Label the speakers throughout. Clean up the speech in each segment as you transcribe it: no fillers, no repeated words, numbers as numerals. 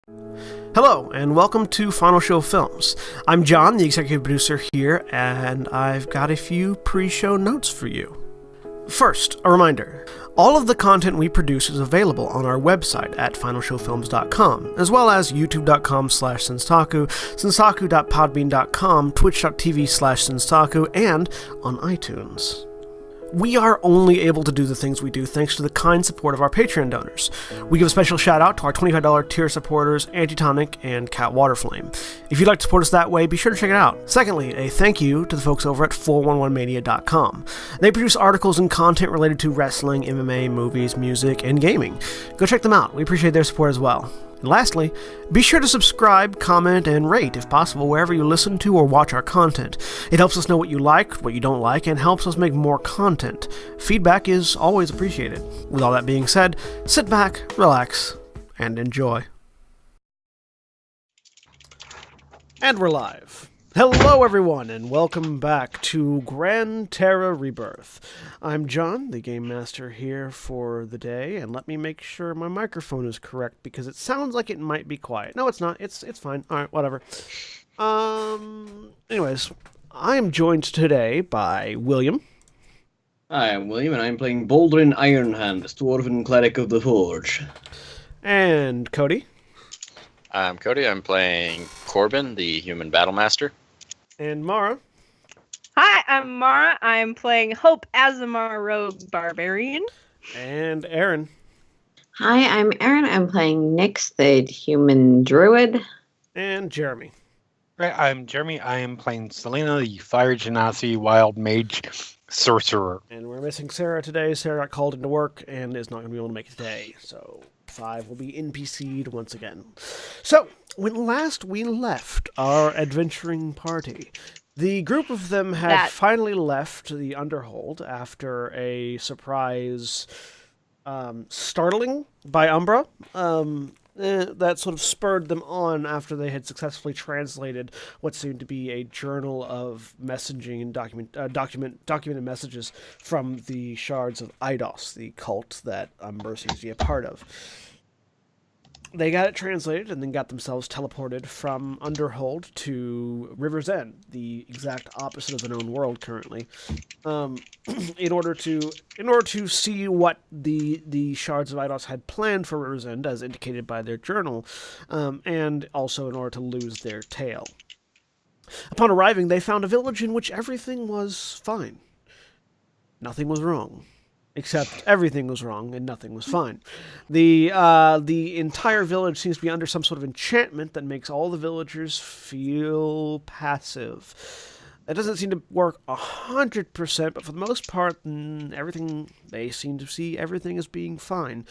Speaker 1: Hello, and welcome to Final Show Films. I'm John, the executive producer here, and I've got a few pre-show notes for you. First, a reminder. All of the content we produce is available on our website at finalshowfilms.com, as well as youtube.com/senstaku, senstaku.podbean.com, twitch.tv/senstaku, and on iTunes. We are only able to do the things we do thanks to the kind support of our Patreon donors. We give a special shout out to our $25 tier supporters, Antitonic and Cat Waterflame. If you'd like to support us that way, be sure to check it out. Secondly, a thank you to the folks over at 411mania.com. They produce articles and content related to wrestling, MMA, movies, music, and gaming. Go check them out. We appreciate their support as well. And lastly, be sure to subscribe, comment, and rate, if possible, wherever you listen to or watch our content. It helps us know what you like, what you don't like, and helps us make more content. Feedback is always appreciated. With all that being said, sit back, relax, and enjoy. And we're live. Hello everyone, and welcome back to Gran Terra Rebirth. I'm John, the Game Master here for the day, and let me make sure my microphone is correct, because it sounds like it might be quiet. No, it's not. It's fine. Alright, whatever. Anyways, I am joined today by William.
Speaker 2: Hi, I'm William, and I'm playing Baldrin Ironhand, the Dwarven Cleric of the Forge.
Speaker 1: And Cody.
Speaker 3: I'm Cody. I'm playing Corbin, the Human Battlemaster.
Speaker 1: And Mara.
Speaker 4: Hi, I'm Mara. I'm playing Hope Azamar Rogue Barbarian.
Speaker 1: And Aaron.
Speaker 5: Hi, I'm Aaron. I'm playing Nyx, the Human Druid.
Speaker 1: And Jeremy.
Speaker 6: Right, I'm Jeremy. I am playing Selena, the Fire Genasi Wild Mage Sorcerer.
Speaker 1: And we're missing Sarah today. Sarah got called into work and is not going to be able to make it today. So 5 will be NPC'd once again. So, when last we left our adventuring party, the group of them had finally left the Underhold after a surprise startling by Umbra. That sort of spurred them on after they had successfully translated what seemed to be a journal of messaging and documented messages from the shards of Eidos, the cult that Umbra seems to be a part of. They got it translated and then got themselves teleported from Underhold to River's End, the exact opposite of the known world currently, in order to see what the shards of Eidos had planned for River's End, as indicated by their journal, and also in order to lose their tail. Upon arriving, they found a village in which everything was fine. Nothing was wrong. Except everything was wrong and nothing was fine. The entire village seems to be under some sort of enchantment that makes all the villagers feel passive. That doesn't seem to work 100%, but for the most part, they seem to see everything as being fine.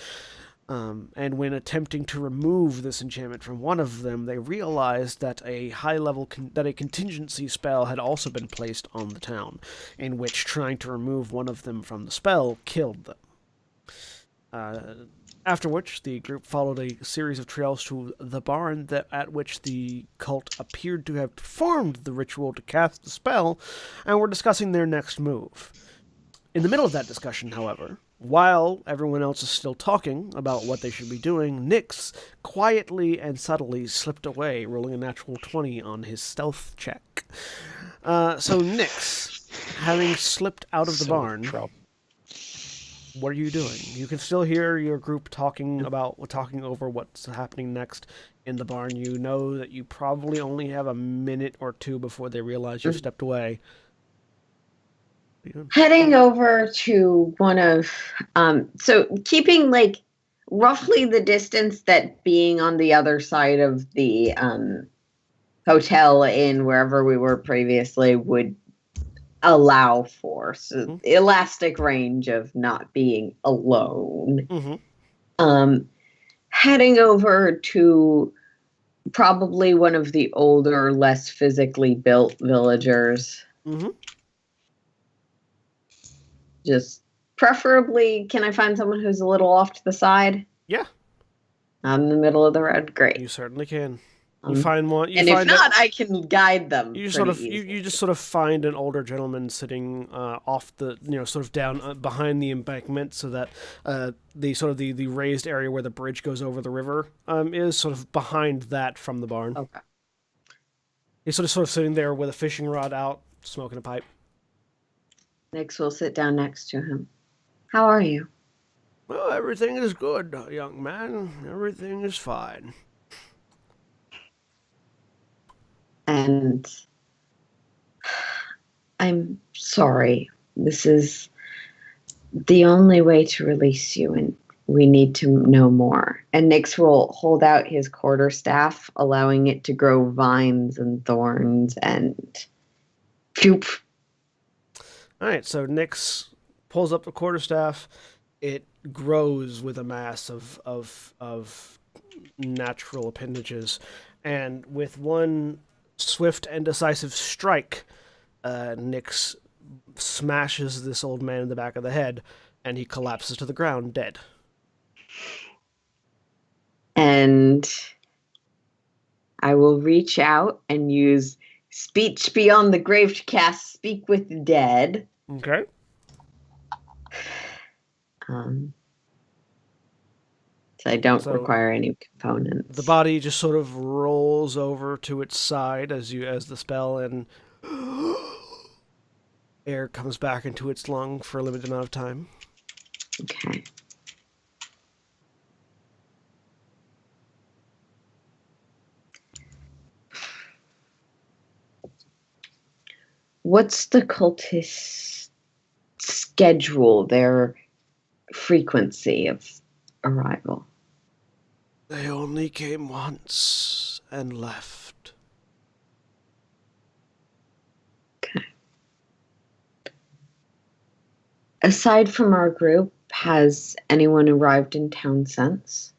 Speaker 1: And when attempting to remove this enchantment from one of them, they realized that a contingency spell had also been placed on the town, in which trying to remove one of them from the spell killed them. After which, the group followed a series of trails to the barn at which the cult appeared to have performed the ritual to cast the spell, and were discussing their next move. In the middle of that discussion, however, while everyone else is still talking about what they should be doing, Nyx quietly and subtly slipped away, rolling a natural 20 on his stealth check. So Nyx, having slipped out of the barn, what are you doing? You can still hear your group talking over what's happening next in the barn. You know that you probably only have a minute or two before they realize you've stepped away.
Speaker 5: Heading over to one of, so keeping roughly the distance that being on the other side of the hotel in wherever we were previously would allow for. So elastic range of not being alone.
Speaker 1: Mm-hmm.
Speaker 5: Heading over to probably one of the older, less physically built villagers.
Speaker 1: Mm-hmm.
Speaker 5: Just preferably, can I find someone who's a little off to the side?
Speaker 1: Yeah.
Speaker 5: Not in the middle of the road? Great.
Speaker 1: You certainly can. You find one. You
Speaker 5: and
Speaker 1: find
Speaker 5: if not, I can guide them.
Speaker 1: you
Speaker 5: pretty
Speaker 1: you just sort of find an older gentleman sitting off the sort of down behind the embankment, so that the raised area where the bridge goes over the river is sort of behind that from the barn.
Speaker 5: Okay.
Speaker 1: He's sort of sitting there with a fishing rod out, smoking a pipe.
Speaker 5: Nix will sit down next to him. How are you?
Speaker 1: Well, everything is good, young man. Everything is fine.
Speaker 5: And I'm sorry. This is the only way to release you, and we need to know more. And Nix will hold out his quarterstaff, allowing it to grow vines and thorns and poof.
Speaker 1: All right, so Nix pulls up the quarterstaff. It grows with a mass of natural appendages, and with one swift and decisive strike, Nix smashes this old man in the back of the head, and he collapses to the ground, dead.
Speaker 5: And I will reach out and use speech beyond the grave to cast Speak with the Dead.
Speaker 1: Okay.
Speaker 5: So I don't
Speaker 1: So
Speaker 5: require any components.
Speaker 1: The body just sort of rolls over to its side as the spell and air comes back into its lung for a limited amount of time.
Speaker 5: Okay. What's the cultist schedule, their frequency of arrival?
Speaker 1: They only came once and left.
Speaker 5: Okay. Aside from our group, has anyone arrived in town since?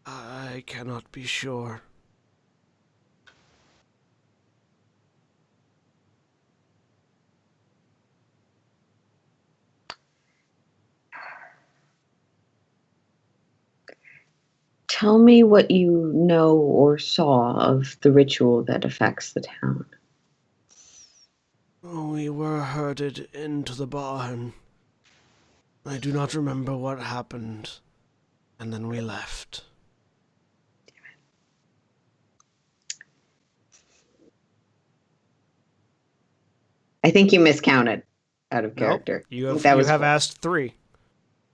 Speaker 1: I cannot be sure.
Speaker 5: Tell me what you know or saw of the ritual that affects the town.
Speaker 1: We were herded into the barn. I do not remember what happened, and then we left.
Speaker 5: I think you miscounted out of character.
Speaker 1: Nope.
Speaker 5: That
Speaker 1: you
Speaker 5: was
Speaker 1: have
Speaker 5: four.
Speaker 1: asked 3.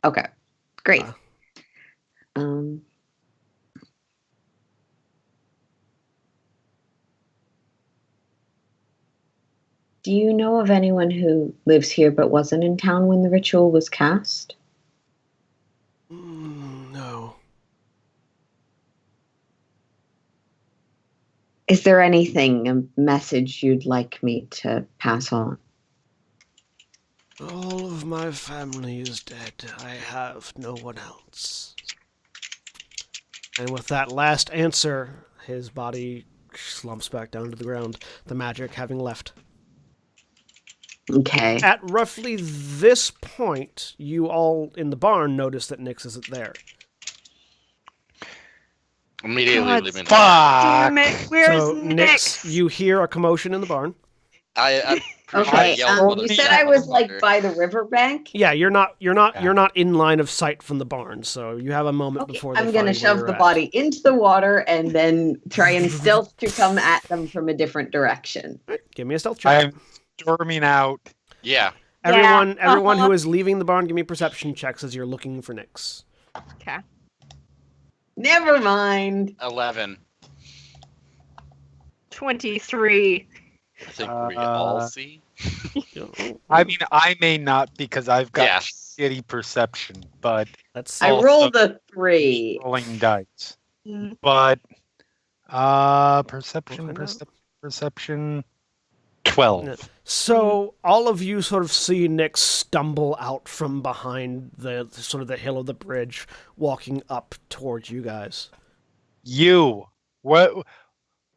Speaker 5: Okay, great. Do you know of anyone who lives here but wasn't in town when the ritual was cast?
Speaker 1: No.
Speaker 5: Is there anything, a message you'd like me to pass on?
Speaker 1: All of my family is dead. I have no one else. And with that last answer, his body slumps back down to the ground, the magic having left.
Speaker 5: Okay.
Speaker 1: At roughly this point, you all in the barn notice that Nix isn't there.
Speaker 3: Immediately
Speaker 4: God,
Speaker 3: leaving.
Speaker 4: Damn it, where's
Speaker 1: So,
Speaker 4: Nix?
Speaker 1: you hear a commotion in the barn.
Speaker 3: I
Speaker 5: Okay.
Speaker 3: yelled
Speaker 5: You
Speaker 3: with a
Speaker 5: said I was like
Speaker 3: motherfucker.
Speaker 5: by the riverbank.
Speaker 1: Yeah, you're not in line of sight from the barn, so you have a moment
Speaker 5: Okay,
Speaker 1: before they
Speaker 5: I'm
Speaker 1: find
Speaker 5: gonna
Speaker 1: where
Speaker 5: shove
Speaker 1: you're
Speaker 5: the
Speaker 1: at.
Speaker 5: body into the water and then try and stealth to come at them from a different direction.
Speaker 1: Give me a stealth check.
Speaker 6: I'm storming out.
Speaker 3: Yeah.
Speaker 1: Everyone who is leaving the barn, give me perception checks as you're looking for Nix.
Speaker 4: Okay.
Speaker 5: Never mind.
Speaker 3: 11.
Speaker 4: 23.
Speaker 3: I think we all see.
Speaker 6: I mean, I may not because I've got
Speaker 3: Yeah.
Speaker 6: shitty perception, but
Speaker 1: Let's
Speaker 5: I
Speaker 6: Also-
Speaker 5: rolled a 3.
Speaker 6: rolling dice.
Speaker 4: Mm.
Speaker 6: But perception,
Speaker 1: We'll find
Speaker 6: perception, 12.
Speaker 1: So all of you sort of see Nick stumble out from behind the sort of the hill of the bridge, walking up towards you guys.
Speaker 6: You, what?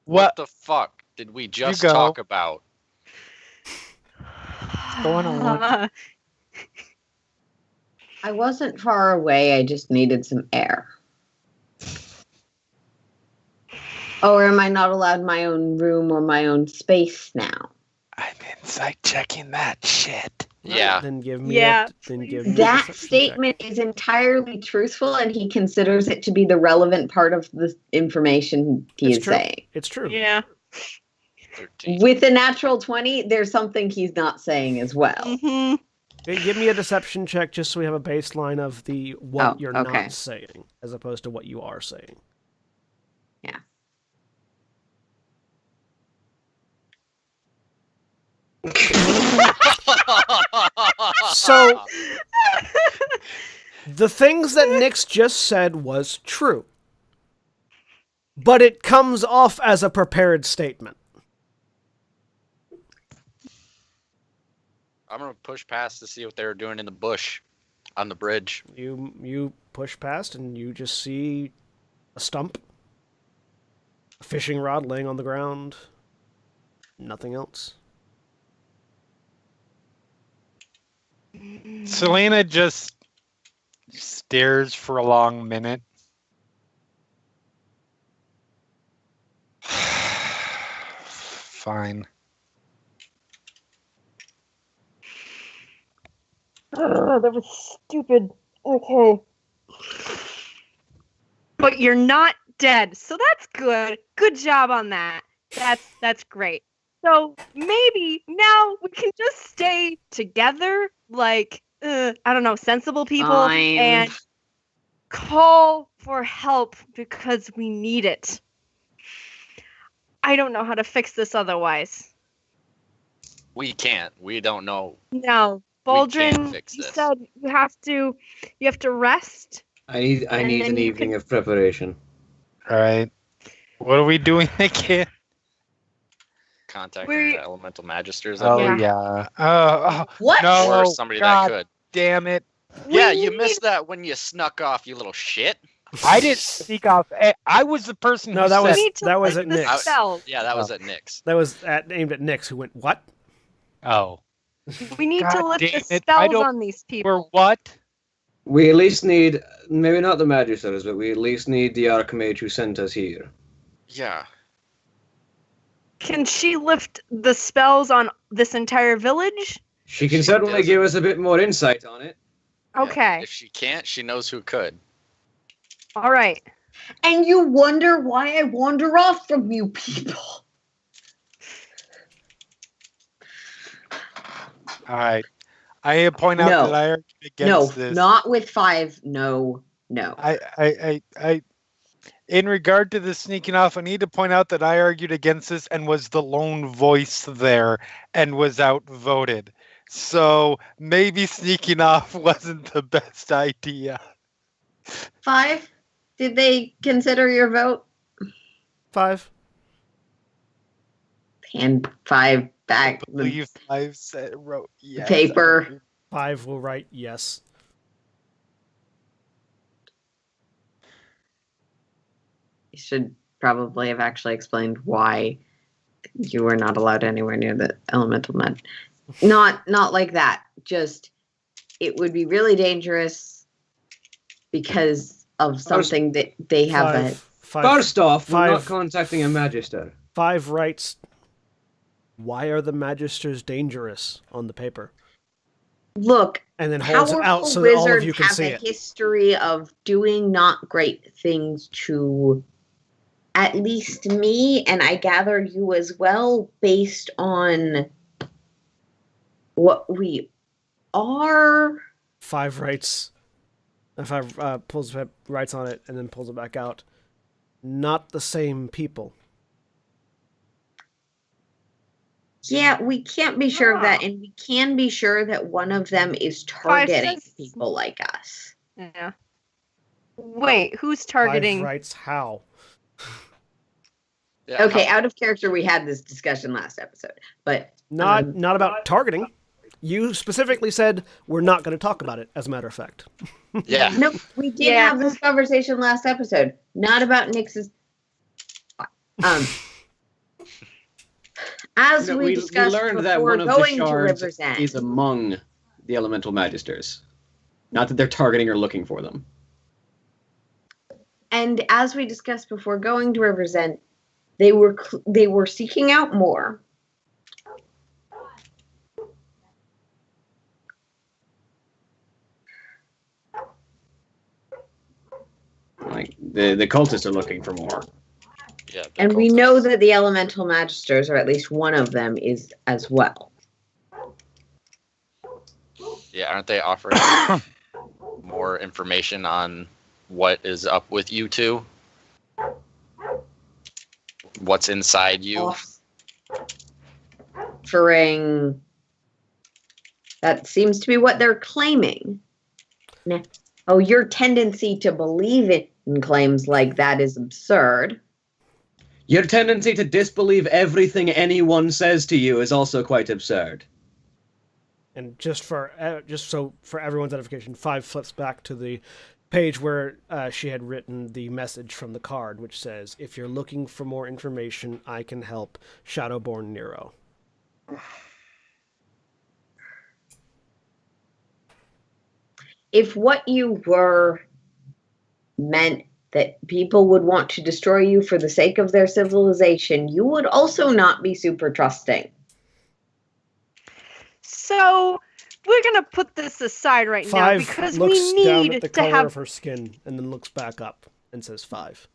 Speaker 3: What the fuck did we just
Speaker 6: go.
Speaker 3: talk about?
Speaker 6: going on?
Speaker 5: I wasn't far away. I just needed some air. Or am I not allowed my own room or my own space now?
Speaker 6: I'm insight checking that shit.
Speaker 3: Yeah.
Speaker 1: Then give me
Speaker 4: Yeah,
Speaker 1: then give me a
Speaker 5: That
Speaker 1: deception check.
Speaker 5: statement is entirely truthful, and he considers it to be the relevant part of the information he
Speaker 1: It's
Speaker 5: is
Speaker 1: true.
Speaker 5: saying.
Speaker 1: It's true.
Speaker 4: Yeah.
Speaker 3: 13.
Speaker 5: With a natural 20, there's something he's not saying as well.
Speaker 4: Mm-hmm.
Speaker 1: Okay, give me a deception check just so we have a baseline of the what
Speaker 5: Oh,
Speaker 1: you're
Speaker 5: okay.
Speaker 1: not saying as opposed to what you are saying.
Speaker 5: Yeah.
Speaker 1: So the things that Nyx just said was true. But it comes off as a prepared statement.
Speaker 3: I'm gonna push past to see what they were doing in the bush on the bridge.
Speaker 1: You push past and you just see a stump, a fishing rod laying on the ground, nothing else.
Speaker 6: Selena just stares for a long minute. Fine.
Speaker 4: Oh, that was stupid. Okay. But you're not dead, so that's good. Good job on that. That's great. So maybe now we can just stay together, like I don't know, sensible people,
Speaker 5: Fine.
Speaker 4: and call for help because we need it. I don't know how to fix this otherwise.
Speaker 3: We can't. We don't know.
Speaker 4: No,
Speaker 3: We can't
Speaker 4: Baldrin,
Speaker 3: fix
Speaker 4: you
Speaker 3: this.
Speaker 4: said you have to rest.
Speaker 2: I need
Speaker 4: And
Speaker 2: an
Speaker 4: then you
Speaker 2: evening
Speaker 4: can-
Speaker 2: of preparation.
Speaker 6: All right. What are we doing again?
Speaker 3: Contacting
Speaker 4: We-
Speaker 3: the elemental magisters. I
Speaker 6: Oh
Speaker 3: believe.
Speaker 6: yeah. Oh
Speaker 5: What?
Speaker 6: no!
Speaker 3: Or somebody
Speaker 6: God
Speaker 3: that could.
Speaker 6: damn it!
Speaker 3: Yeah,
Speaker 4: We
Speaker 3: you
Speaker 4: need-
Speaker 3: missed that when you snuck off, you little shit.
Speaker 6: I didn't speak off. I was the person
Speaker 1: No,
Speaker 6: who
Speaker 1: that
Speaker 6: said.
Speaker 4: We
Speaker 1: was
Speaker 4: need to
Speaker 1: that was
Speaker 4: lift
Speaker 1: at
Speaker 4: the
Speaker 1: Nyx.
Speaker 4: spell.
Speaker 3: Yeah, that was at Nyx.
Speaker 1: That was aimed at Nyx, who went, "What?"
Speaker 6: Oh,
Speaker 4: We need to
Speaker 6: God
Speaker 4: lift
Speaker 6: damn
Speaker 4: the
Speaker 6: it, I
Speaker 4: spells
Speaker 6: don't-
Speaker 4: on these
Speaker 6: we're
Speaker 4: people.
Speaker 6: what?
Speaker 2: We at least need, maybe not the Magisters, but we at least need the Archmage who sent us here.
Speaker 3: Yeah.
Speaker 4: Can she lift the spells on this entire village?
Speaker 2: She can
Speaker 3: She
Speaker 2: certainly
Speaker 3: does.
Speaker 2: give us a bit more insight on it.
Speaker 3: Yeah.
Speaker 4: Okay.
Speaker 3: If she can't, she knows who could.
Speaker 4: All right.
Speaker 5: And you wonder why I wander off from you people.
Speaker 6: All right. I point out
Speaker 5: No.
Speaker 6: that I argued
Speaker 5: No,
Speaker 6: against this.
Speaker 5: not with 5. No.
Speaker 6: I, in regard to the sneaking off, I need to point out that I argued against this and was the lone voice there and was outvoted. So maybe sneaking off wasn't the best idea.
Speaker 5: 5? Did they consider your vote?
Speaker 1: 5.
Speaker 5: Hand 5 back.
Speaker 6: I believe I've said wrote yes.
Speaker 5: Paper.
Speaker 1: 5 will write yes.
Speaker 5: You should probably have actually explained why you were not allowed anywhere near the elemental med. Not like that. Just it would be really dangerous because of something that they have a
Speaker 1: 5
Speaker 2: First off, we're not
Speaker 1: Five.
Speaker 2: contacting a Magister.
Speaker 1: 5 writes, "Why are the Magisters dangerous?" on the paper.
Speaker 5: look.
Speaker 1: And then holds it out
Speaker 5: Powerful
Speaker 1: so that all of
Speaker 5: wizards
Speaker 1: you can
Speaker 5: have
Speaker 1: see
Speaker 5: a
Speaker 1: it.
Speaker 5: history of doing not great things to at least me, and I gather you as well, based on what we are.
Speaker 1: 5 writes, and 5 writes on it and then pulls it back out. Not the same people.
Speaker 5: Yeah, we can't be sure of that,
Speaker 4: Ah.
Speaker 5: and we can be sure that one of them is
Speaker 4: Five
Speaker 5: targeting
Speaker 4: says-
Speaker 5: people like us.
Speaker 4: Yeah. Wait, who's
Speaker 1: 5
Speaker 4: targeting?
Speaker 1: writes how.
Speaker 3: Yeah,
Speaker 5: Okay,
Speaker 3: how-
Speaker 5: out of character, we had this discussion last episode, but
Speaker 1: Not about targeting. You specifically said we're not going to talk about it, as a matter of fact.
Speaker 3: yeah.
Speaker 5: no, we did
Speaker 4: Yeah.
Speaker 5: have this conversation last episode. Not about Nyx's. As
Speaker 2: No,
Speaker 5: we discussed
Speaker 2: learned that
Speaker 5: before
Speaker 2: one of the
Speaker 5: going to
Speaker 2: shards
Speaker 5: River's End,
Speaker 2: is among the Elemental Magisters. Not that they're targeting or looking for them.
Speaker 5: and as we discussed before going to River's End, They were seeking out more.
Speaker 2: Like the cultists are looking for more.
Speaker 3: Yeah.
Speaker 5: And we know that the elemental magisters, or at least one of them, is as well.
Speaker 3: Yeah, aren't they offering more information on what is up with you two? What's inside you?
Speaker 5: Offering. That seems to be what they're claiming. Oh, your tendency to believe in claims like that is absurd.
Speaker 2: Your tendency to disbelieve everything anyone says to you is also quite absurd.
Speaker 1: And just for everyone's edification, 5 flips back to the page where she had written the message from the card, which says, "If you're looking for more information, I can help. Shadowborn Nero."
Speaker 5: If what you were meant that people would want to destroy you for the sake of their civilization, you would also not be super trusting.
Speaker 4: So we're gonna put this aside right now
Speaker 1: 5
Speaker 4: because
Speaker 1: looks
Speaker 4: we
Speaker 1: down
Speaker 4: need
Speaker 1: at the
Speaker 4: to
Speaker 1: color
Speaker 4: have
Speaker 1: of her skin and then looks back up and says 5.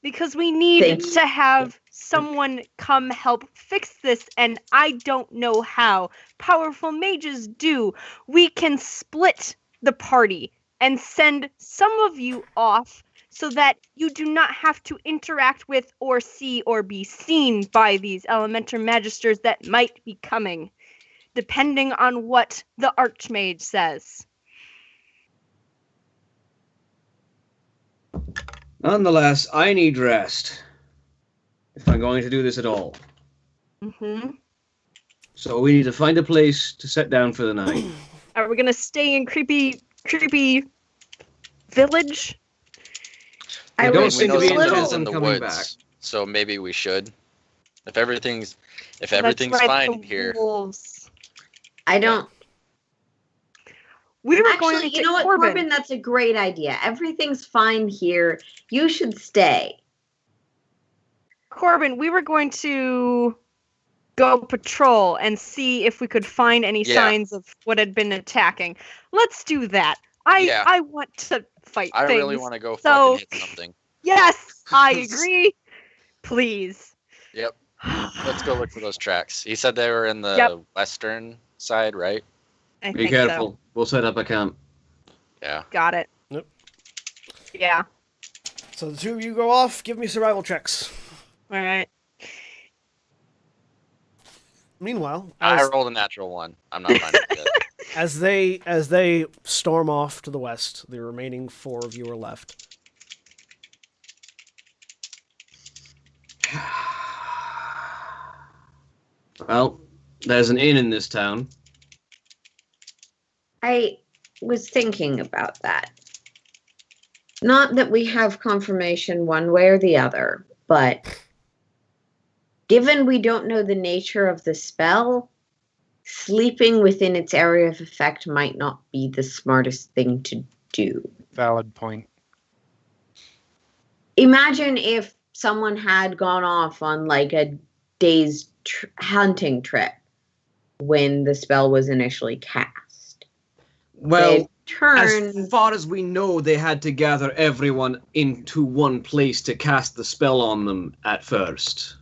Speaker 4: because we need
Speaker 5: Thank
Speaker 4: to have someone come help fix this, and I don't know how. Powerful mages do. We can split the party and send some of you off so that you do not have to interact with or see or be seen by these elemental magisters that might be coming, depending on what the Archmage says.
Speaker 2: Nonetheless, I need rest if I'm going to do this at all.
Speaker 4: Mm-hmm.
Speaker 2: So we need to find a place to set down for the night.
Speaker 4: Are we gonna stay in creepy village?
Speaker 2: They
Speaker 5: I
Speaker 2: don't
Speaker 5: was
Speaker 2: seem to
Speaker 5: a
Speaker 2: be
Speaker 5: little-
Speaker 2: intent
Speaker 3: in
Speaker 2: on
Speaker 3: the
Speaker 2: coming
Speaker 3: woods,
Speaker 2: back.
Speaker 3: so maybe we should. If everything's
Speaker 4: That's
Speaker 3: fine
Speaker 4: the
Speaker 3: here.
Speaker 4: wolves.
Speaker 5: I don't.
Speaker 4: We were
Speaker 5: Actually,
Speaker 4: going to
Speaker 5: you know what, Corbin? That's a great idea. Everything's fine here. You should stay.
Speaker 4: Corbin, we were going to go patrol and see if we could find any
Speaker 3: Yeah.
Speaker 4: signs of what had been attacking. Let's do that.
Speaker 3: Yeah.
Speaker 4: I want to fight
Speaker 3: I
Speaker 4: things.
Speaker 3: really want to go
Speaker 4: so-
Speaker 3: fucking hit something.
Speaker 4: Yes, I agree. Please.
Speaker 3: Yep. Let's go look for those tracks. He said they were in the
Speaker 4: Yep.
Speaker 3: western side, right?
Speaker 4: I
Speaker 2: Be
Speaker 4: think
Speaker 2: careful.
Speaker 4: so.
Speaker 2: We'll set up a camp.
Speaker 3: Yeah.
Speaker 4: Got it.
Speaker 1: Yep.
Speaker 4: Yeah.
Speaker 1: So the 2 of you go off. Give me survival checks.
Speaker 4: All right.
Speaker 1: Meanwhile,
Speaker 3: I
Speaker 1: as,
Speaker 3: rolled a natural 1. I'm not finding it.
Speaker 1: as they storm off to the west, the remaining 4 of you are left.
Speaker 2: Well, there's an inn in this town.
Speaker 5: I was thinking about that. Not that we have confirmation one way or the other, but given we don't know the nature of the spell, sleeping within its area of effect might not be the smartest thing to do.
Speaker 6: Valid point.
Speaker 5: Imagine if someone had gone off on like a day's hunting trip when the spell was initially cast.
Speaker 2: Well,
Speaker 5: They'd turn.
Speaker 2: as far as we know, they had to gather everyone into one place to cast the spell on them at first.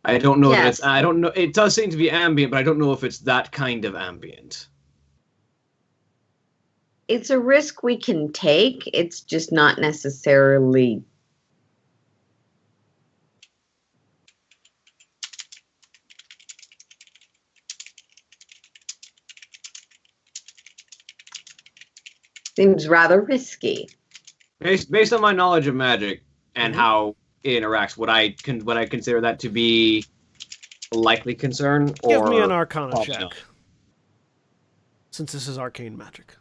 Speaker 2: I don't know that
Speaker 5: Yes.
Speaker 2: it's. I don't know. It does seem to be ambient, but I don't know if it's that kind of ambient.
Speaker 5: It's a risk we can take. It's just not necessarily. Seems rather risky.
Speaker 2: Based on my knowledge of magic and
Speaker 1: Mhm.
Speaker 2: how it interacts, would I consider that to be a likely concern? Or
Speaker 1: Give me an Arcana
Speaker 2: probably
Speaker 1: check.
Speaker 2: not?
Speaker 1: Since this is arcane magic.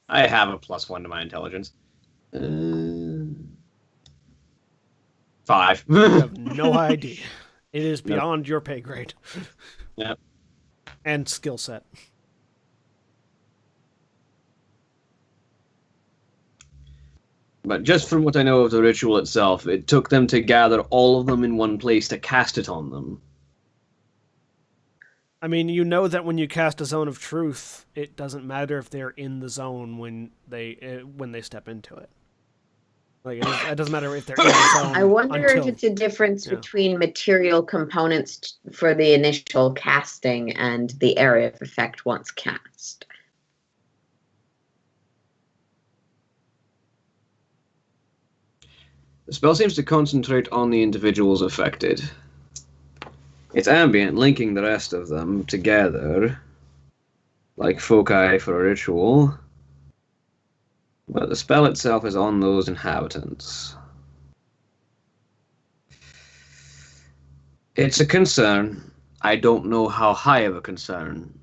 Speaker 2: I have a +1 to my intelligence. 5.
Speaker 1: You have no idea. It is beyond your pay grade.
Speaker 2: Yep.
Speaker 1: And skill set.
Speaker 2: But just from what I know of the ritual itself, it took them to gather all of them in one place to cast it on them.
Speaker 1: I mean, you know that when you cast a zone of truth, it doesn't matter if they're in the zone when they step into it. Like it doesn't matter if they're in the zone.
Speaker 5: I wonder
Speaker 1: until,
Speaker 5: if it's a difference
Speaker 1: yeah.
Speaker 5: between material components for the initial casting and the area of effect once cast.
Speaker 2: The spell seems to concentrate on the individuals affected. It's ambient, linking the rest of them together, like foci for a ritual. But the spell itself is on those inhabitants. It's a concern. I don't know how high of a concern.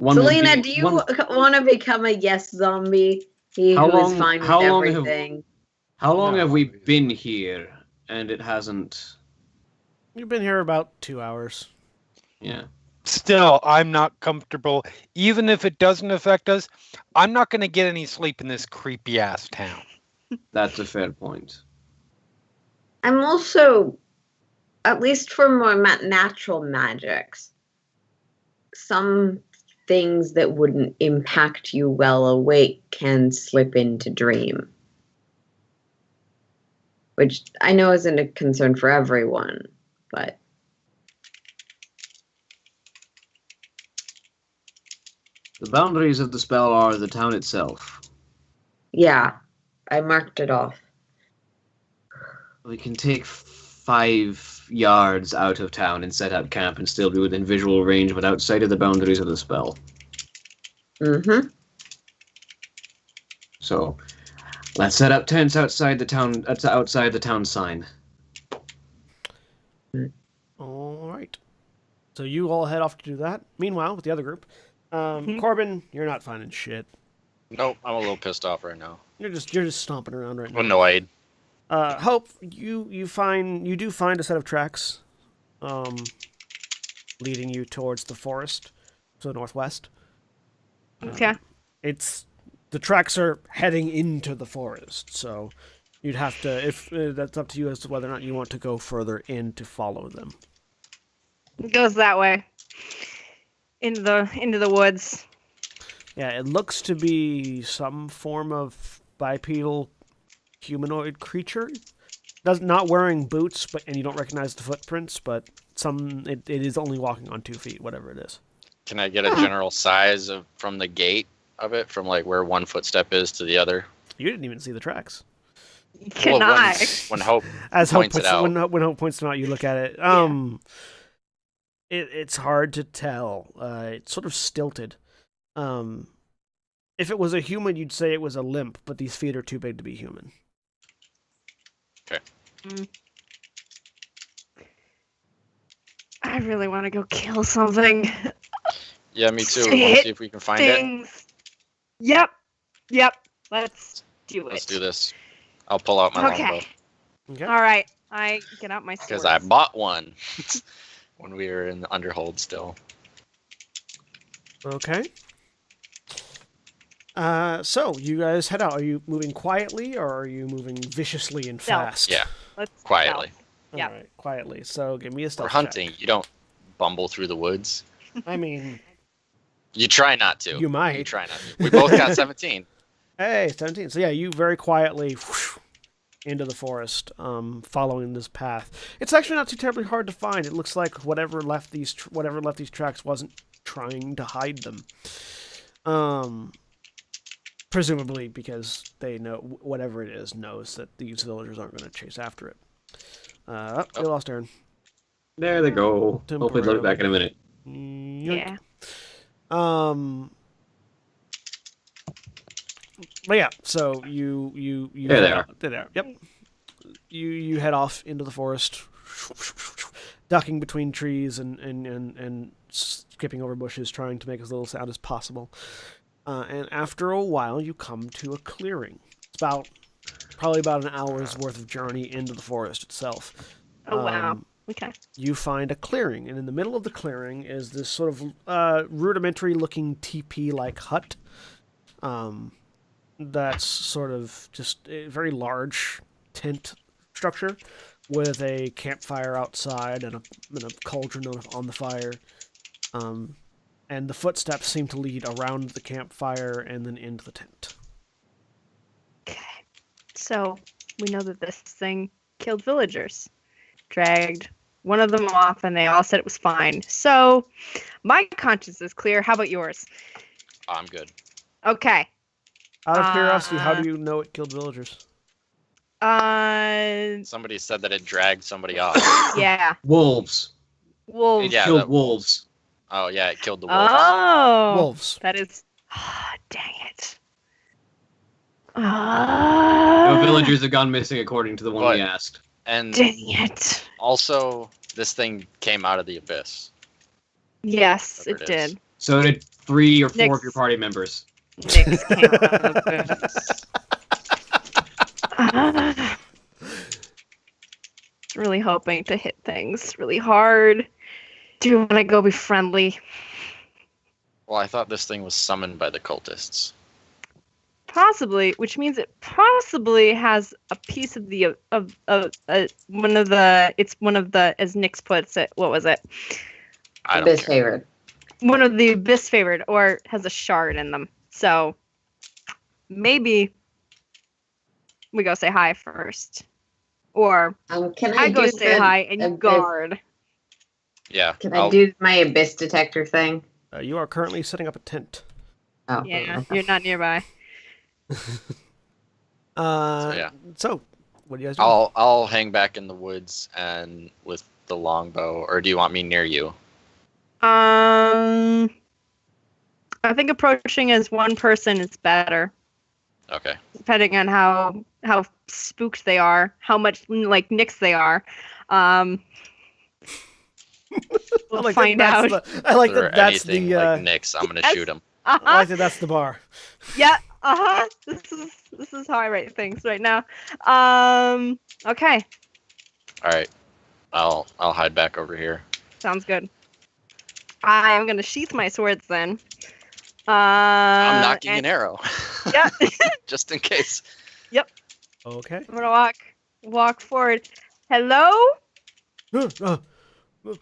Speaker 5: Selena, do you want to become a yes zombie? He who is fine with everything.
Speaker 2: How long have we been here and it hasn't...
Speaker 1: You've been here about 2 hours.
Speaker 2: Yeah.
Speaker 6: Still, I'm not comfortable. Even if it doesn't affect us, I'm not going to get any sleep in this creepy ass town.
Speaker 2: That's a fair point.
Speaker 5: I'm also, at least for more natural magics, some things that wouldn't impact you while awake can slip into dream. Which I know isn't a concern for everyone, but...
Speaker 2: The boundaries of the spell are the town itself.
Speaker 5: Yeah, I marked it off.
Speaker 2: We can take 5 yards out of town and set up camp and still be within visual range, but outside of the boundaries of the spell.
Speaker 5: Mm-hmm.
Speaker 2: So, let's set up tents outside the town. Outside the town sign.
Speaker 1: All right. So you all head off to do that. Meanwhile, with the other group, Corbin, you're not finding shit.
Speaker 3: Nope, I'm a little pissed off right now.
Speaker 1: You're just stomping around right now.
Speaker 3: Annoyed.
Speaker 1: Hope, you do find a set of tracks, leading you towards the forest to the northwest.
Speaker 4: Okay.
Speaker 1: The tracks are heading into the forest, so you'd have to, if that's up to you as to whether or not you want to go further in to follow them.
Speaker 4: It goes that way. Into the woods.
Speaker 1: Yeah, it looks to be some form of bipedal humanoid creature. Not wearing boots, and you don't recognize the footprints, but it is only walking on 2 feet, whatever it is.
Speaker 3: Can I get a general size from the gait of it, from like where one footstep is to the other?
Speaker 1: You didn't even see the tracks.
Speaker 4: Can I?
Speaker 3: When Hope
Speaker 1: As
Speaker 3: points
Speaker 1: Hope
Speaker 3: it out.
Speaker 1: when Hope points them out, you look at it. It's hard to tell. It's sort of stilted. If it was a human, you'd say it was a limp, but these feet are too big to be human.
Speaker 3: Okay.
Speaker 4: I really want to go kill something.
Speaker 3: Yeah, me too. Let's see if we can find it.
Speaker 4: Yep. Let's do it.
Speaker 3: Let's do this. I'll pull out my longbow.
Speaker 1: Okay.
Speaker 4: All right. I get out my sword.
Speaker 3: Because I bought one when we were in the Underhold still.
Speaker 1: Okay. So you guys head out. Are you moving quietly or are you moving viciously and
Speaker 4: Stealth.
Speaker 1: fast?
Speaker 3: Yeah,
Speaker 4: Let's
Speaker 3: quietly.
Speaker 1: All
Speaker 4: Yep.
Speaker 1: right, quietly. So give me a
Speaker 3: We're
Speaker 1: stealth
Speaker 3: hunting.
Speaker 1: check.
Speaker 3: You don't bumble through the woods.
Speaker 1: I mean,
Speaker 3: You try not to.
Speaker 1: You might.
Speaker 3: You try not to. We both got 17.
Speaker 1: hey, 17. So yeah, you very quietly into the forest, following this path. It's actually not too terribly hard to find. It looks like whatever left these tracks wasn't trying to hide them. Presumably because they know whatever it is knows that these villagers aren't going to chase after it. You lost Aaron.
Speaker 2: There they go. Hopefully they'll be back in a minute.
Speaker 4: Yeah.
Speaker 1: But yeah, so you
Speaker 2: There they are.
Speaker 1: There they are. Yep. You head off into the forest, ducking between trees and skipping over bushes, trying to make as little sound as possible. And after a while, you come to a clearing. It's probably about an hour's worth of journey into the forest itself.
Speaker 4: Oh wow. Okay.
Speaker 1: you find a clearing, and in the middle of the clearing is this sort of rudimentary-looking teepee-like hut. That's sort of just a very large tent structure with a campfire outside and a cauldron on the fire. And the footsteps seem to lead around the campfire and then into the tent.
Speaker 4: Okay. So we know that this thing killed villagers, dragged one of them off, and they all said it was fine. So my conscience is clear. How about yours?
Speaker 3: I'm good.
Speaker 4: Okay.
Speaker 1: Out of curiosity, how do you know it killed villagers?
Speaker 3: Somebody said that it dragged somebody off.
Speaker 4: Yeah.
Speaker 2: Wolves.
Speaker 4: Wolves.
Speaker 3: Yeah,
Speaker 2: Killed
Speaker 3: that-
Speaker 2: wolves.
Speaker 3: Oh, yeah, it killed the wolves.
Speaker 4: Oh.
Speaker 1: Wolves.
Speaker 4: That is. Dang it.
Speaker 2: No villagers have gone missing according to the one we
Speaker 3: What?
Speaker 2: asked.
Speaker 3: And
Speaker 4: Dang it.
Speaker 3: also, this thing came out of the abyss.
Speaker 4: Yes,
Speaker 3: Whatever
Speaker 4: it
Speaker 3: it is.
Speaker 4: did.
Speaker 2: So did 3 or 4
Speaker 4: Next.
Speaker 2: of your party members.
Speaker 4: Nyx came out of this. Really hoping to hit things really hard. Do you want to go be friendly?
Speaker 3: Well, I thought this thing was summoned by the cultists.
Speaker 4: Possibly, which means it possibly has a piece of the one of the. It's one of the, as Nyx puts it. What was it?
Speaker 3: I don't
Speaker 5: Abyss
Speaker 3: care.
Speaker 5: favored.
Speaker 4: One of the abyss favored, or has a shard in them. So maybe we go say hi first, or
Speaker 5: Can
Speaker 4: I
Speaker 5: I
Speaker 4: go
Speaker 5: do
Speaker 4: say
Speaker 5: the
Speaker 4: hi and you
Speaker 5: abyss-
Speaker 4: guard.
Speaker 3: Yeah.
Speaker 5: Can I do my abyss detector thing?
Speaker 1: You are currently setting up a tent.
Speaker 5: Oh,
Speaker 4: Yeah,
Speaker 5: okay.
Speaker 4: you're not nearby.
Speaker 3: yeah.
Speaker 1: So, what do you guys do?
Speaker 3: I'll hang back in the woods and with the longbow, or do you want me near you?
Speaker 4: I think approaching as one person is better,
Speaker 3: Okay.
Speaker 4: depending on how spooked they are, how much like Nyx they are. We'll find out.
Speaker 1: I like
Speaker 3: If there
Speaker 1: that.
Speaker 3: are
Speaker 1: that's
Speaker 3: anything
Speaker 1: the.
Speaker 3: like Nyx, I'm gonna
Speaker 4: Yes.
Speaker 3: shoot him.
Speaker 1: I
Speaker 4: Uh-huh.
Speaker 1: like that. That's the bar.
Speaker 4: Yeah. Uh-huh. This is how I write things right now. Okay.
Speaker 3: All right. I'll hide back over here.
Speaker 4: Sounds good. I am gonna sheath my swords then.
Speaker 3: I'm knocking
Speaker 4: and-
Speaker 3: an arrow.
Speaker 4: Yeah.
Speaker 3: Just in case.
Speaker 1: Okay.
Speaker 4: I'm gonna walk forward. Hello?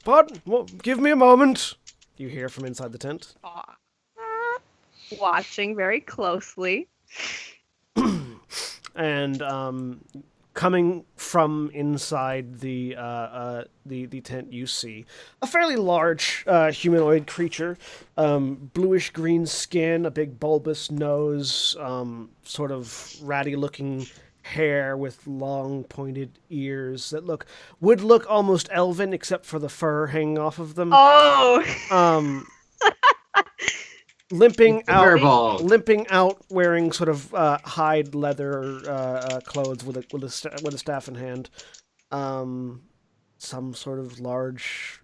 Speaker 1: Pardon. Well, give me a moment. You hear from inside the tent.
Speaker 4: Watching very closely.
Speaker 1: And coming from inside the tent, you see a fairly large humanoid creature, bluish green skin, a big bulbous nose, sort of ratty-looking hair with long pointed ears that would look almost elven except for the fur hanging off of them.
Speaker 4: Oh.
Speaker 1: Limping
Speaker 2: Furball.
Speaker 1: out, wearing sort of hide leather clothes with a staff in hand. Some sort of large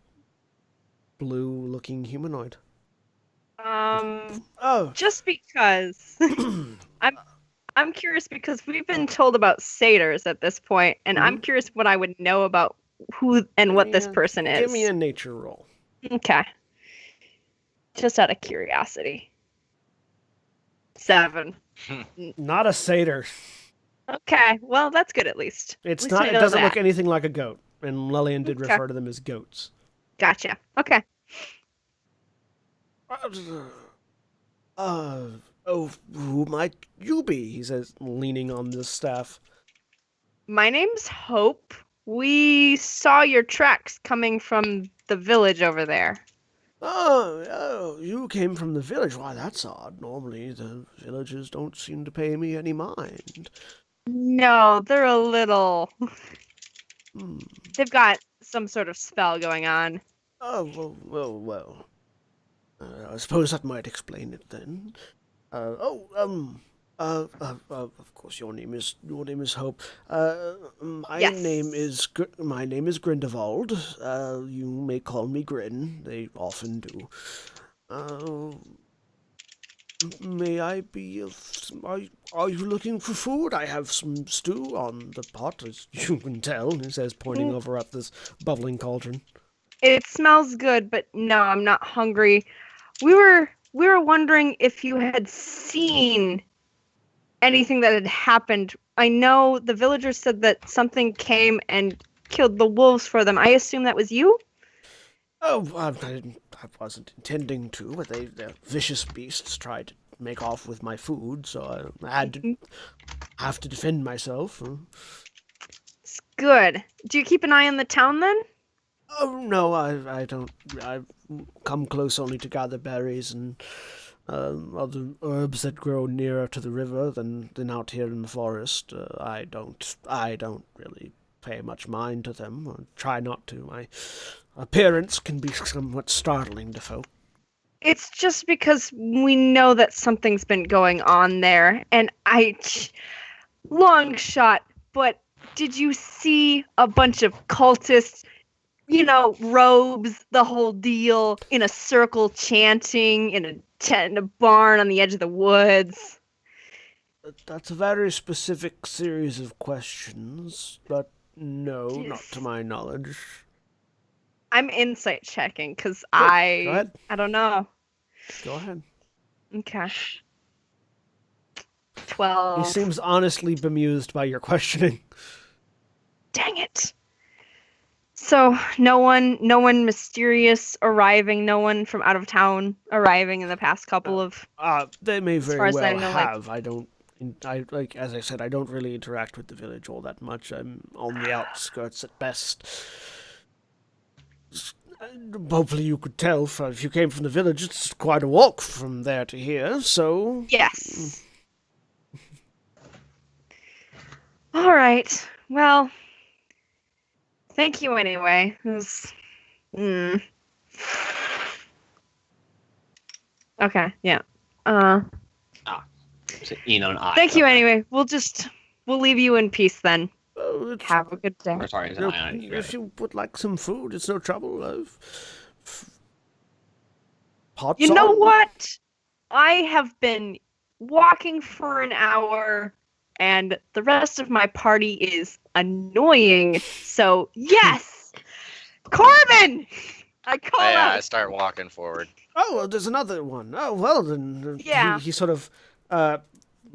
Speaker 1: blue-looking humanoid. Oh,
Speaker 4: Just because I'm curious because we've been told about satyrs at this point, and I'm curious what I would know about who and what this person is.
Speaker 1: give me a nature roll.
Speaker 4: Okay. Just out of curiosity. 7.
Speaker 1: Not a satyr.
Speaker 4: Okay. Well, that's good at least.
Speaker 1: It's
Speaker 4: At least
Speaker 1: not.
Speaker 4: I
Speaker 1: It
Speaker 4: know
Speaker 1: doesn't
Speaker 4: that.
Speaker 1: look anything like a goat, and Lillian did
Speaker 4: Okay.
Speaker 1: refer to them as goats.
Speaker 4: Gotcha. Okay.
Speaker 1: Oh, who might you be? He says, leaning on the staff.
Speaker 4: My name's Hope. We saw your tracks coming from the village over there.
Speaker 1: Oh, you came from the village. Why, that's odd. Normally, the villagers don't seem to pay me any mind.
Speaker 4: No, they're a little.
Speaker 1: Hmm.
Speaker 4: They've got some sort of spell going on.
Speaker 1: Oh, well. I suppose that might explain it then. Of course, your name is Hope. My
Speaker 4: Yes.
Speaker 1: name is Grindelwald. You may call me Grin. They often do. May I be of are you looking for food? I have some stew on the pot, as you can tell, he says, pointing over at this bubbling cauldron.
Speaker 4: It smells good, but no, I'm not hungry. We were wondering if you had seen anything that had happened. I know the villagers said that something came and killed the wolves for them. I assume that was you?
Speaker 1: Oh, I wasn't intending to, but the vicious beasts tried to make off with my food, so I had to have to defend myself.
Speaker 4: It's good. Do you keep an eye on the town then?
Speaker 1: Oh no, I don't. I've come close only to gather berries and other herbs that grow nearer to the river than out here in the forest. I don't really pay much mind to them, or try not to. My appearance can be somewhat startling to folk.
Speaker 4: It's just because we know that something's been going on there, and long shot, but did you see a bunch of cultists, robes, the whole deal, in a circle chanting in a tent in a barn on the edge of the woods?
Speaker 1: That's a very specific series of questions, but no, not to my knowledge.
Speaker 4: I'm insight checking because
Speaker 1: Go ahead.
Speaker 4: I don't know.
Speaker 1: Go ahead.
Speaker 4: Okay.
Speaker 1: He
Speaker 4: 12.
Speaker 1: seems honestly bemused by your questioning.
Speaker 4: Dang it. So no one mysterious arriving, no one from out of town arriving in the past couple of.
Speaker 1: They may
Speaker 4: As
Speaker 1: very
Speaker 4: far as
Speaker 1: well
Speaker 4: I know, like-
Speaker 1: have. As I said, I don't really interact with the village all that much. I'm on the outskirts at best. Hopefully you could tell, if you came from the village, it's quite a walk from there to here, so...
Speaker 4: Yes. All right. Well, thank you anyway. It was... Okay, yeah.
Speaker 7: So, an eye.
Speaker 4: Thank you anyway. We'll leave you in peace then. Have a good day.
Speaker 7: Or sorry, it's an eye on it.
Speaker 1: If you would like some food, it's no trouble. Pots
Speaker 4: You know
Speaker 1: on.
Speaker 4: what? I have been walking for an hour, and the rest of my party is annoying. So, yes! Corbin! I call
Speaker 3: I
Speaker 4: out.
Speaker 3: start walking forward.
Speaker 1: Oh, well, there's another one. Oh, well, then...
Speaker 4: Yeah.
Speaker 1: He sort of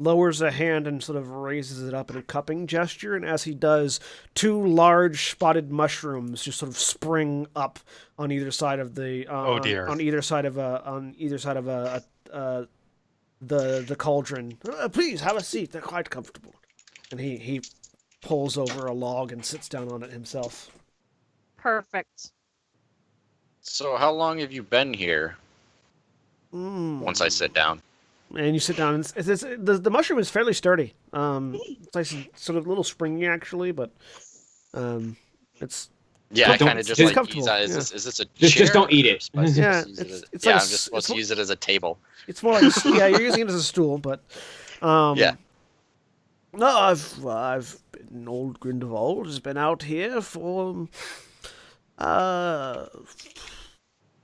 Speaker 1: lowers a hand and sort of raises it up in a cupping gesture, and as he does, two large spotted mushrooms just sort of spring up on either side of the
Speaker 6: Oh, dear.
Speaker 1: on either side of the cauldron. Please have a seat. They're quite comfortable. And he pulls over a log and sits down on it himself.
Speaker 4: Perfect.
Speaker 3: So how long have you been here? Once I sit down.
Speaker 1: And you sit down, and the mushroom is fairly sturdy. It's nice and sort of a little springy, actually, but it's...
Speaker 3: Yeah, I
Speaker 7: Don't-
Speaker 3: kind of just
Speaker 1: it's
Speaker 3: like
Speaker 1: comfortable,
Speaker 3: use that.
Speaker 1: Yeah.
Speaker 3: Is this a
Speaker 7: Just
Speaker 3: chair?
Speaker 7: don't eat it.
Speaker 3: Am I supposed to
Speaker 1: Yeah,
Speaker 3: use it
Speaker 1: it's
Speaker 3: as-
Speaker 1: like
Speaker 3: I'm
Speaker 1: a
Speaker 3: just
Speaker 1: s-
Speaker 3: supposed to use it as a table.
Speaker 1: It's more like you're using it as a stool, but
Speaker 3: Yeah.
Speaker 1: No, I've been old Grindelwald has been out here for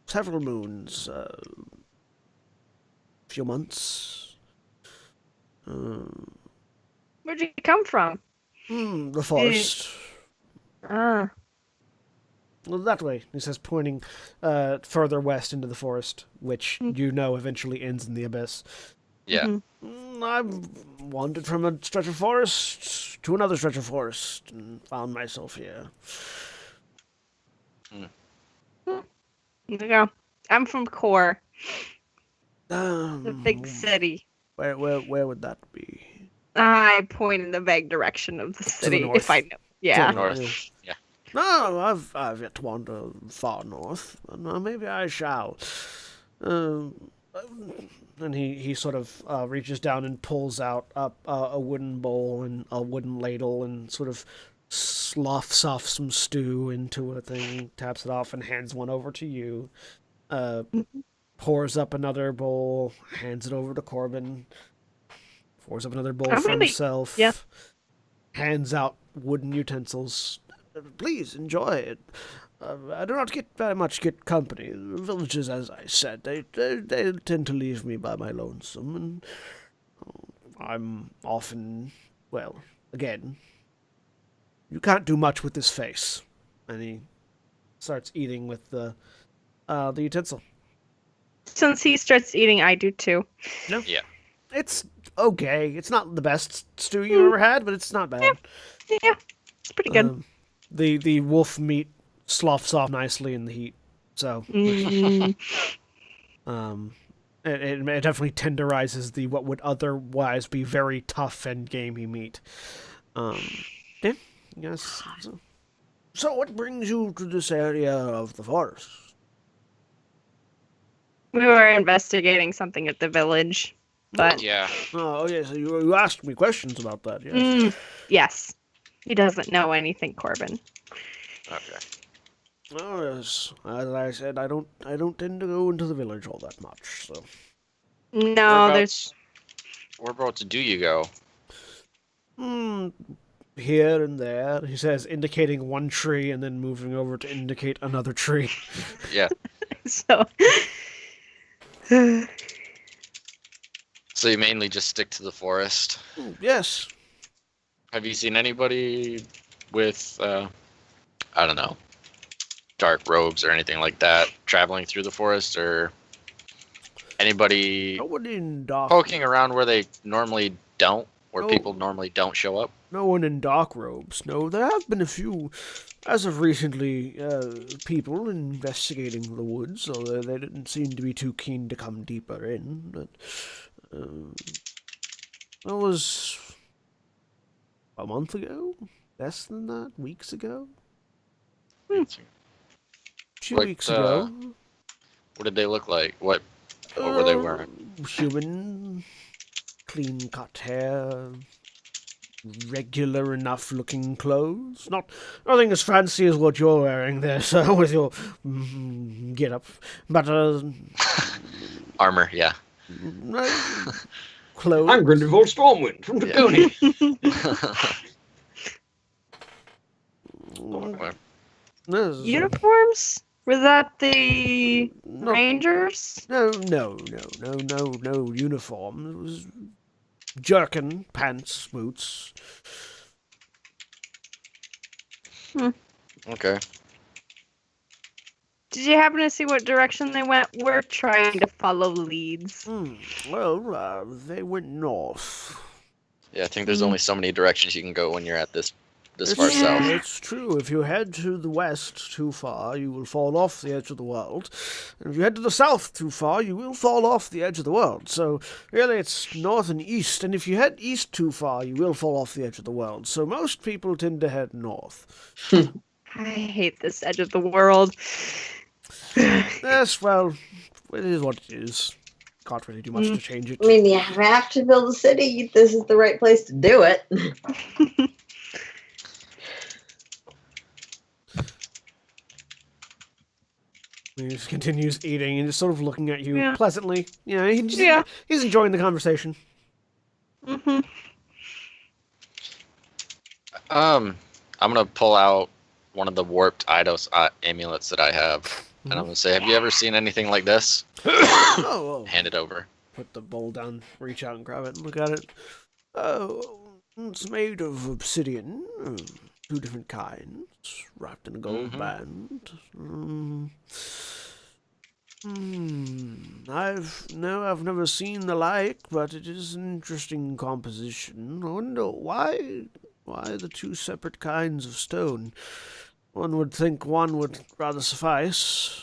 Speaker 1: several moons, few months.
Speaker 4: Where'd you come from?
Speaker 1: The forest.
Speaker 4: Ah.
Speaker 1: Well, that way, he says, pointing further west into the forest, which you know eventually ends in the abyss.
Speaker 3: Yeah.
Speaker 1: I've wandered from a stretch of forest to another stretch of forest and found myself here.
Speaker 4: There you go. I'm from Core, the
Speaker 1: Um,
Speaker 4: big city.
Speaker 1: Where would that be?
Speaker 4: I point in the vague direction of the city
Speaker 1: north.
Speaker 4: if I know. Yeah.
Speaker 3: North. Yeah.
Speaker 1: No, I've yet to wander far north, but maybe I shall. And he sort of reaches down and pulls out a wooden bowl and a wooden ladle and sort of sloughs off some stew into a thing, taps it off, and hands one over to you. Pours up another bowl, hands it over to Corbin. Pours up another bowl
Speaker 4: I'm
Speaker 1: for
Speaker 4: really-
Speaker 1: himself.
Speaker 4: yeah.
Speaker 1: Hands out wooden utensils. Please enjoy it. I do not get very much good company. The villagers, as I said, they tend to leave me by my lonesome, and I'm often, well, again, you can't do much with this face. And he starts eating with the utensil.
Speaker 4: Since he starts eating, I do too.
Speaker 1: No?
Speaker 3: Yeah.
Speaker 1: It's okay. It's not the best stew you ever had, but it's not bad.
Speaker 4: Yeah, it's pretty good.
Speaker 1: The wolf meat sloughs off nicely in the heat, so
Speaker 4: Mm.
Speaker 1: it definitely tenderizes the what would otherwise be very tough and gamey meat. Yeah, yes. So what brings you to this area of the forest?
Speaker 4: We were investigating something at the village, but
Speaker 3: Yeah.
Speaker 1: Oh yes, you asked me questions about that. Yes.
Speaker 4: Yes, he doesn't know anything, Corbin.
Speaker 3: Okay.
Speaker 1: Oh yes, as I said, I don't tend to go into the village all that much. So
Speaker 4: No, there's.
Speaker 3: Whereabouts do you go?
Speaker 1: here and there, he says, indicating one tree and then moving over to indicate another tree.
Speaker 3: Yeah.
Speaker 4: So.
Speaker 3: So you mainly just stick to the forest.
Speaker 1: Yes.
Speaker 3: Have you seen anybody with, I don't know, dark robes or anything like that traveling through the forest, or anybody
Speaker 1: No one in dark.
Speaker 3: poking around where they normally don't, where
Speaker 1: No.
Speaker 3: people normally don't show up?
Speaker 1: No one in dark robes. No, there have been a few, as of recently, people investigating the woods, although they didn't seem to be too keen to come deeper in. But that was a month ago, less than that, weeks ago, 2
Speaker 3: What,
Speaker 1: weeks ago.
Speaker 3: What did they look like? What were they wearing?
Speaker 1: Human, clean-cut hair, regular enough looking clothes. Nothing as fancy as what you're wearing there, sir, with your get up. But
Speaker 3: Armor, yeah.
Speaker 1: clothes.
Speaker 2: I'm Grindelwald Stormwind from Draconi.
Speaker 1: Yes.
Speaker 4: Uniforms? Were that the
Speaker 1: No,
Speaker 4: Rangers?
Speaker 1: no uniform. It was jerkin, pants, boots.
Speaker 3: Okay.
Speaker 4: Did you happen to see what direction they went? We're trying to follow leads.
Speaker 1: Well, they went north.
Speaker 3: Yeah, I think there's only so many directions you can go when you're at this far
Speaker 1: It's,
Speaker 3: south.
Speaker 1: it's true. If you head to the west too far, you will fall off the edge of the world. And if you head to the south too far, you will fall off the edge of the world. So, really, it's north and east. And if you head east too far, you will fall off the edge of the world. So most people tend to head north.
Speaker 4: I hate this edge of the world.
Speaker 1: Yes, well, it is what it is. Can't really do much to change it.
Speaker 5: I mean, you have to build a city. This is the right place to do it.
Speaker 1: He just continues eating and just sort of looking at you
Speaker 4: Yeah.
Speaker 1: pleasantly. You know,
Speaker 4: Yeah.
Speaker 1: he's enjoying the conversation.
Speaker 4: Hmm.
Speaker 3: I'm gonna pull out one of the warped Eidos amulets that I have, and I'm gonna say, "Have you ever seen anything like this?"
Speaker 1: Oh,
Speaker 3: Hand it over.
Speaker 1: put the bowl down, reach out and grab it and look at it. Oh, it's made of obsidian, 2 different kinds, wrapped in a gold band. I've never seen the like, but it is an interesting composition. I wonder why the 2 separate kinds of stone. One would think one would rather suffice.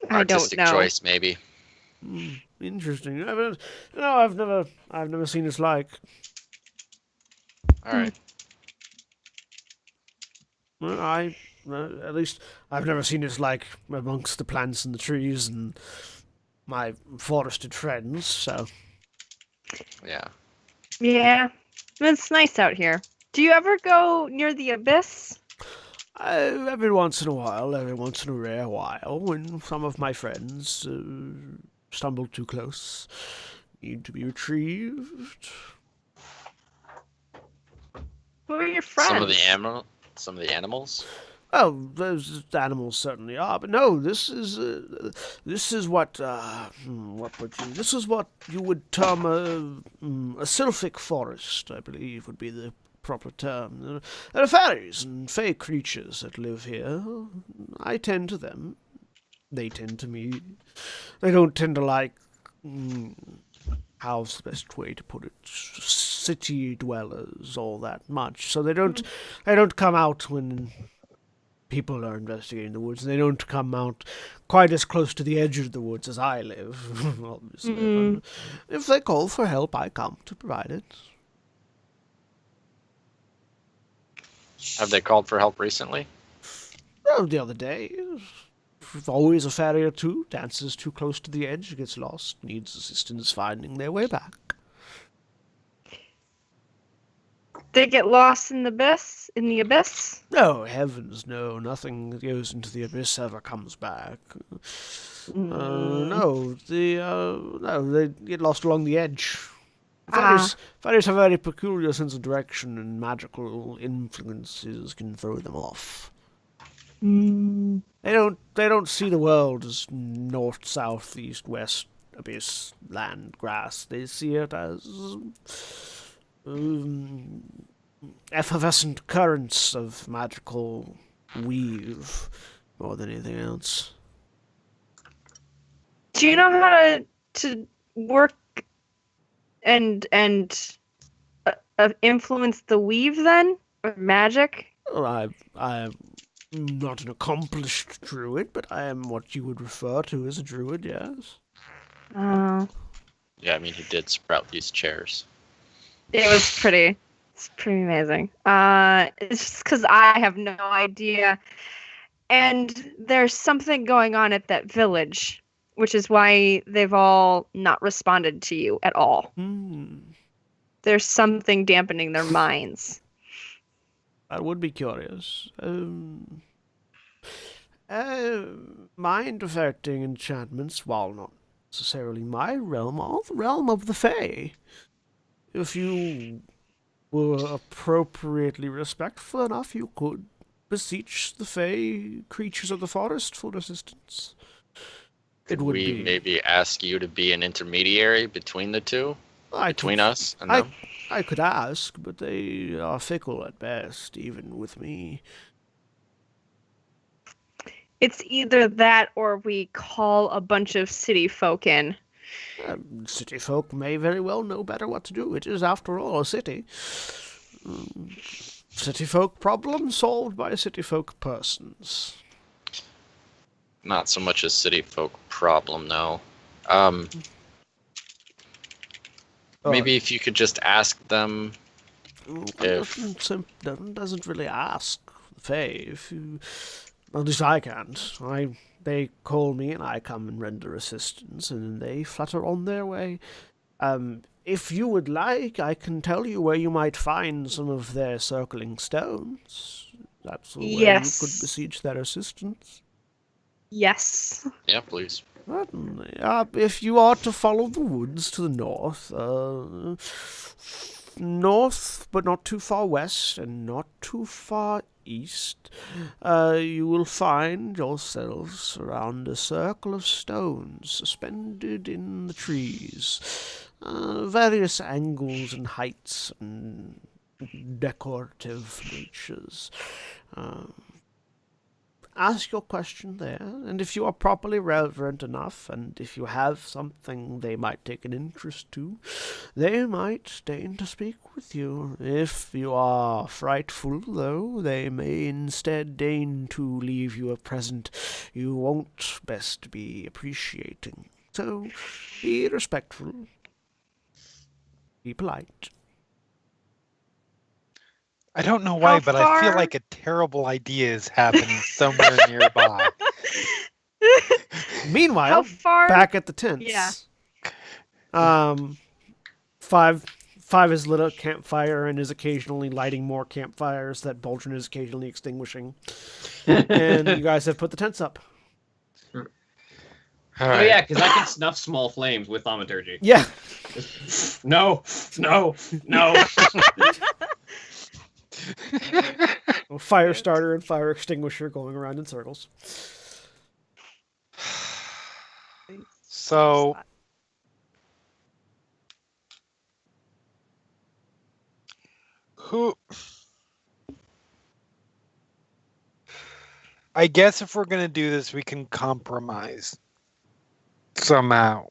Speaker 4: I don't
Speaker 3: Artistic
Speaker 4: know.
Speaker 3: choice, maybe.
Speaker 1: Interesting. I've never seen its like.
Speaker 3: All right.
Speaker 1: Well, at least I've never seen its like amongst the plants and the trees and my forested friends. So
Speaker 3: Yeah.
Speaker 4: Yeah. It's nice out here. Do you ever go near the abyss?
Speaker 1: every once in a while, every once in a rare while, when some of my friends stumble too close, need to be retrieved.
Speaker 4: Who are your friends?
Speaker 3: Some of the some of the animals?
Speaker 1: Oh, those animals certainly are, but no, this is what this is what you would term a sylphic forest, I believe would be the proper term. There are fairies and fey creatures that live here. I tend to them. They tend to me. They don't tend to like. How's the best way to put it? City dwellers all that much, so they don't come out when people are investigating the woods. They don't come out quite as close to the edge of the woods as I live, obviously. But if they call for help, I come to provide it.
Speaker 3: Have they called for help recently?
Speaker 1: Oh, the other day. Always a fairy or two dances too close to the edge, gets lost, needs assistance finding their way back.
Speaker 4: They get lost in the abyss? In the abyss?
Speaker 1: No, heavens, no. Nothing that goes into the abyss ever comes back. No, they get lost along the edge. Fairies have a very peculiar sense of direction, and magical influences can throw them off. They don't see the world as north, south, east, west, abyss, land, grass. They see it as effervescent currents of magical weave more than anything else.
Speaker 4: Do you know how to work and influence the weave then? Or magic?
Speaker 1: Well, I'm not an accomplished druid, but I am what you would refer to as a druid, yes.
Speaker 3: Yeah, I mean, he did sprout these chairs.
Speaker 4: It's pretty amazing. It's just because I have no idea. And there's something going on at that village, which is why they've all not responded to you at all. There's something dampening their minds.
Speaker 1: I would be curious. Mind-affecting enchantments, while not necessarily my realm, are the realm of the Fae. If you were appropriately respectful enough, you could beseech the Fae creatures of the forest for assistance.
Speaker 3: Could we maybe ask you to be an intermediary between the two? Between us and them?
Speaker 1: I could ask, but they are fickle at best, even with me.
Speaker 4: It's either that or we call a bunch of city folk in.
Speaker 1: City folk may very well know better what to do. It is, after all, a city. City folk problems solved by city folk persons.
Speaker 3: Not so much a city folk problem, no. Maybe if you could just ask them if...
Speaker 1: Doesn't really ask the Fae. At least I can't. They call me and I come and render assistance, and they flutter on their way. If you would like, I can tell you where you might find some of their circling stones. That's where you could besiege their assistance.
Speaker 4: Yes.
Speaker 3: Yeah, please.
Speaker 1: Certainly. If you are to follow the woods to the north, but not too far west and not too far east, you will find yourselves around a circle of stones suspended in the trees, various angles and heights and decorative natures. Ask your question there, and if you are properly reverent enough, and if you have something they might take an interest to, they might deign to speak with you. If you are frightful, though, they may instead deign to leave you a present you won't best be appreciating. So, be respectful. Be polite.
Speaker 6: I don't know why, but I feel like a terrible idea is happening somewhere nearby.
Speaker 1: Meanwhile, back at the tents.
Speaker 4: Yeah.
Speaker 1: Five has lit a campfire and is occasionally lighting more campfires that Baldrin is occasionally extinguishing. And you guys have put the tents up.
Speaker 7: Oh yeah, because I can snuff small flames with thaumaturgy.
Speaker 1: Yeah.
Speaker 7: No.
Speaker 1: A fire starter and fire extinguisher going around in circles.
Speaker 6: So who? I guess if we're gonna do this, we can compromise somehow.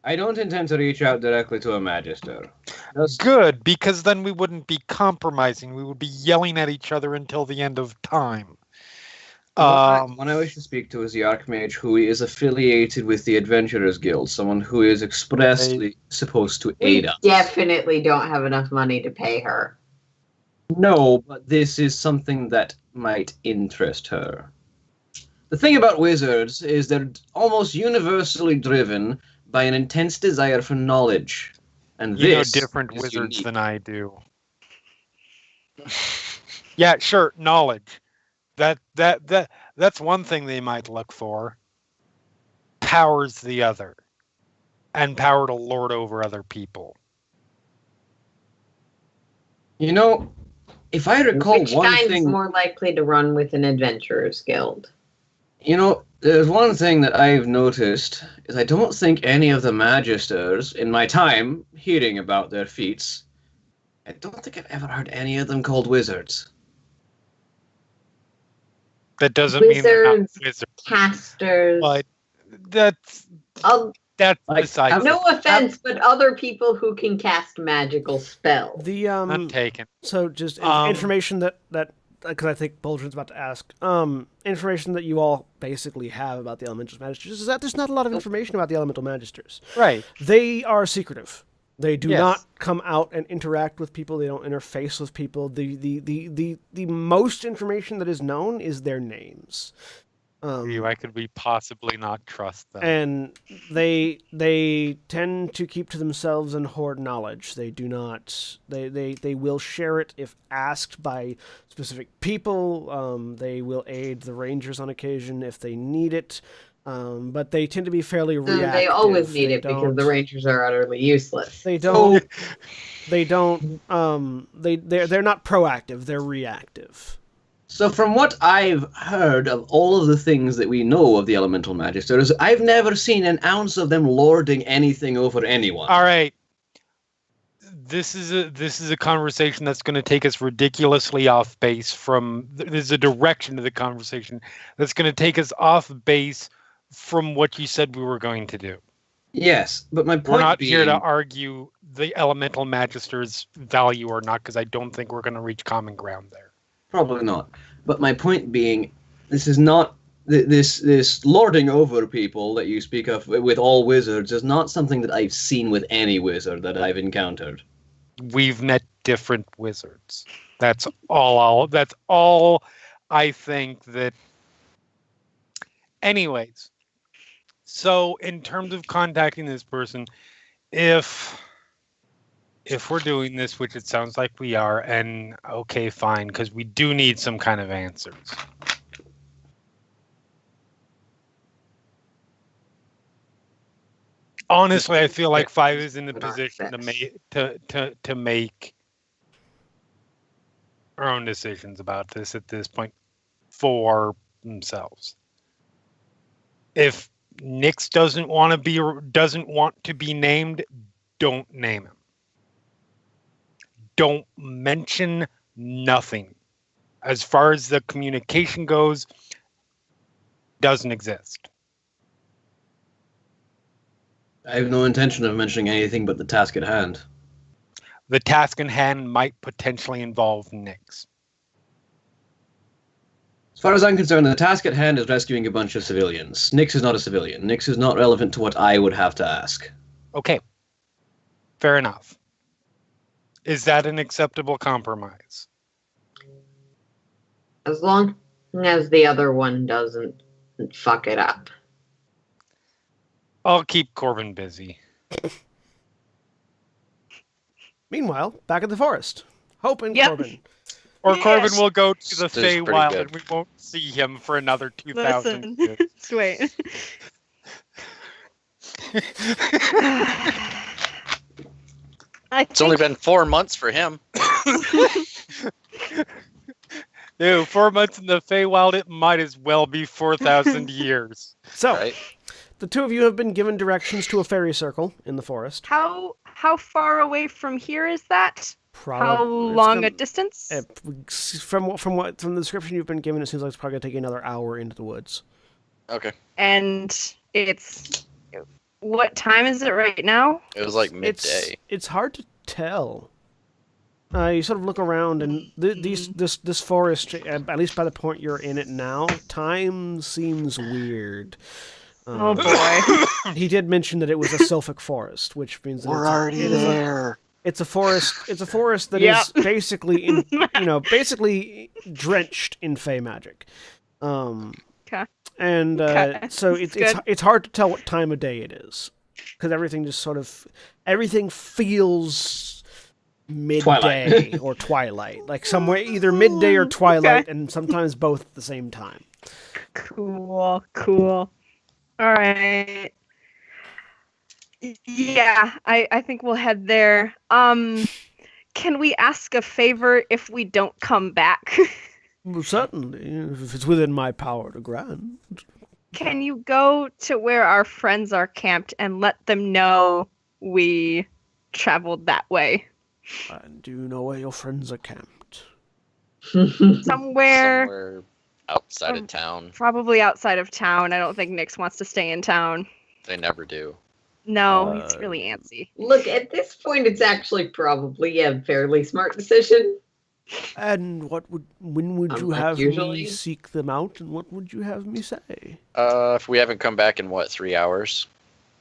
Speaker 2: I don't intend to reach out directly to a magister.
Speaker 6: Good, because then we wouldn't be compromising. We would be yelling at each other until the end of time.
Speaker 2: One I wish to speak to is the Archmage who is affiliated with the Adventurers Guild, someone who is expressly supposed to aid
Speaker 5: We
Speaker 2: us.
Speaker 5: definitely don't have enough money to pay her.
Speaker 2: No, but this is something that might interest her. The thing about wizards is they're almost universally driven by an intense desire for knowledge. And
Speaker 6: You know
Speaker 2: this
Speaker 6: different
Speaker 2: is
Speaker 6: wizards
Speaker 2: unique.
Speaker 6: than I do. Yeah, sure, knowledge. That's one thing they might look for. Power's the other. And power to lord over other people.
Speaker 2: You know, if I recall
Speaker 5: Which
Speaker 2: one
Speaker 5: kind's
Speaker 2: thing...
Speaker 5: more likely to run with an adventurer's guild?
Speaker 2: You know, there's one thing that I've noticed, is I don't think any of the magisters, in my time hearing about their feats, I don't think I've ever heard any of them called wizards.
Speaker 6: That doesn't mean they're not
Speaker 5: Wizards,
Speaker 6: wizards.
Speaker 5: Casters.
Speaker 6: But that's
Speaker 2: Like,
Speaker 6: besides.
Speaker 5: No offense, but other people who can cast magical spells.
Speaker 1: The
Speaker 6: I'm taken.
Speaker 1: So just
Speaker 6: Um,
Speaker 1: information that because I think Bulgerin's about to ask. Information that you all basically have about the Elemental Magisters is that there's not a lot of information about the Elemental Magisters.
Speaker 6: Right.
Speaker 1: They are secretive. They do
Speaker 6: Yes.
Speaker 1: not come out and interact with people. They don't interface with people. The most information that is known is their names.
Speaker 6: I could we possibly not trust them?
Speaker 1: And they tend to keep to themselves and hoard knowledge. They do not. They will share it if asked by specific people. They will aid the rangers on occasion if they need it. But they tend to be fairly reactive.
Speaker 5: They always need
Speaker 1: They
Speaker 5: it because
Speaker 1: don't-
Speaker 5: the rangers are utterly useless.
Speaker 1: They don't. They don't. They're not proactive. They're reactive.
Speaker 2: So from what I've heard of all of the things that we know of the Elemental Magisters, I've never seen an ounce of them lording anything over anyone.
Speaker 6: All right. This is a conversation that's going to take us ridiculously off base from. There's a direction to the conversation that's going to take us off base from what you said we were going to do.
Speaker 2: Yes, but my point
Speaker 6: We're not
Speaker 2: being,
Speaker 6: here to argue the Elemental Magister's value or not, because I don't think we're going to reach common ground there.
Speaker 2: Probably not. But my point being, this is not this lording over people that you speak of with all wizards is not something that I've seen with any wizard that I've encountered.
Speaker 6: We've met different wizards. That's all I think that. Anyways, so in terms of contacting this person, if we're doing this, which it sounds like we are, and okay, fine, because we do need some kind of answers. Honestly, I feel like 5 is in the position to make our own decisions about this at this point for themselves. If Nyx doesn't want to be named, don't name him. Don't mention nothing. As far as the communication goes, doesn't exist.
Speaker 2: I have no intention of mentioning anything but the task at hand.
Speaker 6: The task in hand might potentially involve Nyx.
Speaker 2: As far as I'm concerned, the task at hand is rescuing a bunch of civilians. Nyx is not a civilian. Nyx is not relevant to what I would have to ask.
Speaker 6: Okay. Fair enough. Is that an acceptable compromise?
Speaker 5: As long as the other one doesn't fuck it up.
Speaker 6: I'll keep Corbin busy.
Speaker 1: Meanwhile, back in the forest, Hope and
Speaker 4: Yep.
Speaker 1: Corbin.
Speaker 6: Or
Speaker 4: Yes.
Speaker 6: Corbin will go to the
Speaker 3: This is pretty
Speaker 6: Feywild
Speaker 3: good.
Speaker 6: and we won't see him for another 2,000
Speaker 4: Listen,
Speaker 6: years.
Speaker 4: just wait.
Speaker 3: It's only been 4 months for him.
Speaker 6: Ew, 4 months in the Feywild, it might as well be 4,000 years.
Speaker 1: So,
Speaker 3: Right?
Speaker 1: the two of you have been given directions to a fairy circle in the forest.
Speaker 4: How far away from here is that? How
Speaker 1: It's
Speaker 4: long
Speaker 1: gonna-
Speaker 4: a distance?
Speaker 1: From the description you've been given, it seems like it's probably going to take you another hour into the woods.
Speaker 3: Okay.
Speaker 4: And it's what time is it right now?
Speaker 3: It was like midday.
Speaker 1: It's hard to tell. You sort of look around, and this forest, at least by the point you're in it now, time seems weird.
Speaker 4: Oh boy.
Speaker 1: He did mention that it was a sylphic forest, which means that
Speaker 6: We're already there.
Speaker 1: it's a forest. It's a forest that
Speaker 4: Yep.
Speaker 1: is basically, basically drenched in fey magic.
Speaker 4: Okay.
Speaker 1: And
Speaker 4: Okay.
Speaker 1: so
Speaker 4: That's
Speaker 1: it's
Speaker 4: good.
Speaker 1: it's hard to tell what time of day it is, because everything feels midday or twilight, like somewhere either midday or twilight,
Speaker 4: Okay.
Speaker 1: and sometimes both at the same time.
Speaker 4: Cool. All right. Yeah, I think we'll head there. Can we ask a favor if we don't come back?
Speaker 1: Well, certainly, if it's within my power to grant.
Speaker 4: Can you go to where our friends are camped and let them know we traveled that way?
Speaker 1: And do you know where your friends are camped?
Speaker 4: Somewhere
Speaker 3: outside of town.
Speaker 4: probably outside of town. I don't think Nyx wants to stay in town.
Speaker 3: They never do.
Speaker 4: No, he's really antsy.
Speaker 5: Look, at this point, it's actually probably a fairly smart decision.
Speaker 1: And when would you
Speaker 5: Like
Speaker 1: have
Speaker 5: usually?
Speaker 1: me seek them out, and what would you have me say?
Speaker 3: If we haven't come back in 3 hours?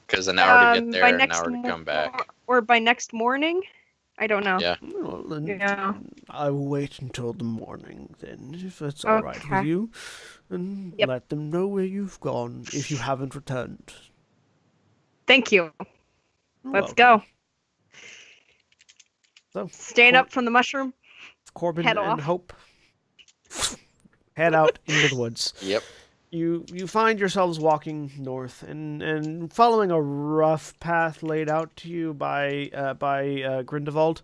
Speaker 3: Because an hour to get there,
Speaker 4: by
Speaker 3: an
Speaker 4: next
Speaker 3: hour to come back.
Speaker 4: or by next morning? I don't know.
Speaker 3: Yeah.
Speaker 1: Well, then
Speaker 4: Yeah.
Speaker 1: I will wait until the morning, then, if that's all right
Speaker 4: Okay.
Speaker 1: with you. And
Speaker 4: Yep.
Speaker 1: let them know where you've gone, if you haven't returned.
Speaker 4: Thank you.
Speaker 1: You're
Speaker 4: Let's
Speaker 1: welcome.
Speaker 4: go.
Speaker 1: So,
Speaker 4: Stand up from the mushroom.
Speaker 1: Corbin
Speaker 4: Head
Speaker 1: and
Speaker 4: off.
Speaker 1: Hope head out into the woods.
Speaker 3: Yep.
Speaker 1: You find yourselves walking north and following a rough path laid out to you by Grindelwald.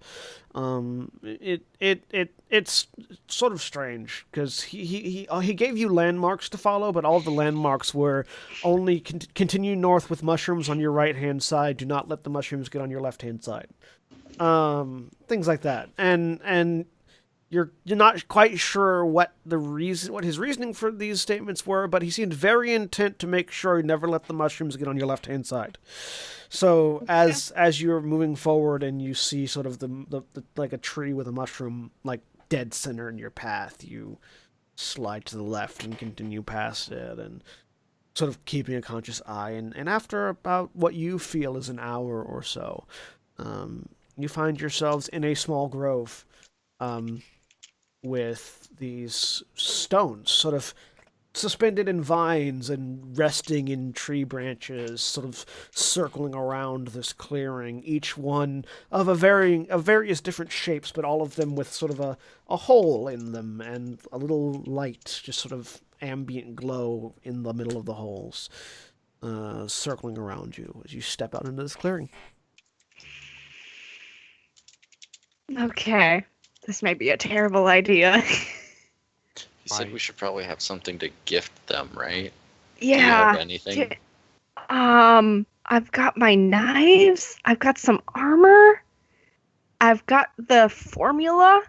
Speaker 1: It's sort of strange because he gave you landmarks to follow, but all of the landmarks were only continue north with mushrooms on your right hand side. Do not let the mushrooms get on your left hand side. Things like that, and you're not quite sure what his reasoning for these statements were, but he seemed very intent to make sure you never let the mushrooms get on your left hand side. So as you're moving forward and you see sort of the like a tree with a mushroom like dead center in your path, you slide to the left and continue past it, and sort of keeping a conscious eye. And after about what you feel is an hour or so, you find yourselves in a small grove. With these stones sort of suspended in vines and resting in tree branches, sort of circling around this clearing, each one of various different shapes, but all of them with sort of a hole in them and a little light, just sort of ambient glow in the middle of the holes, circling around you as you step out into this clearing.
Speaker 4: Okay. This may be a terrible idea.
Speaker 3: He said we should probably have something to gift them, right? Do you
Speaker 4: Yeah.
Speaker 3: have anything?
Speaker 4: I've got my knives. I've got some armor. I've got the formula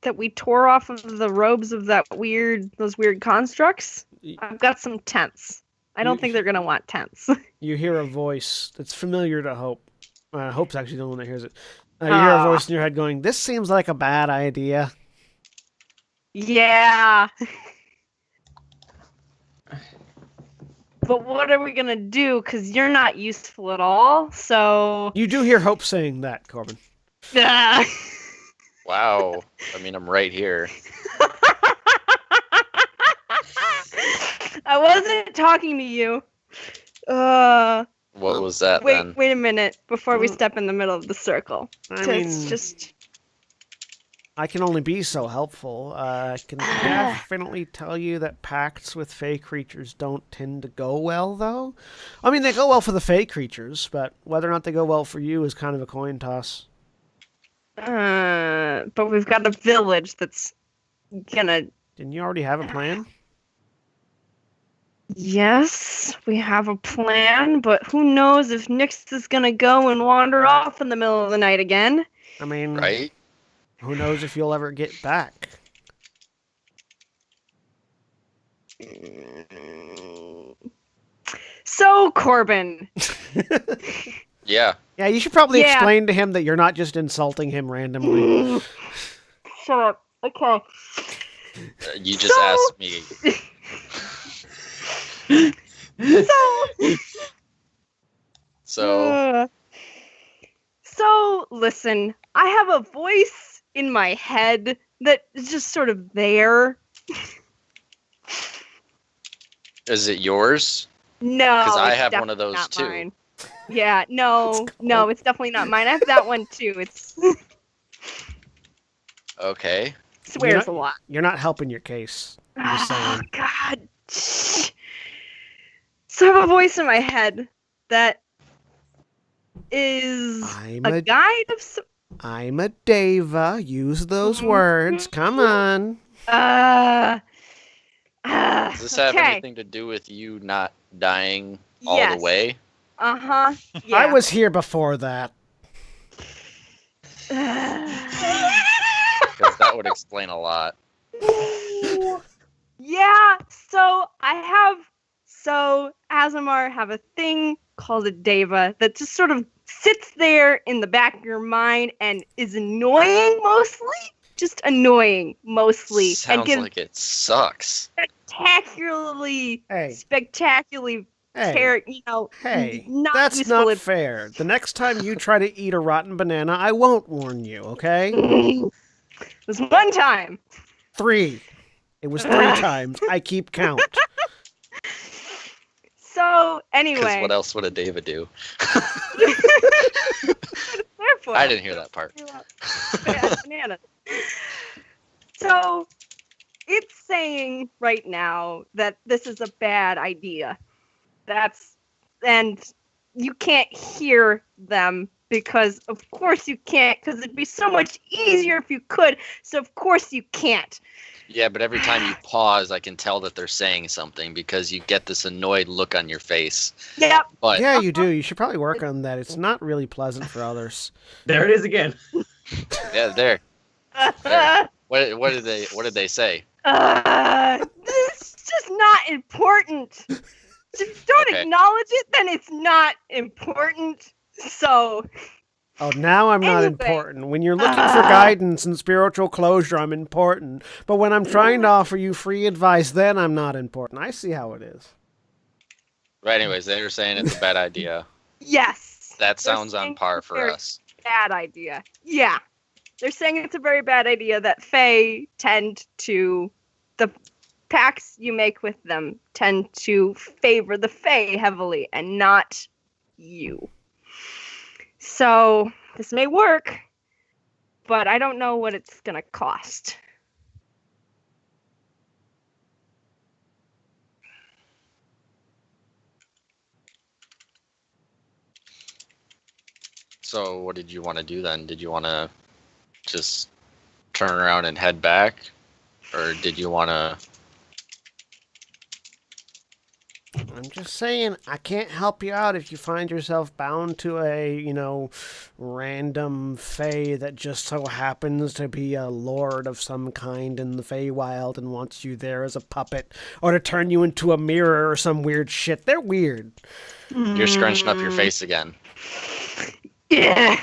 Speaker 4: that we tore off of the robes of those weird constructs. I've got some tents. I don't think they're gonna want tents.
Speaker 1: You hear a voice that's familiar to Hope. Hope's actually the one that hears it. You hear a voice in your head going, "This seems like a bad idea."
Speaker 4: Yeah. But what are we gonna do? Because you're not useful at all, so...
Speaker 1: You do hear Hope saying that, Corbin.
Speaker 4: Ah.
Speaker 3: Wow. I mean, I'm right here.
Speaker 4: I wasn't talking to you.
Speaker 3: What was that
Speaker 4: Wait
Speaker 3: then?
Speaker 4: a minute before we step in the middle of the circle.
Speaker 1: I mean,
Speaker 4: It's just...
Speaker 1: I can only be so helpful. I can definitely tell you that pacts with fey creatures don't tend to go well, though. I mean, they go well for the fey creatures, but whether or not they go well for you is kind of a coin toss.
Speaker 4: But we've got a village that's gonna.
Speaker 1: Didn't you already have a plan?
Speaker 4: Yes, we have a plan, but who knows if Nyx is gonna go and wander off in the middle of the night again?
Speaker 1: I mean,
Speaker 3: Right?
Speaker 1: who knows if you'll ever get back?
Speaker 4: So, Corbin.
Speaker 3: Yeah.
Speaker 1: Yeah, you should probably
Speaker 4: Yeah.
Speaker 1: explain to him that you're not just insulting him randomly.
Speaker 4: Shut up. Okay.
Speaker 3: You just
Speaker 4: So-
Speaker 3: asked me. So,
Speaker 4: So, listen, I have a voice in my head that is just sort of there.
Speaker 3: is it yours?
Speaker 4: No,
Speaker 3: 'Cause I
Speaker 4: it's
Speaker 3: have one of
Speaker 4: definitely
Speaker 3: those
Speaker 4: not
Speaker 3: too.
Speaker 4: mine. Yeah, no, it's definitely not mine. I have that one too. It's
Speaker 3: Okay.
Speaker 4: swears
Speaker 1: not-
Speaker 4: a lot.
Speaker 1: You're not helping your case. I'm just
Speaker 4: Oh
Speaker 1: saying.
Speaker 4: God. So I have a voice in my head that is
Speaker 1: I'm
Speaker 4: a
Speaker 1: a
Speaker 4: guide of some.
Speaker 1: I'm a Deva. Use those words. Come on.
Speaker 3: Does this have
Speaker 4: okay.
Speaker 3: anything to do with you not dying all
Speaker 4: Yes.
Speaker 3: the way?
Speaker 4: Uh-huh. Yeah.
Speaker 1: I was here before that.
Speaker 3: Because that would explain a lot.
Speaker 4: Yeah, so Azamar have a thing called a Deva that just sort of sits there in the back of your mind and is annoying mostly. Just annoying mostly. And
Speaker 3: Sounds
Speaker 4: gives
Speaker 3: like it sucks.
Speaker 4: spectacularly
Speaker 1: Hey,
Speaker 4: spectacularly
Speaker 1: hey, hey.
Speaker 4: not
Speaker 1: That's
Speaker 4: useful
Speaker 1: not
Speaker 4: ad-
Speaker 1: fair. The next time you try to eat a rotten banana, I won't warn you, okay?
Speaker 4: It was one time.
Speaker 1: 3. It was 3 times. I keep count.
Speaker 4: So
Speaker 3: Because
Speaker 4: anyway,
Speaker 3: what else would a David do?
Speaker 4: therefore,
Speaker 3: I didn't hear that part.
Speaker 4: Bad banana. So it's saying right now that this is a bad idea. And you can't hear them because of course you can't, because it'd be so much easier if you could. So of course you can't.
Speaker 3: Yeah, but every time you pause, I can tell that they're saying something because you get this annoyed look on your face.
Speaker 4: Yep.
Speaker 3: But
Speaker 1: Yeah, you do. You should probably work on that. It's not really pleasant for others.
Speaker 7: There it is again.
Speaker 3: yeah, there. There. What did they say?
Speaker 4: This is just not important. If you don't
Speaker 3: Okay.
Speaker 4: acknowledge it, then it's not important. So
Speaker 1: Oh, now I'm not
Speaker 4: Anyway.
Speaker 1: important. When you're looking for guidance and spiritual closure, I'm important. But when I'm trying to offer you free advice, then I'm not important. I see how it is.
Speaker 3: Right. Anyways, they were saying it's a bad idea.
Speaker 4: yes.
Speaker 3: That
Speaker 4: They're
Speaker 3: sounds on
Speaker 4: saying
Speaker 3: par
Speaker 4: it's
Speaker 3: for
Speaker 4: very
Speaker 3: us.
Speaker 4: Bad idea. Yeah. They're saying it's a very bad idea that Fae tend to, the pacts you make with them tend to favor the Fae heavily and not you. So this may work, but I don't know what it's going to cost.
Speaker 3: So what did you want to do then? Did you want to just turn around and head back? Or did you want to...
Speaker 1: I'm just saying, I can't help you out if you find yourself bound to a, random Fae that just so happens to be a lord of some kind in the Feywild and wants you there as a puppet, or to turn you into a mirror or some weird shit. They're weird.
Speaker 3: You're scrunching up your face again.
Speaker 4: Yeah.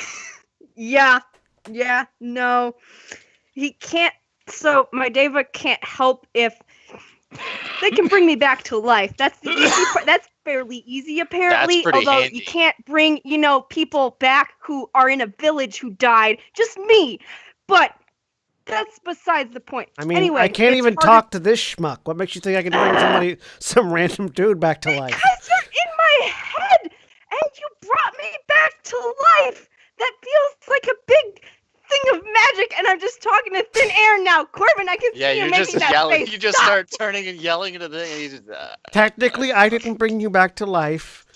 Speaker 4: Yeah. No. He can't. So my Deva can't help if they can bring me back to life. That's the easy part. That's fairly easy, apparently.
Speaker 3: pretty
Speaker 4: Although
Speaker 3: handy.
Speaker 4: you can't bring, people back who are in a village who died. Just me. But that's besides the point.
Speaker 1: I mean,
Speaker 4: anyway,
Speaker 1: I can't
Speaker 4: it's
Speaker 1: even
Speaker 4: harder-
Speaker 1: talk to this schmuck. What makes you think I can bring some random dude back to life?
Speaker 4: Because you're in my head, and you brought me back to life. That feels like a big thing of magic, and I'm just talking to thin air now. Corbin, I can
Speaker 3: Yeah,
Speaker 4: see you
Speaker 3: you're
Speaker 4: making
Speaker 3: just
Speaker 4: that
Speaker 3: yelling.
Speaker 4: face.
Speaker 3: You just
Speaker 4: Stop.
Speaker 3: start turning and yelling into the thing. And you just,
Speaker 1: Technically, I didn't bring you back to life.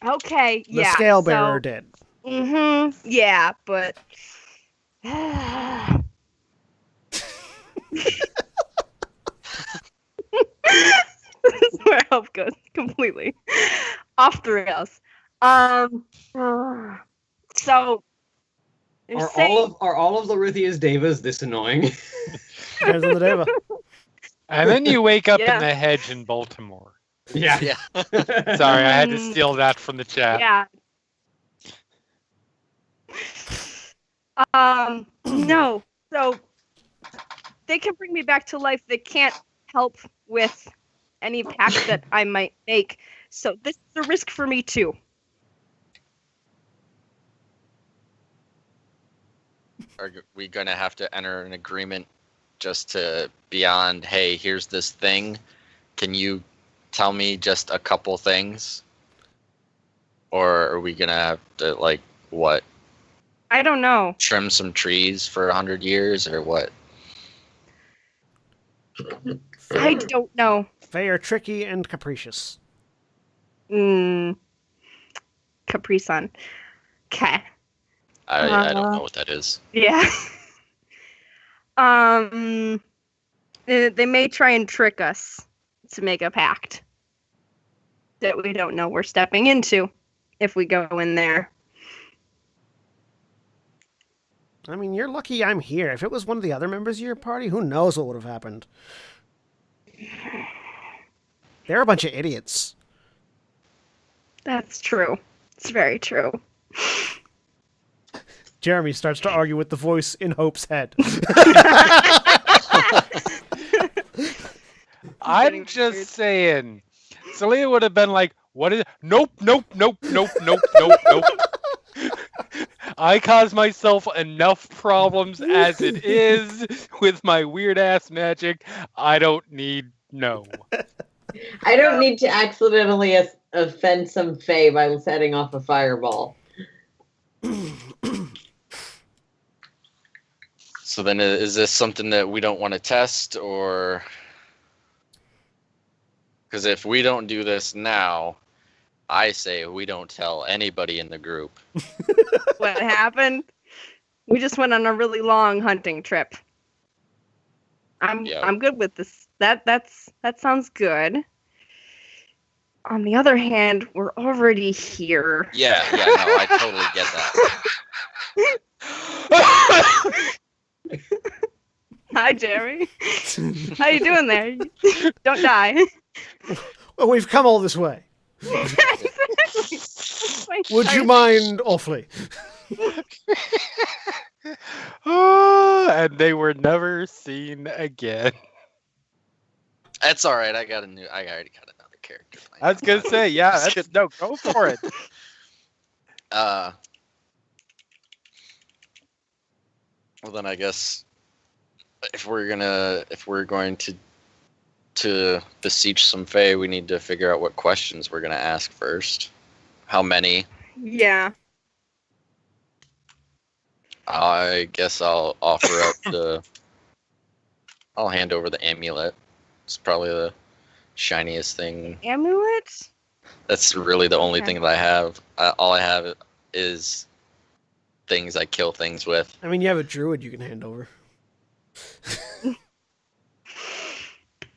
Speaker 4: Okay,
Speaker 1: The
Speaker 4: yeah.
Speaker 1: scale bearer did.
Speaker 4: Yeah, but this is where help goes completely off the rails. So you're
Speaker 7: Are
Speaker 4: saying
Speaker 7: all of Larithia's devas this annoying?
Speaker 1: Depends on the deva.
Speaker 6: And then you wake up
Speaker 4: Yeah.
Speaker 6: in the hedge in Baltimore.
Speaker 7: Yeah.
Speaker 3: Yeah.
Speaker 6: Sorry, I had to steal that from the chat.
Speaker 4: yeah. No. So they can bring me back to life. They can't help with any pact that I might make. So this is a risk for me too.
Speaker 3: Are we going to have to enter an agreement just to beyond, hey, here's this thing. Can you tell me just a couple things? Or are we going to have to, like, what?
Speaker 4: I don't know.
Speaker 3: Trim some trees for 100 years or what?
Speaker 4: I don't know.
Speaker 1: They are tricky and capricious.
Speaker 4: Capri-Sun. Okay.
Speaker 3: I don't know what that is.
Speaker 4: Yeah. They may try and trick us to make a pact that we don't know we're stepping into if we go in there.
Speaker 1: I mean, you're lucky I'm here. If it was one of the other members of your party, who knows what would have happened. They're a bunch of idiots.
Speaker 4: That's true. It's very true.
Speaker 1: Jeremy starts to argue with the voice in Hope's head.
Speaker 6: I'm just saying. Celia would have been like, what is it? Nope. I cause myself enough problems as it is with my weird ass magic. I don't need no.
Speaker 5: I don't need to accidentally offend some fae by setting off a fireball.
Speaker 3: So then is this something that we don't want to test, or... Because if we don't do this now, I say we don't tell anybody in the group.
Speaker 4: What happened? We just went on a really long hunting trip. I'm good with this. That sounds good. On the other hand, we're already here.
Speaker 3: Yeah, no, I totally get that.
Speaker 4: Hi, Jerry. How you doing there? Don't die.
Speaker 1: Well, we've come all this way. Would you mind awfully?
Speaker 6: And they were never seen again.
Speaker 3: That's all right. I already got another character.
Speaker 6: I was gonna say, yeah, no, go for it.
Speaker 3: Well, then I guess if we're going to beseech some fae, we need to figure out what questions we're gonna ask first. How many?
Speaker 4: Yeah.
Speaker 3: I guess I'll offer up I'll hand over the amulet. It's probably the shiniest thing.
Speaker 4: Amulet?
Speaker 3: That's really the only
Speaker 4: Okay.
Speaker 3: thing that I have. All I have is things I kill things with.
Speaker 1: I mean, you have a druid you can hand over.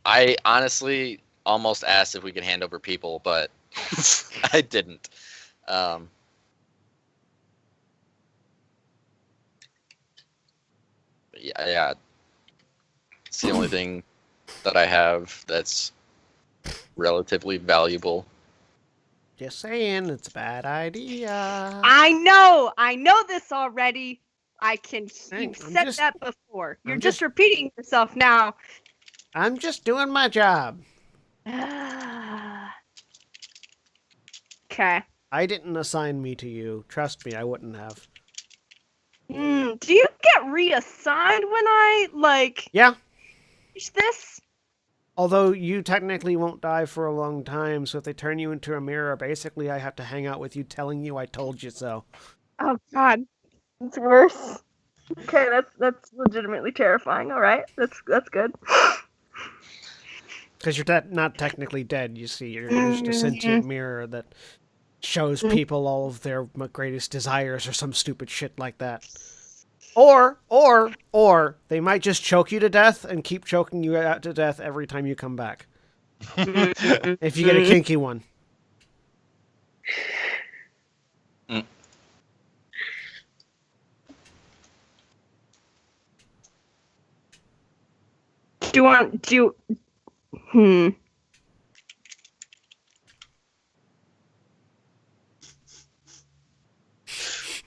Speaker 3: I honestly almost asked if we could hand over people, but I didn't. Yeah. It's the only thing that I have that's relatively valuable.
Speaker 1: Just saying, it's a bad idea.
Speaker 4: I know this already. You've said that before. You're just repeating yourself now.
Speaker 1: I'm just doing my job.
Speaker 4: Okay.
Speaker 1: I didn't assign me to you. Trust me, I wouldn't have.
Speaker 4: Do you get reassigned when I,
Speaker 1: Yeah.
Speaker 4: finish this?
Speaker 1: Although you technically won't die for a long time, so if they turn you into a mirror, basically I have to hang out with you telling you I told you so.
Speaker 4: Oh, God. It's worse. Okay, that's legitimately terrifying. All right, that's good.
Speaker 1: Because you're not technically dead, you see. You're just a sentient mirror that shows people all of their greatest desires or some stupid shit like that. Or they might just choke you to death and keep choking you out to death every time you come back. If you get a kinky one.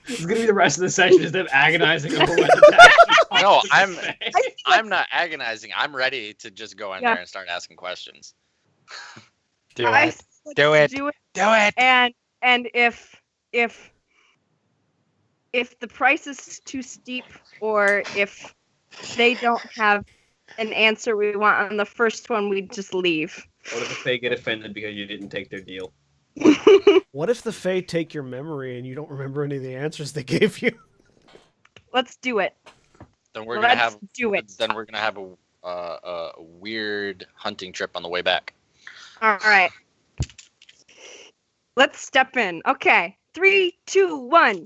Speaker 7: It's gonna be the rest of the session is them agonizing over whether to actually talk
Speaker 3: No,
Speaker 7: to the Fae.
Speaker 3: I'm not agonizing. I'm ready to just go in there and start asking questions.
Speaker 6: Do it. Do it. Do it.
Speaker 4: And if the price is too steep, or if they don't have an answer we want on the first one, we just leave.
Speaker 7: What if they get offended because you didn't take their deal?
Speaker 1: What if the Fae take your memory and you don't remember any of the answers they gave you?
Speaker 4: Let's do it.
Speaker 3: Then we're
Speaker 4: Let's do it.
Speaker 3: Then we're gonna have a weird hunting trip on the way back.
Speaker 4: All right. Let's step in. Okay. 3, 2, 1.
Speaker 3: Yep.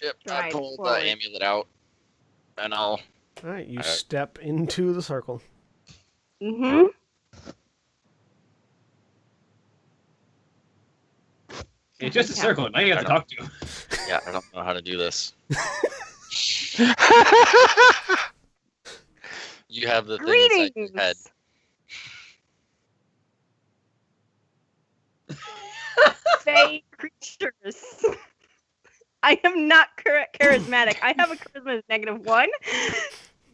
Speaker 3: I
Speaker 4: Stride
Speaker 3: pulled
Speaker 4: forward.
Speaker 3: the amulet out, and I'll.
Speaker 1: All right, you step into the circle.
Speaker 4: Mm-hmm.
Speaker 7: It's just a circle. Now you have to talk to him.
Speaker 3: Yeah, I don't know how to do this. You have the thing inside your head.
Speaker 4: Greetings. Fae creatures. I am not charismatic. I have a charisma of -1.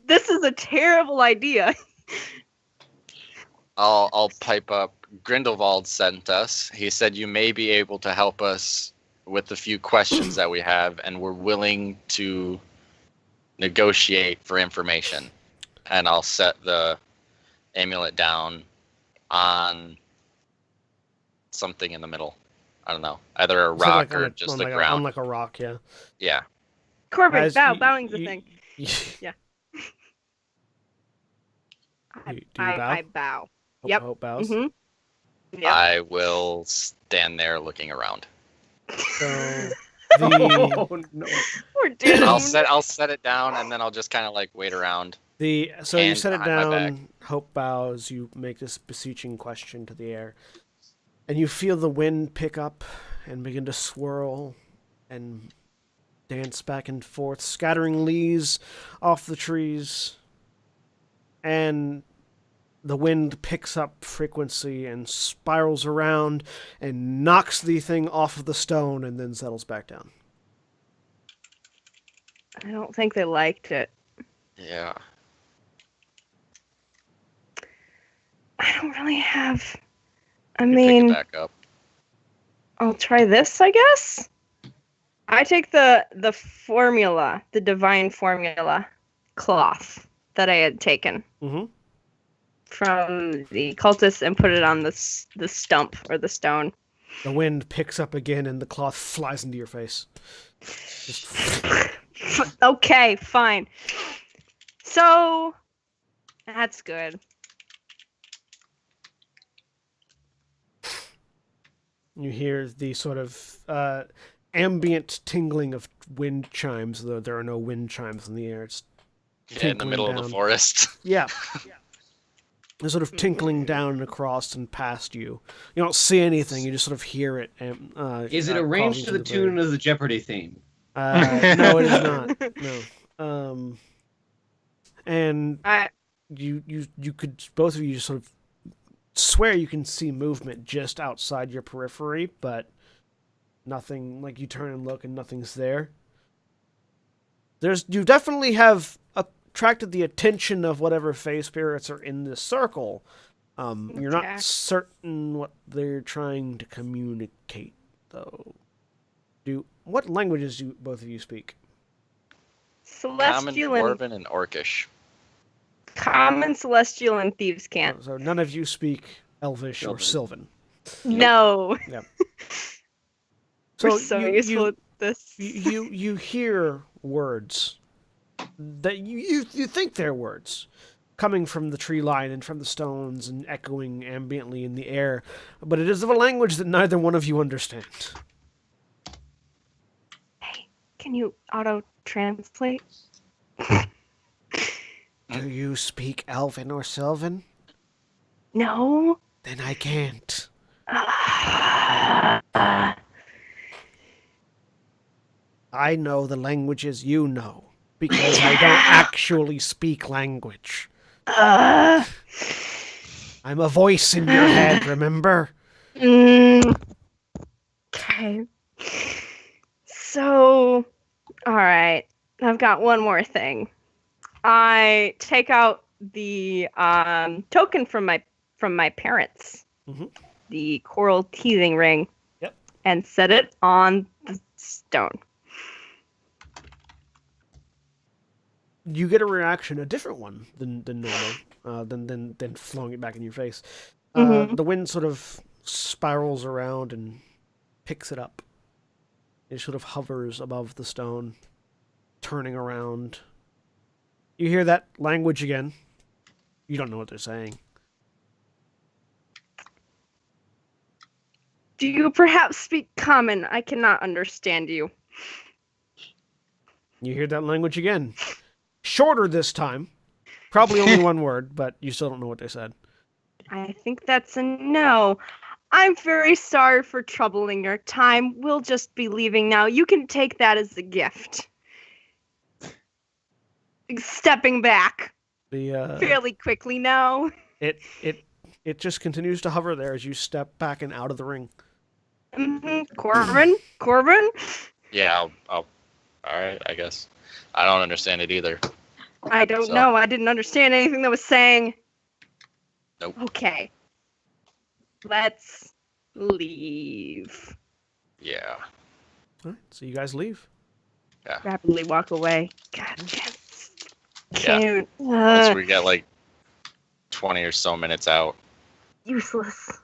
Speaker 4: This is a terrible idea.
Speaker 3: I'll pipe up. Grindelwald sent us. He said you may be able to help us with the few questions that we have, and we're willing to negotiate for information. And I'll set the amulet down on something in the middle. I don't know, either a rock or just the ground.
Speaker 1: On like a rock, yeah.
Speaker 3: Yeah.
Speaker 4: Corbin,
Speaker 1: Guys,
Speaker 4: bowing's the thing.
Speaker 1: Do you bow?
Speaker 4: I bow. Yep.
Speaker 1: Hope bows.
Speaker 4: Mm-hmm. Yep.
Speaker 3: I will stand there looking around.
Speaker 1: So the
Speaker 7: Oh no.
Speaker 4: We're doomed.
Speaker 3: I'll set it down, and then I'll just kind of like wait around.
Speaker 1: so you
Speaker 3: Hand
Speaker 1: set it
Speaker 3: behind my
Speaker 1: down. Hope bows. You make this beseeching question to the air, and you feel the wind pick up and begin to swirl and dance back and forth, scattering leaves off the trees. And the wind picks up frequency and spirals around and knocks the thing off of the stone and then settles back down.
Speaker 4: I don't think they liked it.
Speaker 3: Yeah.
Speaker 4: I don't really have. I
Speaker 3: You
Speaker 4: mean,
Speaker 3: pick it back up.
Speaker 4: I'll try this, I guess. I take the formula, the divine formula cloth that I had taken
Speaker 1: Mm-hmm.
Speaker 4: from the cultists and put it on the stump or the stone.
Speaker 1: The wind picks up again and the cloth flies into your face. Just
Speaker 4: Okay, fine. So that's good.
Speaker 1: you hear the sort of ambient tingling of wind chimes, though there are no wind chimes in the air. It's
Speaker 3: Yeah, in the
Speaker 1: tinkling
Speaker 3: middle of
Speaker 1: down.
Speaker 3: the forest.
Speaker 1: Yeah. They're sort of tinkling down and across and past you. You don't see anything. You just sort of hear it.
Speaker 7: Is it arranged to the tune of the Jeopardy theme?
Speaker 1: No, it is not. No. And you could, both of you sort of swear you can see movement just outside your periphery, but nothing. Like you turn and look and nothing's there. You definitely have attracted the attention of whatever Fey spirits are in this circle. You're
Speaker 4: Okay.
Speaker 1: not certain what they're trying to communicate, though. What languages do both of you speak?
Speaker 3: Common,
Speaker 4: Celestial and
Speaker 3: Dwarven, and Orcish.
Speaker 4: common, celestial, and thieves can't.
Speaker 1: So none of you speak Elvish or Sylvan.
Speaker 4: No.
Speaker 1: So
Speaker 4: We're so useful at this.
Speaker 1: you hear words that you think they're words, coming from the tree line and from the stones and echoing ambiently in the air, but it is of a language that neither one of you understand.
Speaker 4: Hey, can you auto-translate?
Speaker 1: Do you speak Elven or Sylvan?
Speaker 4: No.
Speaker 1: Then I can't. I know the languages you know, because I don't actually speak language. I'm a voice in your head, remember?
Speaker 4: Okay. So, all right. I've got one more thing. I take out the token from my parents,
Speaker 1: Mhm.
Speaker 4: the coral teething ring,
Speaker 1: Yep.
Speaker 4: and set it on the stone.
Speaker 1: You get a reaction, a different one than normal, than flowing it back in your face.
Speaker 4: Mhm.
Speaker 1: The wind sort of spirals around and picks it up. It sort of hovers above the stone, turning around. You hear that language again. You don't know what they're saying.
Speaker 4: Do you perhaps speak common? I cannot understand you.
Speaker 1: You hear that language again. Shorter this time. Probably only one word, but you still don't know what they said.
Speaker 4: I think that's a no. I'm very sorry for troubling your time. We'll just be leaving now. You can take that as a gift. Stepping back
Speaker 1: The
Speaker 4: fairly quickly now.
Speaker 1: it just continues to hover there as you step back and out of the ring.
Speaker 4: Corbin?
Speaker 3: Yeah, I'll all right, I guess. I don't understand it either.
Speaker 4: I don't
Speaker 3: So-
Speaker 4: know. I didn't understand anything that was saying.
Speaker 3: Nope.
Speaker 4: Okay. Let's leave.
Speaker 3: Yeah.
Speaker 1: All right, so you guys leave.
Speaker 4: Rapidly walk away. God damn.
Speaker 3: Yeah.
Speaker 4: Can't.
Speaker 3: Once we get like 20 or so minutes out.
Speaker 4: Useless.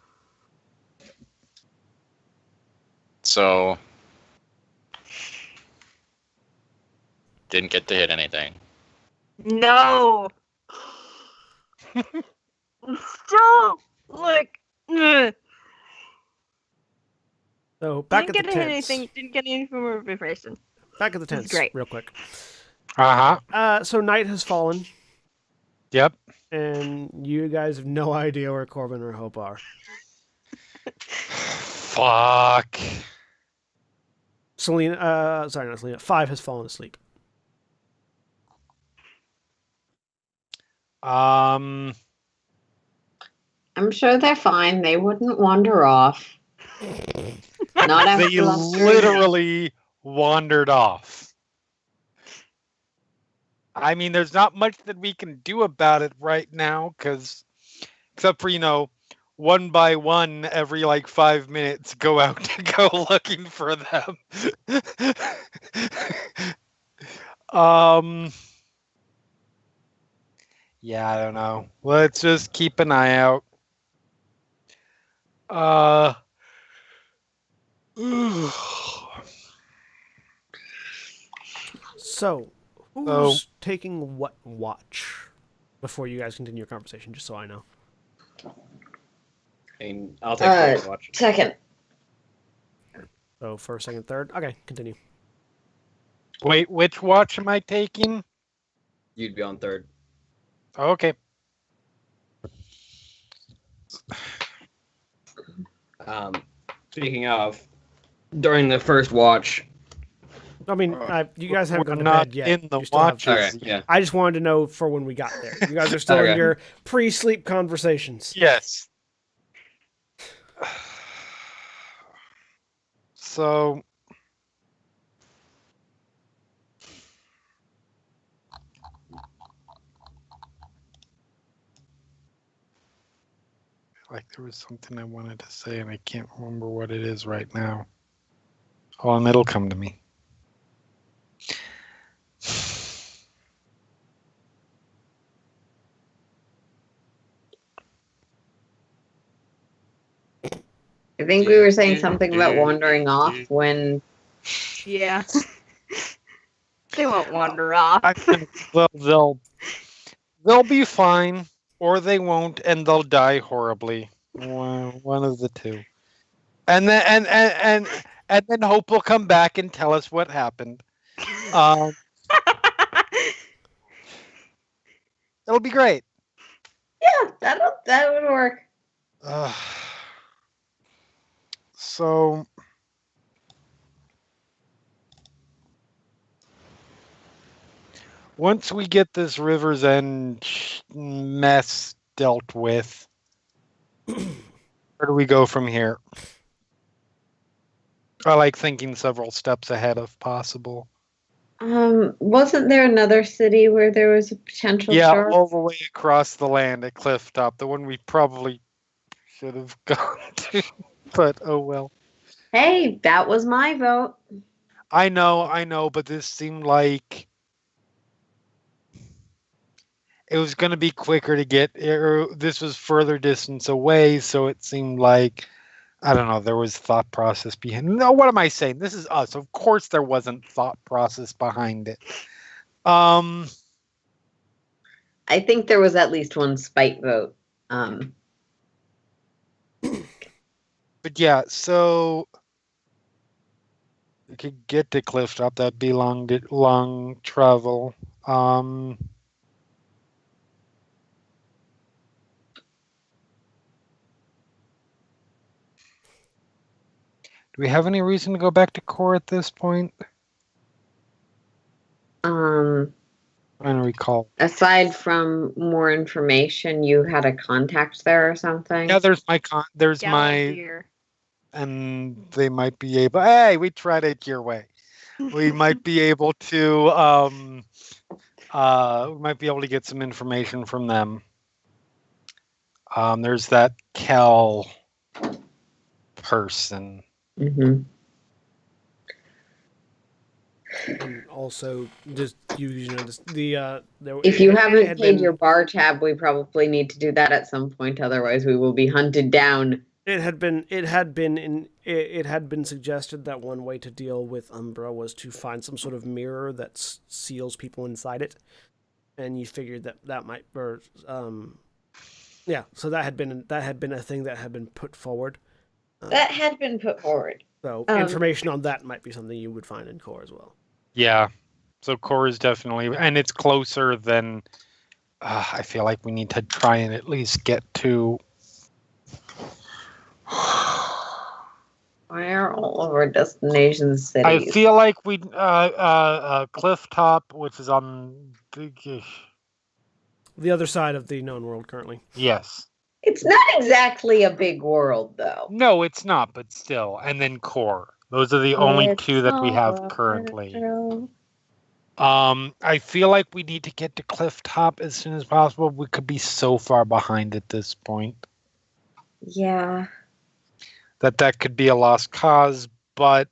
Speaker 3: So didn't get to hit anything.
Speaker 4: No. Still, like, ugh.
Speaker 1: So back
Speaker 4: Didn't
Speaker 1: at
Speaker 4: get
Speaker 1: the
Speaker 4: to hit
Speaker 1: tents.
Speaker 4: anything. Didn't get any more information.
Speaker 1: Back at the
Speaker 4: This is
Speaker 1: tents,
Speaker 4: great.
Speaker 1: real quick.
Speaker 6: Uh-huh.
Speaker 1: So night has fallen,
Speaker 6: Yep.
Speaker 1: and you guys have no idea where Corbin or Hope are.
Speaker 6: Fuck.
Speaker 1: Selena, sorry, not Selena. 5 has fallen asleep.
Speaker 6: Um,
Speaker 5: I'm sure they're fine. They wouldn't wander off. Not after
Speaker 6: they
Speaker 5: last
Speaker 6: literally wandered off. I mean, there's not much that we can do about it right now, except for, one by one, every like 5 minutes, go out to go looking for them. Yeah, I don't know. Let's just keep an eye out.
Speaker 1: So, who's taking what watch? Before you guys continue your conversation, just so I know.
Speaker 7: I mean, I'll take first watch.
Speaker 5: Second.
Speaker 1: So, first, second, third. Okay, continue.
Speaker 6: Wait, which watch am I taking?
Speaker 7: You'd be on third.
Speaker 6: Okay.
Speaker 7: Speaking of, during the first watch.
Speaker 1: I mean, you guys haven't
Speaker 6: We're
Speaker 1: gone to
Speaker 6: not
Speaker 1: bed yet.
Speaker 6: in the
Speaker 1: You still have-
Speaker 6: watches.
Speaker 7: Okay, yeah.
Speaker 1: I just wanted to know for when we got there. You guys are still in
Speaker 7: Okay.
Speaker 1: your pre-sleep conversations.
Speaker 6: Yes. So like there was something I wanted to say and I can't remember what it is right now. Oh, and it'll come to me.
Speaker 5: I think we were saying something about wandering off when
Speaker 4: Yeah. They won't wander off.
Speaker 6: Well, They'll be fine, or they won't, and they'll die horribly. One of the two. And then Hope will come back and tell us what happened. It'll be great.
Speaker 5: Yeah, that would work.
Speaker 6: So once we get this River's End mess dealt with, where do we go from here? I like thinking several steps ahead if possible.
Speaker 5: Wasn't there another city where there was a potential shark?
Speaker 6: All the way across the land at Clifftop, the one we probably should have gone to, but oh well.
Speaker 5: Hey, that was my vote.
Speaker 6: I know, but this seemed like it was going to be quicker to get. This was further distance away, so it seemed like, I don't know, there was thought process behind. No, what am I saying? This is us. Of course, there wasn't thought process behind it.
Speaker 5: I think there was at least one spite vote.
Speaker 6: But yeah, so we could get to Clifftop. That'd be long travel. Do we have any reason to go back to core at this point? I don't recall.
Speaker 5: Aside from more information, you had a contact there or something?
Speaker 6: Yeah, there's my
Speaker 4: Gallagher.
Speaker 6: and they might be able. Hey, we tried it your way. We might be able to. We might be able to get some information from them. There's that Kel person.
Speaker 5: Mm-hmm.
Speaker 1: And also, just if
Speaker 5: you haven't paid your bar tab, we probably need to do that at some point. Otherwise, we will be hunted down.
Speaker 1: It had been suggested that one way to deal with Umbra was to find some sort of mirror that seals people inside it, and you figured that might, so that had been a thing that had been put forward.
Speaker 5: That had been put forward.
Speaker 1: So information on that might be something you would find in core as well.
Speaker 6: Yeah, so core is definitely, and it's closer than. I feel like we need to try and at least get to.
Speaker 5: Why are all of our destinations cities?
Speaker 6: I feel like we Clifftop, which is on
Speaker 1: the other side of the known world currently.
Speaker 6: Yes.
Speaker 5: It's not exactly a big world, though.
Speaker 6: No, it's not, but still. And then core. Those are the only two that we have currently. I feel like we need to get to Clifftop as soon as possible. We could be so far behind at this point.
Speaker 5: Yeah.
Speaker 6: That could be a lost cause, but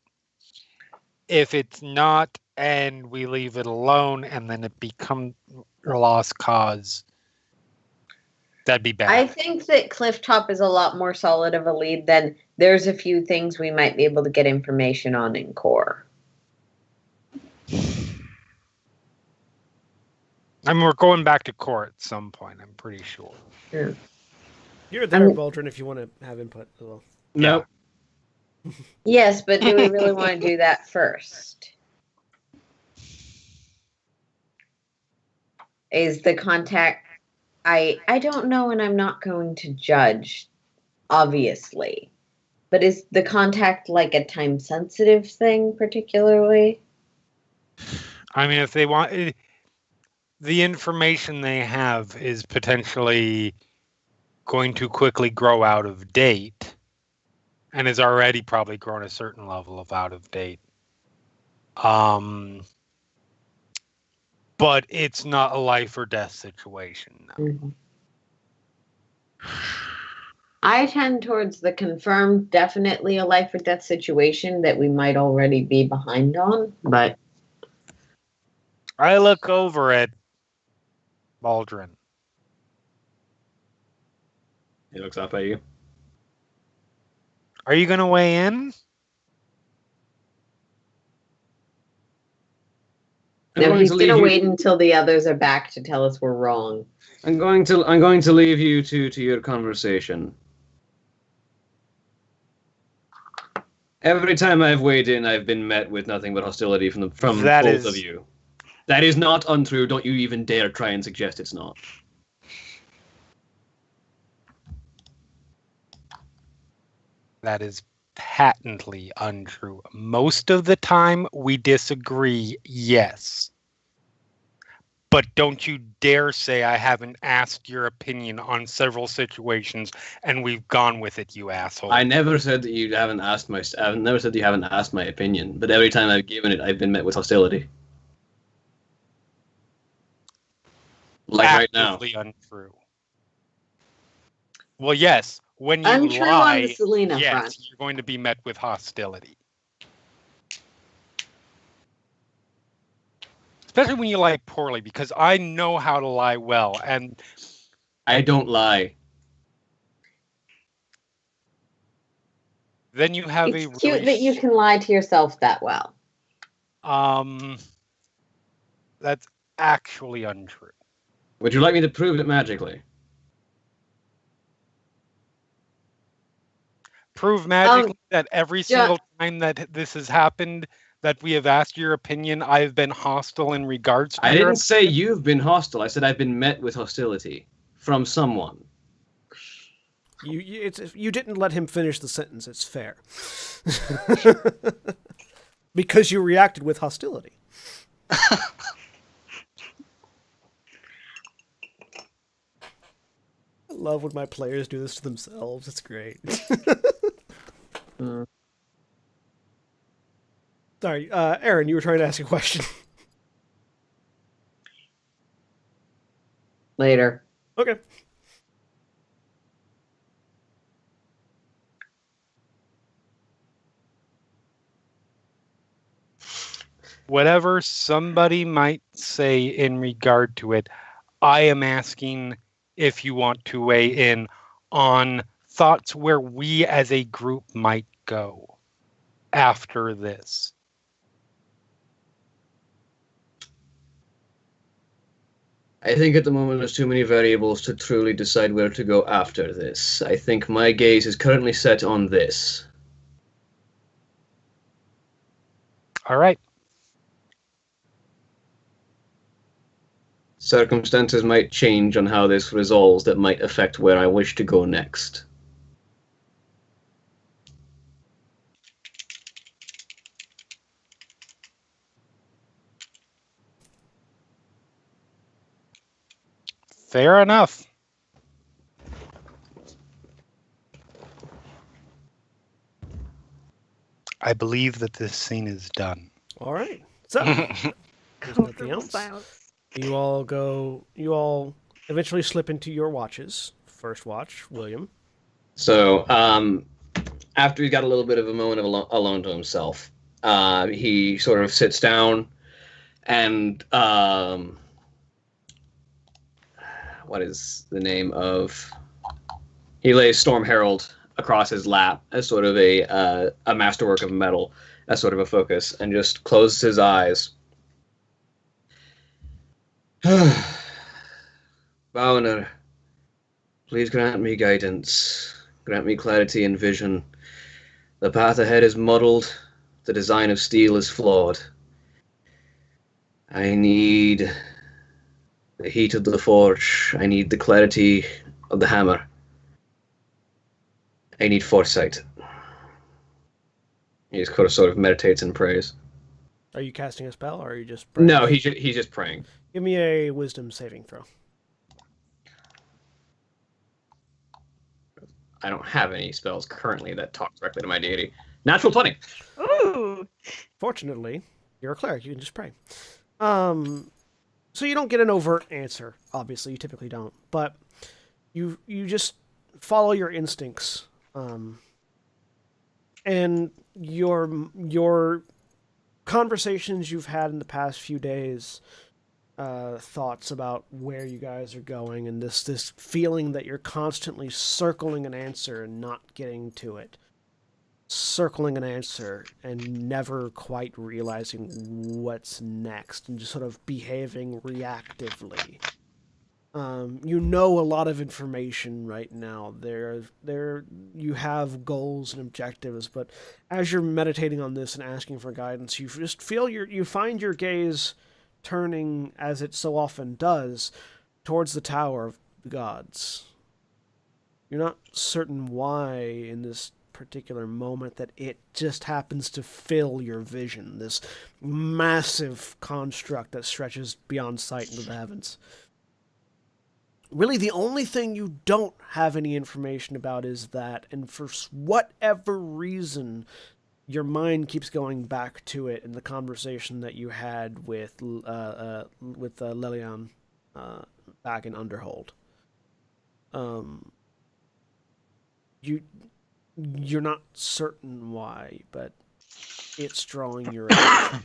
Speaker 6: if it's not and we leave it alone and then it becomes a lost cause, that'd be bad.
Speaker 5: I think that Clifftop is a lot more solid of a lead than there's a few things we might be able to get information on in core.
Speaker 6: I mean, we're going back to core at some point, I'm pretty sure.
Speaker 5: Yeah.
Speaker 1: You're there, Baldrin, if you want to have input as well.
Speaker 7: Nope.
Speaker 5: Yes, but do we really want to do that first? Is the contact... I don't know, and I'm not going to judge, obviously. But is the contact like a time-sensitive thing, particularly?
Speaker 6: I mean, if they want... the information they have is potentially going to quickly grow out of date and has already probably grown a certain level of out of date. But it's not a life or death situation. No.
Speaker 5: Mm-hmm. I tend towards the confirmed, definitely a life or death situation that we might already be behind on, but...
Speaker 6: I look over at Baldrin.
Speaker 7: He looks up at you.
Speaker 6: Are you going to weigh in?
Speaker 5: No,
Speaker 2: going
Speaker 5: he's
Speaker 2: to leave
Speaker 5: gonna
Speaker 2: you-
Speaker 5: wait until the others are back to tell us we're wrong.
Speaker 2: I'm going to leave you to your conversation. Every time I've weighed in, I've been met with nothing but hostility from
Speaker 6: That
Speaker 2: both
Speaker 6: is-
Speaker 2: of you. That is not untrue. Don't you even dare try and suggest it's not.
Speaker 6: That is patently untrue. Most of the time, we disagree, yes. But don't you dare say I haven't asked your opinion on several situations and we've gone with it, you asshole.
Speaker 2: I never said that you haven't asked my. I've never said you haven't asked my opinion. But every time I've given it, I've been met with hostility. Like right now.
Speaker 6: Actively untrue. Well, yes, when you
Speaker 5: Untrue
Speaker 6: lie,
Speaker 5: on the Selena
Speaker 6: yes,
Speaker 5: front.
Speaker 6: you're going to be met with hostility. Especially when you lie poorly, because I know how to lie well, and
Speaker 2: I don't lie.
Speaker 6: then you have
Speaker 5: It's
Speaker 6: a
Speaker 5: cute
Speaker 6: really
Speaker 5: that you can lie to yourself that well.
Speaker 6: that's actually untrue.
Speaker 2: Would you like me to prove it magically?
Speaker 6: Prove magically that every single time that this has happened, that we have asked your opinion, I've been hostile in regards to
Speaker 2: I
Speaker 6: your
Speaker 2: didn't say you've been hostile. I said I've been met with hostility from someone.
Speaker 1: You didn't let him finish the sentence. It's fair. Because you reacted with hostility. I love when my players do this to themselves. It's great. Sorry, Aaron, you were trying to ask a question.
Speaker 5: Later.
Speaker 1: Okay.
Speaker 6: Whatever somebody might say in regard to it, I am asking if you want to weigh in on thoughts where we as a group might go after this.
Speaker 2: I think at the moment there's too many variables to truly decide where to go after this. I think my gaze is currently set on this.
Speaker 6: All right.
Speaker 2: Circumstances might change on how this resolves that might affect where I wish to go next.
Speaker 6: Fair enough. I believe that this scene is done.
Speaker 1: All right. So, there's nothing
Speaker 4: Comfortable
Speaker 1: else.
Speaker 4: silence.
Speaker 1: You all eventually slip into your watches. First watch, William.
Speaker 2: So, after he got a little bit of a moment of alone to himself, he sort of sits down and what is the name of? He lays Storm Herald across his lap as sort of a masterwork of metal, as sort of a focus, and just closes his eyes. Bowner, please grant me guidance. Grant me clarity and vision. The path ahead is muddled. The design of steel is flawed. I need the heat of the forge. I need the clarity of the hammer. I need foresight. He just sort of meditates and prays.
Speaker 1: Are you casting a spell, or are you just praying?
Speaker 2: No, he's just praying.
Speaker 1: Give me a wisdom saving throw.
Speaker 2: I don't have any spells currently that talk directly to my deity. Natural 20.
Speaker 4: Ooh.
Speaker 1: Fortunately, you're a cleric. You can just pray. So you don't get an overt answer. Obviously, you typically don't. But you just follow your instincts. And your conversations you've had in the past few days, thoughts about where you guys are going, and this feeling that you're constantly circling an answer and not getting to it. circling an answer and never quite realizing what's next and just sort of behaving reactively. You know a lot of information right now. You have goals and objectives, but as you're meditating on this and asking for guidance, you just feel you find your gaze turning, as it so often does, towards the Tower of the Gods. You're not certain why in this particular moment that it just happens to fill your vision, this massive construct that stretches beyond sight into the heavens. Really, the only thing you don't have any information about is that, and for whatever reason, your mind keeps going back to it in the conversation that you had with Lelian back in Underhold. You're not certain why, but it's drawing your attention.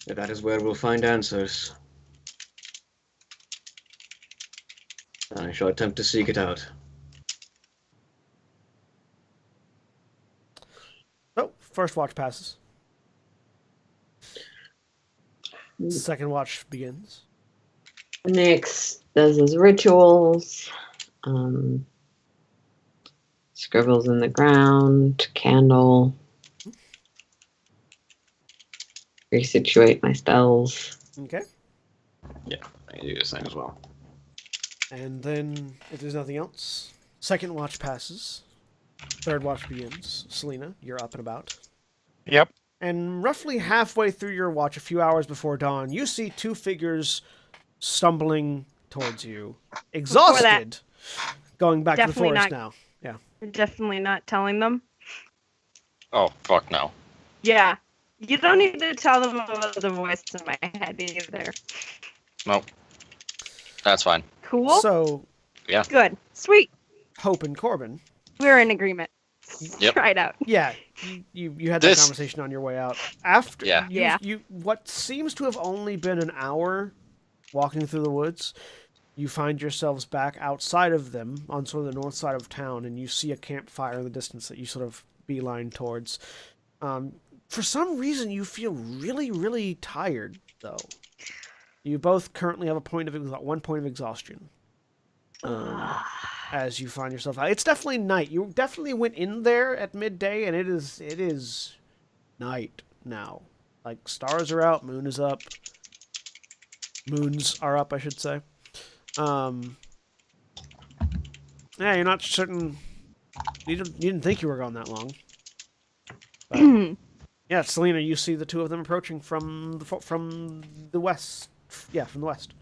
Speaker 2: That is where we'll find answers. I shall attempt to seek it out.
Speaker 1: So, first watch passes. Second watch begins.
Speaker 5: Nyx does his rituals, scribbles in the ground, candle, resituate my spells.
Speaker 1: Okay.
Speaker 2: Yeah, I can do the same as well.
Speaker 1: And then, if there's nothing else, second watch passes. Third watch begins. Selena, you're up and about.
Speaker 6: Yep.
Speaker 1: And roughly halfway through your watch, a few hours before dawn, you see two figures stumbling towards you, exhausted, going back to the forest now. Yeah.
Speaker 4: We're definitely not telling them.
Speaker 3: Oh, fuck no.
Speaker 4: Yeah. You don't need to tell them about the voice in my head either.
Speaker 3: Nope. That's fine.
Speaker 4: Cool?
Speaker 1: So,
Speaker 3: Yeah.
Speaker 4: Good. Sweet.
Speaker 1: Hope and Corbin.
Speaker 4: We're in agreement.
Speaker 3: Yep.
Speaker 4: Try it out.
Speaker 1: Yeah, you had that conversation on your way out. After you what seems to have only been an hour walking through the woods, you find yourselves back outside of them on sort of the north side of town, and you see a campfire in the distance that you sort of beeline towards. For some reason, you feel really, really tired, though. You both currently have one point of exhaustion. As you find yourself out. It's definitely night. You definitely went in there at midday, and it is night now. Like, stars are out, moon is up. Moons are up, I should say. Yeah, you're not certain. You didn't think you were gone that long. But, yeah, Selena, you see the two of them approaching from the west. Yeah, from the west.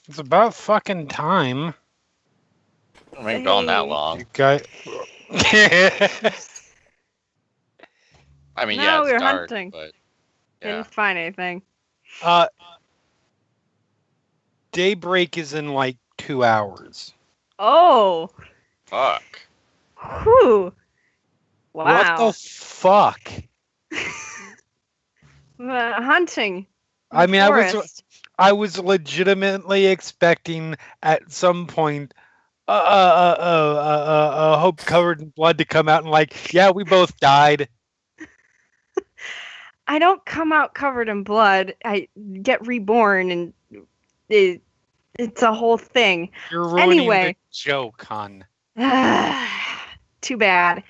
Speaker 6: It's about fucking time.
Speaker 3: I ain't gone that long.
Speaker 6: You got...
Speaker 3: I mean,
Speaker 4: No,
Speaker 3: yeah,
Speaker 4: we
Speaker 3: it's
Speaker 4: were
Speaker 3: dark,
Speaker 4: hunting.
Speaker 3: but yeah.
Speaker 4: Didn't find anything.
Speaker 6: Daybreak is in like 2 hours.
Speaker 4: Oh.
Speaker 3: Fuck.
Speaker 4: Whew. Wow.
Speaker 6: What the fuck?
Speaker 4: Hunting.
Speaker 6: I mean,
Speaker 4: Forest.
Speaker 6: I was legitimately expecting at some point Hope covered in blood to come out and like, yeah, we both died.
Speaker 4: I don't come out covered in blood. I get reborn, and it's a whole thing.
Speaker 6: You're ruining
Speaker 4: Anyway.
Speaker 6: the joke, hon.
Speaker 4: Too bad.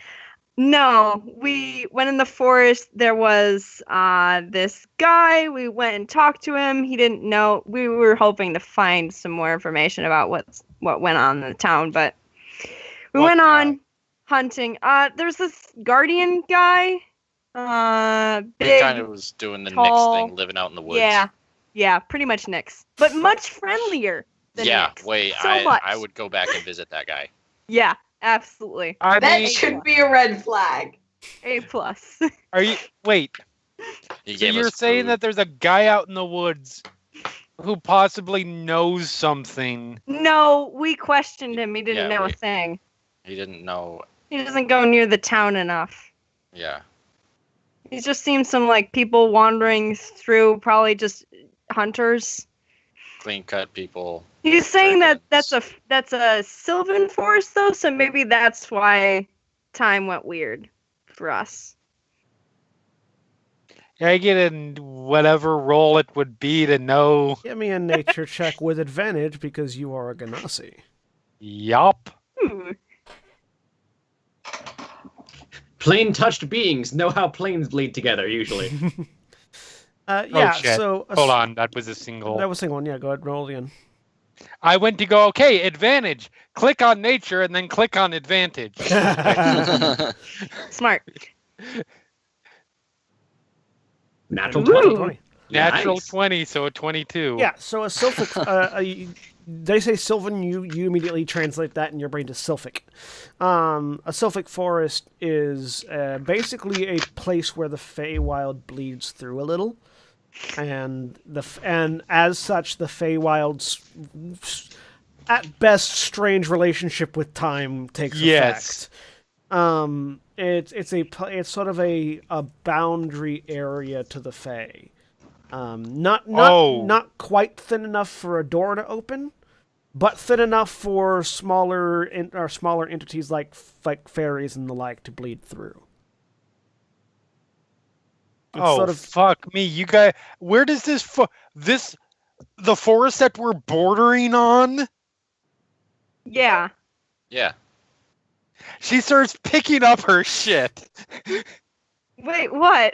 Speaker 4: No, we went in the forest. There was this guy. We went and talked to him. He didn't know. We were hoping to find some more information about what went on in the town, but we
Speaker 6: What
Speaker 4: went
Speaker 6: guy?
Speaker 4: on hunting. There's this guardian guy.
Speaker 3: He
Speaker 4: Big,
Speaker 3: kind of was doing the
Speaker 4: tall.
Speaker 3: Nyx thing, living out in the woods.
Speaker 4: Yeah, pretty much Nyx, but much friendlier than Nyx. Much.
Speaker 3: I would go back and visit that guy.
Speaker 4: Yeah, absolutely.
Speaker 6: I
Speaker 5: That
Speaker 6: mean,
Speaker 5: should be a red flag.
Speaker 4: A+.
Speaker 6: are you wait?
Speaker 3: He
Speaker 6: So
Speaker 3: gave
Speaker 6: you're
Speaker 3: us
Speaker 6: saying
Speaker 3: food.
Speaker 6: that there's a guy out in the woods who possibly knows something?
Speaker 4: No, we questioned him. He didn't
Speaker 3: Yeah,
Speaker 4: know
Speaker 3: we-
Speaker 4: a thing.
Speaker 3: He didn't know.
Speaker 4: He doesn't go near the town enough.
Speaker 3: Yeah.
Speaker 4: He's just seen some like people wandering through, probably just hunters.
Speaker 3: Clean cut people.
Speaker 4: He's saying that that's a Sylvan forest though, so maybe that's why time went weird for us.
Speaker 6: I get in whatever role it would be to know.
Speaker 1: Give me a nature check with advantage because you are a Ganassi.
Speaker 6: Yup.
Speaker 7: Plane touched beings know how planes bleed together usually.
Speaker 1: Yeah,
Speaker 6: shit.
Speaker 1: so...
Speaker 6: Hold on, that was a single.
Speaker 1: That was a single one, yeah, go ahead, roll again.
Speaker 6: I went to go, okay, advantage. Click on nature and then click on advantage.
Speaker 4: Smart.
Speaker 7: Natural
Speaker 4: Ooh.
Speaker 7: 20.
Speaker 6: Natural
Speaker 7: Nice.
Speaker 6: 20, so a 22.
Speaker 1: Yeah, so a Sylphic... they say Sylvan, you immediately translate that in your brain to Sylphic. A Sylphic forest is basically a place where the Feywild bleeds through a little. And as such, the Feywild's at best strange relationship with time takes
Speaker 6: Yes.
Speaker 1: effect. It's sort of a boundary area to the Fey. Not quite thin enough for a door to open, but thin enough for smaller entities like fairies and the like to bleed through. It's
Speaker 6: fuck me. You guys, where does the forest that we're bordering on?
Speaker 4: Yeah.
Speaker 3: Yeah.
Speaker 6: She starts picking up her shit.
Speaker 4: Wait, what?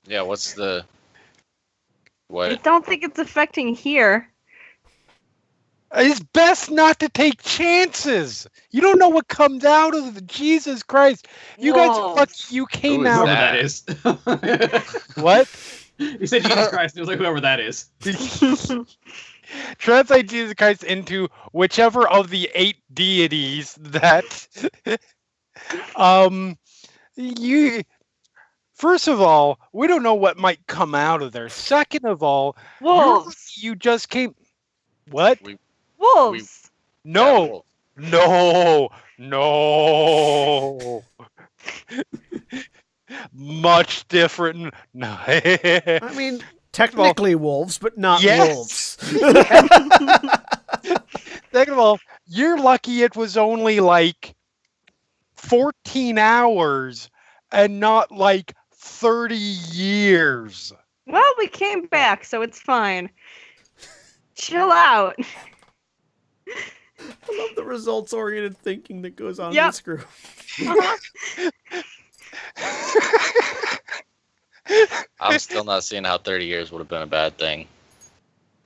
Speaker 3: Yeah, what's the...
Speaker 4: I
Speaker 3: What?
Speaker 4: don't think it's affecting here.
Speaker 6: It's best not to take chances. You don't know what comes out of it. Jesus Christ. You guys
Speaker 4: Whoa.
Speaker 6: are lucky you came
Speaker 3: Who is
Speaker 6: out.
Speaker 7: Whoever that is.
Speaker 6: What?
Speaker 7: You said Jesus Christ, and it was like whoever that is.
Speaker 6: Translate Jesus Christ into whichever of the 8 deities that you first of all, we don't know what might come out of there. Second of all,
Speaker 4: Wolves.
Speaker 6: you just came. What?
Speaker 4: Wolves.
Speaker 6: No. No. No. Much different. No.
Speaker 1: I mean, technically wolves, but not
Speaker 6: Yes.
Speaker 1: wolves.
Speaker 6: Second of all, you're lucky it was only like 14 hours and not like 30 years.
Speaker 4: Well, we came back, so it's fine. Chill out.
Speaker 1: I love the results-oriented thinking that goes on in
Speaker 4: Yep.
Speaker 1: this group.
Speaker 3: I'm still not seeing how 30 years would have been a bad thing.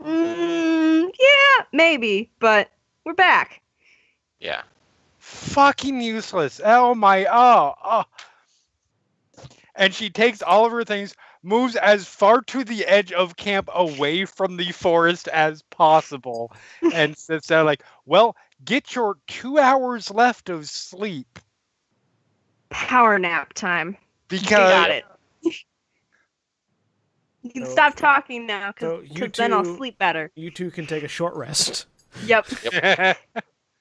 Speaker 4: Yeah, maybe, but we're back.
Speaker 3: Yeah.
Speaker 6: Fucking useless. Oh my. Oh. And she takes all of her things, moves as far to the edge of camp away from the forest as possible, and sits there like, well, get your 2 hours left of sleep.
Speaker 4: Power nap time.
Speaker 6: Because
Speaker 4: Got it. You can
Speaker 1: So-
Speaker 4: stop talking now,
Speaker 1: so
Speaker 4: because
Speaker 1: you
Speaker 4: then I'll
Speaker 1: two-
Speaker 4: sleep better.
Speaker 1: You two can take a short rest.
Speaker 4: Yep,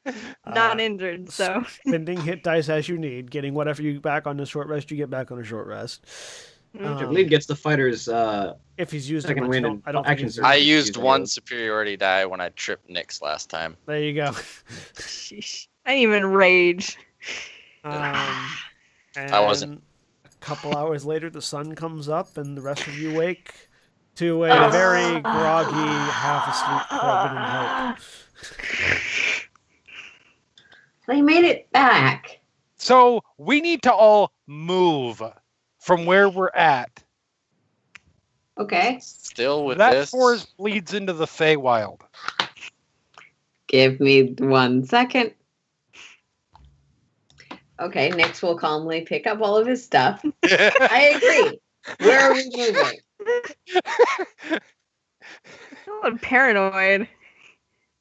Speaker 1: Uh,
Speaker 4: not injured, so.
Speaker 1: Spending hit dice as you need, getting whatever you back on the short rest, you get back on a short rest.
Speaker 7: I believe gets the fighter's
Speaker 1: If he's used
Speaker 7: second
Speaker 1: it much,
Speaker 7: wind
Speaker 1: I
Speaker 7: and
Speaker 1: don't think
Speaker 7: action
Speaker 1: he's
Speaker 7: surge.
Speaker 3: I
Speaker 7: Used
Speaker 3: used
Speaker 7: it
Speaker 3: one
Speaker 7: as-
Speaker 3: superiority die when I tripped Nyx last time.
Speaker 1: There you go.
Speaker 4: Sheesh. I didn't even rage.
Speaker 1: And
Speaker 3: I wasn't.
Speaker 1: A couple hours later, the sun comes up, and the rest of you wake to a very groggy, half-asleep Corbin and Hope.
Speaker 5: They made it back.
Speaker 6: so we need to all move from where we're at.
Speaker 5: Okay.
Speaker 3: Still with
Speaker 6: That
Speaker 3: this.
Speaker 6: forest bleeds into the Feywild.
Speaker 5: Give me 1 second. Okay, Nyx will calmly pick up all of his stuff. I agree. Where are we moving?
Speaker 4: I'm paranoid.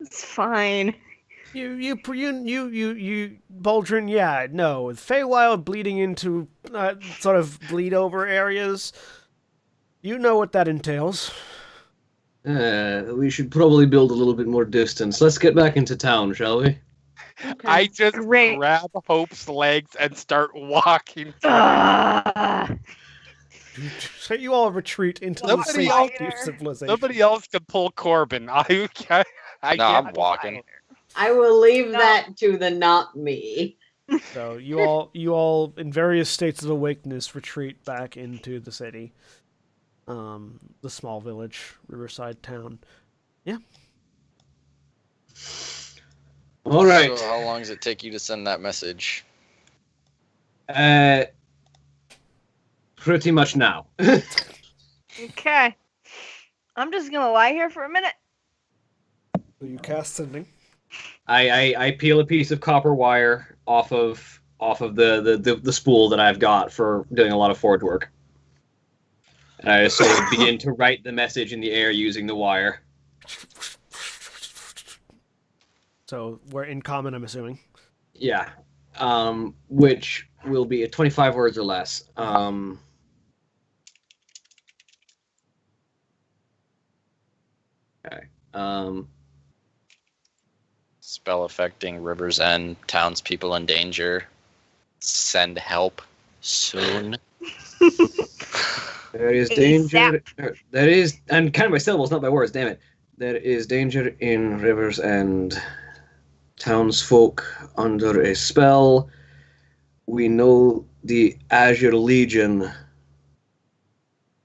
Speaker 4: It's fine.
Speaker 1: You, Baldrin, yeah, no. Feywild bleeding into sort of bleed over areas. You know what that entails.
Speaker 2: We should probably build a little bit more distance. Let's get back into town, shall we?
Speaker 5: Okay.
Speaker 6: I just
Speaker 4: Great.
Speaker 6: grab Hope's legs and start walking.
Speaker 1: So you all retreat into the
Speaker 6: Somebody
Speaker 1: safety
Speaker 6: else-
Speaker 1: of civilization.
Speaker 6: Somebody else can pull Corbin. I
Speaker 3: No,
Speaker 6: can't.
Speaker 3: I'm walking.
Speaker 5: I will leave
Speaker 4: No.
Speaker 5: that to the not me.
Speaker 1: So you all, in various states of awakeness, retreat back into the city, the small village, riverside town.
Speaker 2: All right.
Speaker 3: So how long does it take you to send that message?
Speaker 2: Pretty much now.
Speaker 4: Okay. I'm just gonna lie here for a minute.
Speaker 1: So you cast sending.
Speaker 2: I peel a piece of copper wire off of the spool that I've got for doing a lot of forge work. And I sort of begin to write the message in the air using the wire.
Speaker 1: So we're in common, I'm assuming.
Speaker 2: Yeah. Which will be 25 words or less. Okay.
Speaker 3: Spell affecting River's End, townspeople in danger. Send help soon.
Speaker 2: There is danger. There is, and kind of by syllables, not by words. Damn it! There is danger in Rivers End. Townsfolk under a spell. We know the Azure Legion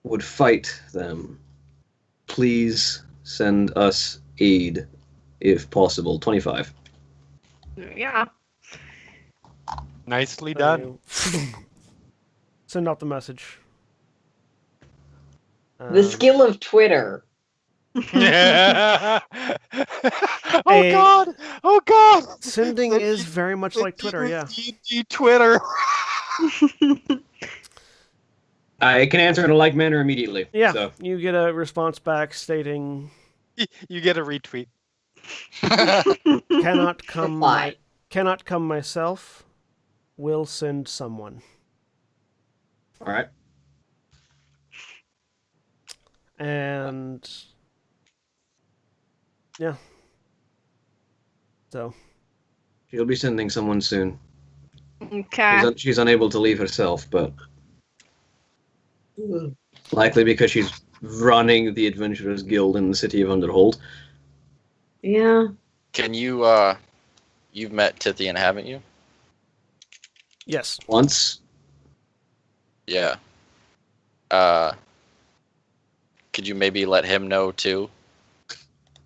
Speaker 2: would fight them. Please send us aid, if possible. 25.
Speaker 4: Yeah.
Speaker 6: Nicely
Speaker 1: So
Speaker 6: done.
Speaker 1: you send out the message.
Speaker 5: The skill of Twitter.
Speaker 6: oh
Speaker 1: A-
Speaker 6: God! Oh God!
Speaker 1: Sending is very much like Twitter, yeah.
Speaker 6: Twitter.
Speaker 2: I can answer in a like manner immediately.
Speaker 1: Yeah,
Speaker 2: So.
Speaker 1: you get a response back stating,
Speaker 6: You get a retweet.
Speaker 1: cannot come
Speaker 5: Reply.
Speaker 1: cannot come myself, will send someone.
Speaker 2: All right.
Speaker 1: And yeah. So
Speaker 2: She'll be sending someone soon.
Speaker 4: Okay.
Speaker 2: She's unable to leave herself, but likely because she's running the Adventurers Guild in the city of Underhold.
Speaker 5: Yeah.
Speaker 3: Can you, you've met Tithian, haven't you?
Speaker 1: yes.
Speaker 2: Once.
Speaker 3: Yeah. Could you maybe let him know too?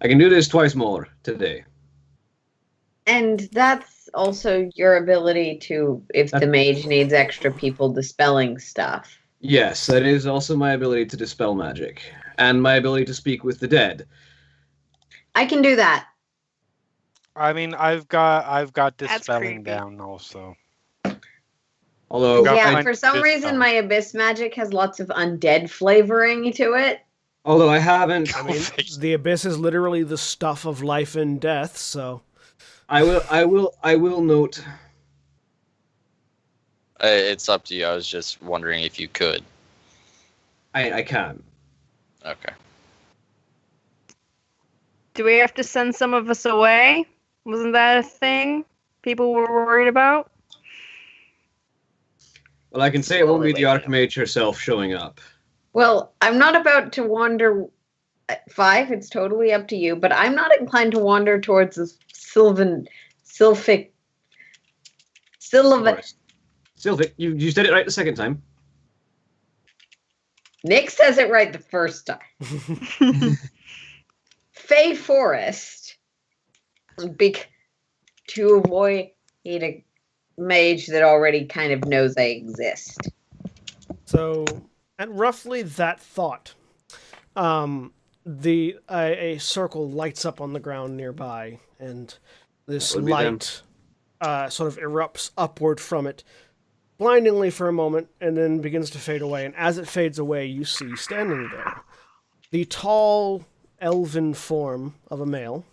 Speaker 2: I can do this twice more today.
Speaker 5: And that's also your ability to, if the mage needs extra people dispelling stuff.
Speaker 2: Yes, that is also my ability to dispel magic. And my ability to speak with the dead.
Speaker 5: I can do that.
Speaker 6: I mean, I've got
Speaker 4: That's
Speaker 6: dispelling
Speaker 4: creepy.
Speaker 6: down also.
Speaker 2: Although,
Speaker 6: Got
Speaker 5: Yeah,
Speaker 6: mine
Speaker 5: for some reason
Speaker 6: dispelled.
Speaker 5: my abyss magic has lots of undead flavoring to it.
Speaker 2: although I haven't,
Speaker 1: I mean, the abyss is literally the stuff of life and death, so
Speaker 2: I will note.
Speaker 3: It's up to you. I was just wondering if you could.
Speaker 2: I can.
Speaker 3: Okay.
Speaker 4: Do we have to send some of us away? Wasn't that a thing people were worried about?
Speaker 2: Well, I can say it won't be the
Speaker 5: Slowly.
Speaker 2: Archmage herself showing up.
Speaker 5: Well, I'm not about to wander. 5, it's totally up to you, but I'm not inclined to wander towards the Sylvan.
Speaker 2: Sylvic, you said it right the second time.
Speaker 5: Nick says it right the first time. Fey Forest. To avoid a mage that already kind of knows they exist.
Speaker 1: So, at roughly that thought, a circle lights up on the ground nearby, and this
Speaker 2: That would be them.
Speaker 1: light sort of erupts upward from it, blindingly for a moment, and then begins to fade away. And as it fades away, you see standing there the tall elven form of a male,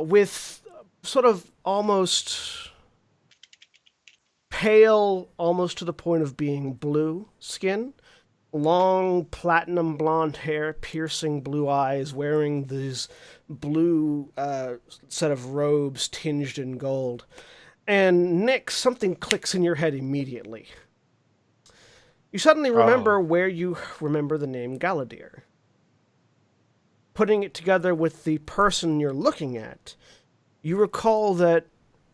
Speaker 1: with sort of almost pale, almost to the point of being blue skin, long platinum blonde hair, piercing blue eyes, wearing these blue set of robes tinged in gold. And Nick, something clicks in your head immediately. You suddenly remember where you remember the name Galadir. putting it together with the person you're looking at, you recall that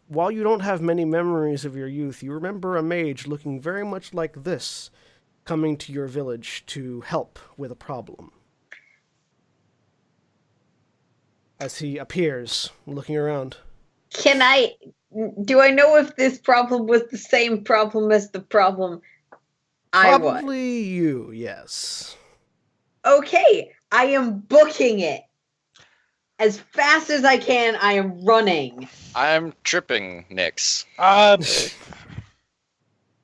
Speaker 1: while you don't have many memories of your youth, you remember a mage looking very much like this coming to your village to help with a problem. As he appears, looking around.
Speaker 5: Do I know if this problem was the same problem as the problem I was?
Speaker 1: Probably you, yes.
Speaker 5: Okay, I am booking it. As fast as I can, I am running.
Speaker 3: I'm tripping, Nix.
Speaker 2: I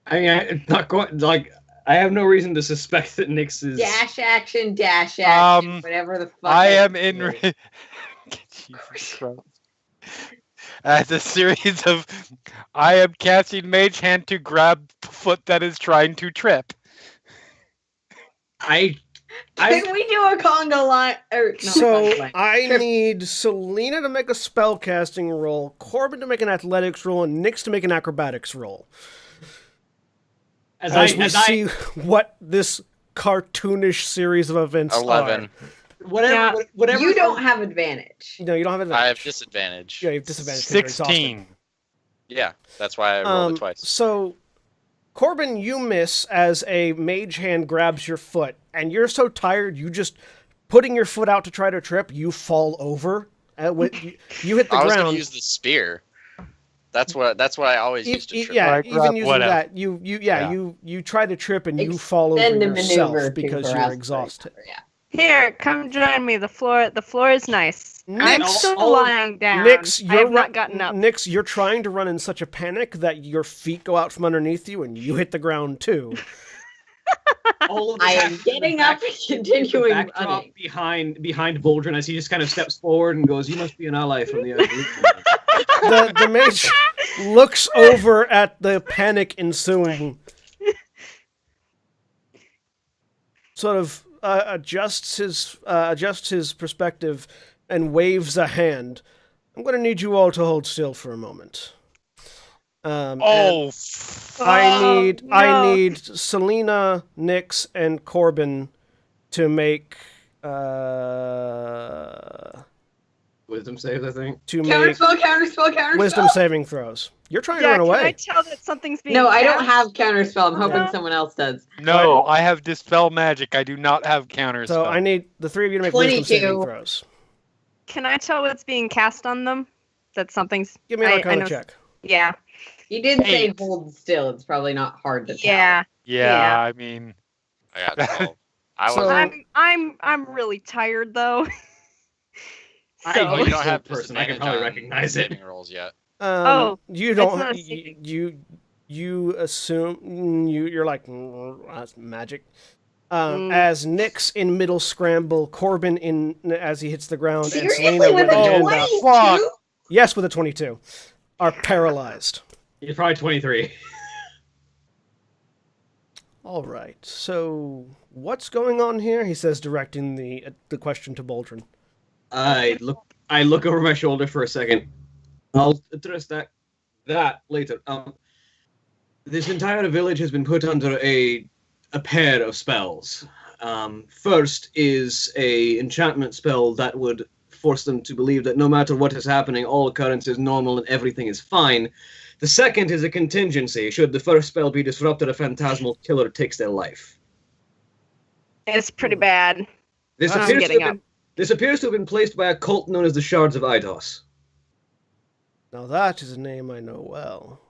Speaker 2: mean, I'm not going. Like, I have no reason to suspect that Nix is.
Speaker 5: Dash action, whatever the fuck.
Speaker 6: I am in. Jesus Christ. As a series of, I am casting Mage Hand to grab foot that is trying to trip.
Speaker 5: Can we do a conga line?
Speaker 1: So I need Selena to make a spellcasting roll, Corbin to make an athletics roll, and Nix to make an acrobatics roll. As we see what this cartoonish series of events
Speaker 3: 11.
Speaker 1: are.
Speaker 2: Whatever.
Speaker 5: You don't have advantage.
Speaker 1: No, you don't have advantage.
Speaker 3: I have disadvantage.
Speaker 1: Yeah, you have disadvantage. 'Cause you're exhausted.
Speaker 6: 16.
Speaker 3: Yeah, that's why I rolled it twice.
Speaker 1: So, Corbin, you miss as a mage hand grabs your foot, and you're so tired, you just putting your foot out to try to trip, you fall over. You hit the
Speaker 3: I was
Speaker 1: ground.
Speaker 3: going to use the spear. That's what I always used to trip.
Speaker 1: Yeah,
Speaker 6: I
Speaker 1: even
Speaker 6: grab
Speaker 1: using
Speaker 6: whatever.
Speaker 1: that, you try to trip and you fall over
Speaker 5: Extend the
Speaker 1: yourself
Speaker 5: maneuver
Speaker 1: because
Speaker 5: for
Speaker 1: you're
Speaker 5: us,
Speaker 1: exhausted.
Speaker 5: Yeah.
Speaker 4: Here, come join me. The floor is nice. I'm
Speaker 1: Nix,
Speaker 4: still lying down.
Speaker 1: Nix,
Speaker 4: I have not gotten up.
Speaker 1: Nix, you're trying to run in such a panic that your feet go out from underneath you and you hit the ground too.
Speaker 5: I am getting up and continuing
Speaker 2: backdrop
Speaker 5: running.
Speaker 2: behind Boldrin as he just kind of steps forward and goes, "You must be an ally from the."
Speaker 1: The mage looks over at the panic ensuing, sort of adjusts his perspective, and waves a hand. I'm going to need you all to hold still for a moment. I need Selena, Nix, and Corbin to make
Speaker 2: Wisdom saves, I think.
Speaker 5: Counterspell.
Speaker 1: Wisdom saving throws. You're trying to run
Speaker 4: Can I
Speaker 1: away.
Speaker 4: tell that something's being
Speaker 5: No, I don't
Speaker 4: cast?
Speaker 5: have counterspell. I'm hoping
Speaker 4: No.
Speaker 5: someone else does.
Speaker 6: No, I have Dispel Magic. I do not have counterspell.
Speaker 1: So I need the three of you to make wisdom
Speaker 5: 22.
Speaker 1: saving throws.
Speaker 4: Can I tell what's being cast on them? That something's.
Speaker 1: Give me an
Speaker 4: I
Speaker 1: Arcana
Speaker 4: know-
Speaker 1: check.
Speaker 4: Yeah.
Speaker 5: You did say
Speaker 6: 8.
Speaker 5: hold still. It's probably not hard to tell.
Speaker 4: Yeah.
Speaker 6: Yeah, I mean,
Speaker 3: I got 12. I
Speaker 1: So-
Speaker 3: was.
Speaker 4: I'm really tired though.
Speaker 2: I-
Speaker 4: So-
Speaker 3: You don't have
Speaker 2: person, I can
Speaker 3: disadvantage
Speaker 2: probably
Speaker 3: on
Speaker 2: recognize it.
Speaker 3: saving rolls yet.
Speaker 1: You
Speaker 4: it's
Speaker 1: don't.
Speaker 4: not a
Speaker 1: You,
Speaker 4: saving.
Speaker 1: you assume you're like that's magic. As Nix in middle scramble, Corbin in as he hits the ground, and
Speaker 5: Seriously,
Speaker 1: Selena with
Speaker 5: with
Speaker 1: a
Speaker 5: a
Speaker 1: hand up.
Speaker 5: 22?
Speaker 1: Yes, with a 22, are paralyzed.
Speaker 2: You're probably 23.
Speaker 1: All right. So what's going on here? He says, directing the question to Boldrin.
Speaker 2: I look over my shoulder for a second. I'll address that later. This entire village has been put under a pair of spells. First is a enchantment spell that would force them to believe that no matter what is happening, all occurrence is normal and everything is fine. The second is a contingency. Should the first spell be disrupted, a phantasmal killer takes their life.
Speaker 4: It's pretty bad.
Speaker 2: This
Speaker 4: I'm
Speaker 2: appears, to
Speaker 4: getting
Speaker 2: have been, this appears to have been placed by a cult known as the Shards of Eidos.
Speaker 1: Now that is a name I know well.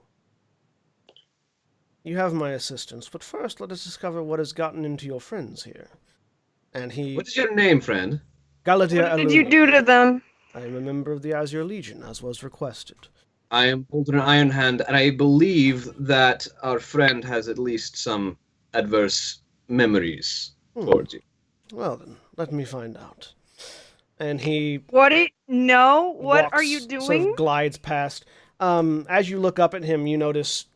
Speaker 1: You have my assistance, but first let us discover what has gotten into your friends here. And he...
Speaker 2: What is your name, friend?
Speaker 1: Galadia
Speaker 4: What did you
Speaker 1: Aluna.
Speaker 4: do to them?
Speaker 1: I am a member of the Azure Legion, as was requested.
Speaker 2: I am Bolton Ironhand, and I believe that our friend has at least some adverse memories towards you.
Speaker 1: Well then, let me find out. And he
Speaker 4: What are you
Speaker 1: walks,
Speaker 4: doing?
Speaker 1: Sort of glides past. As you look up at him, you notice...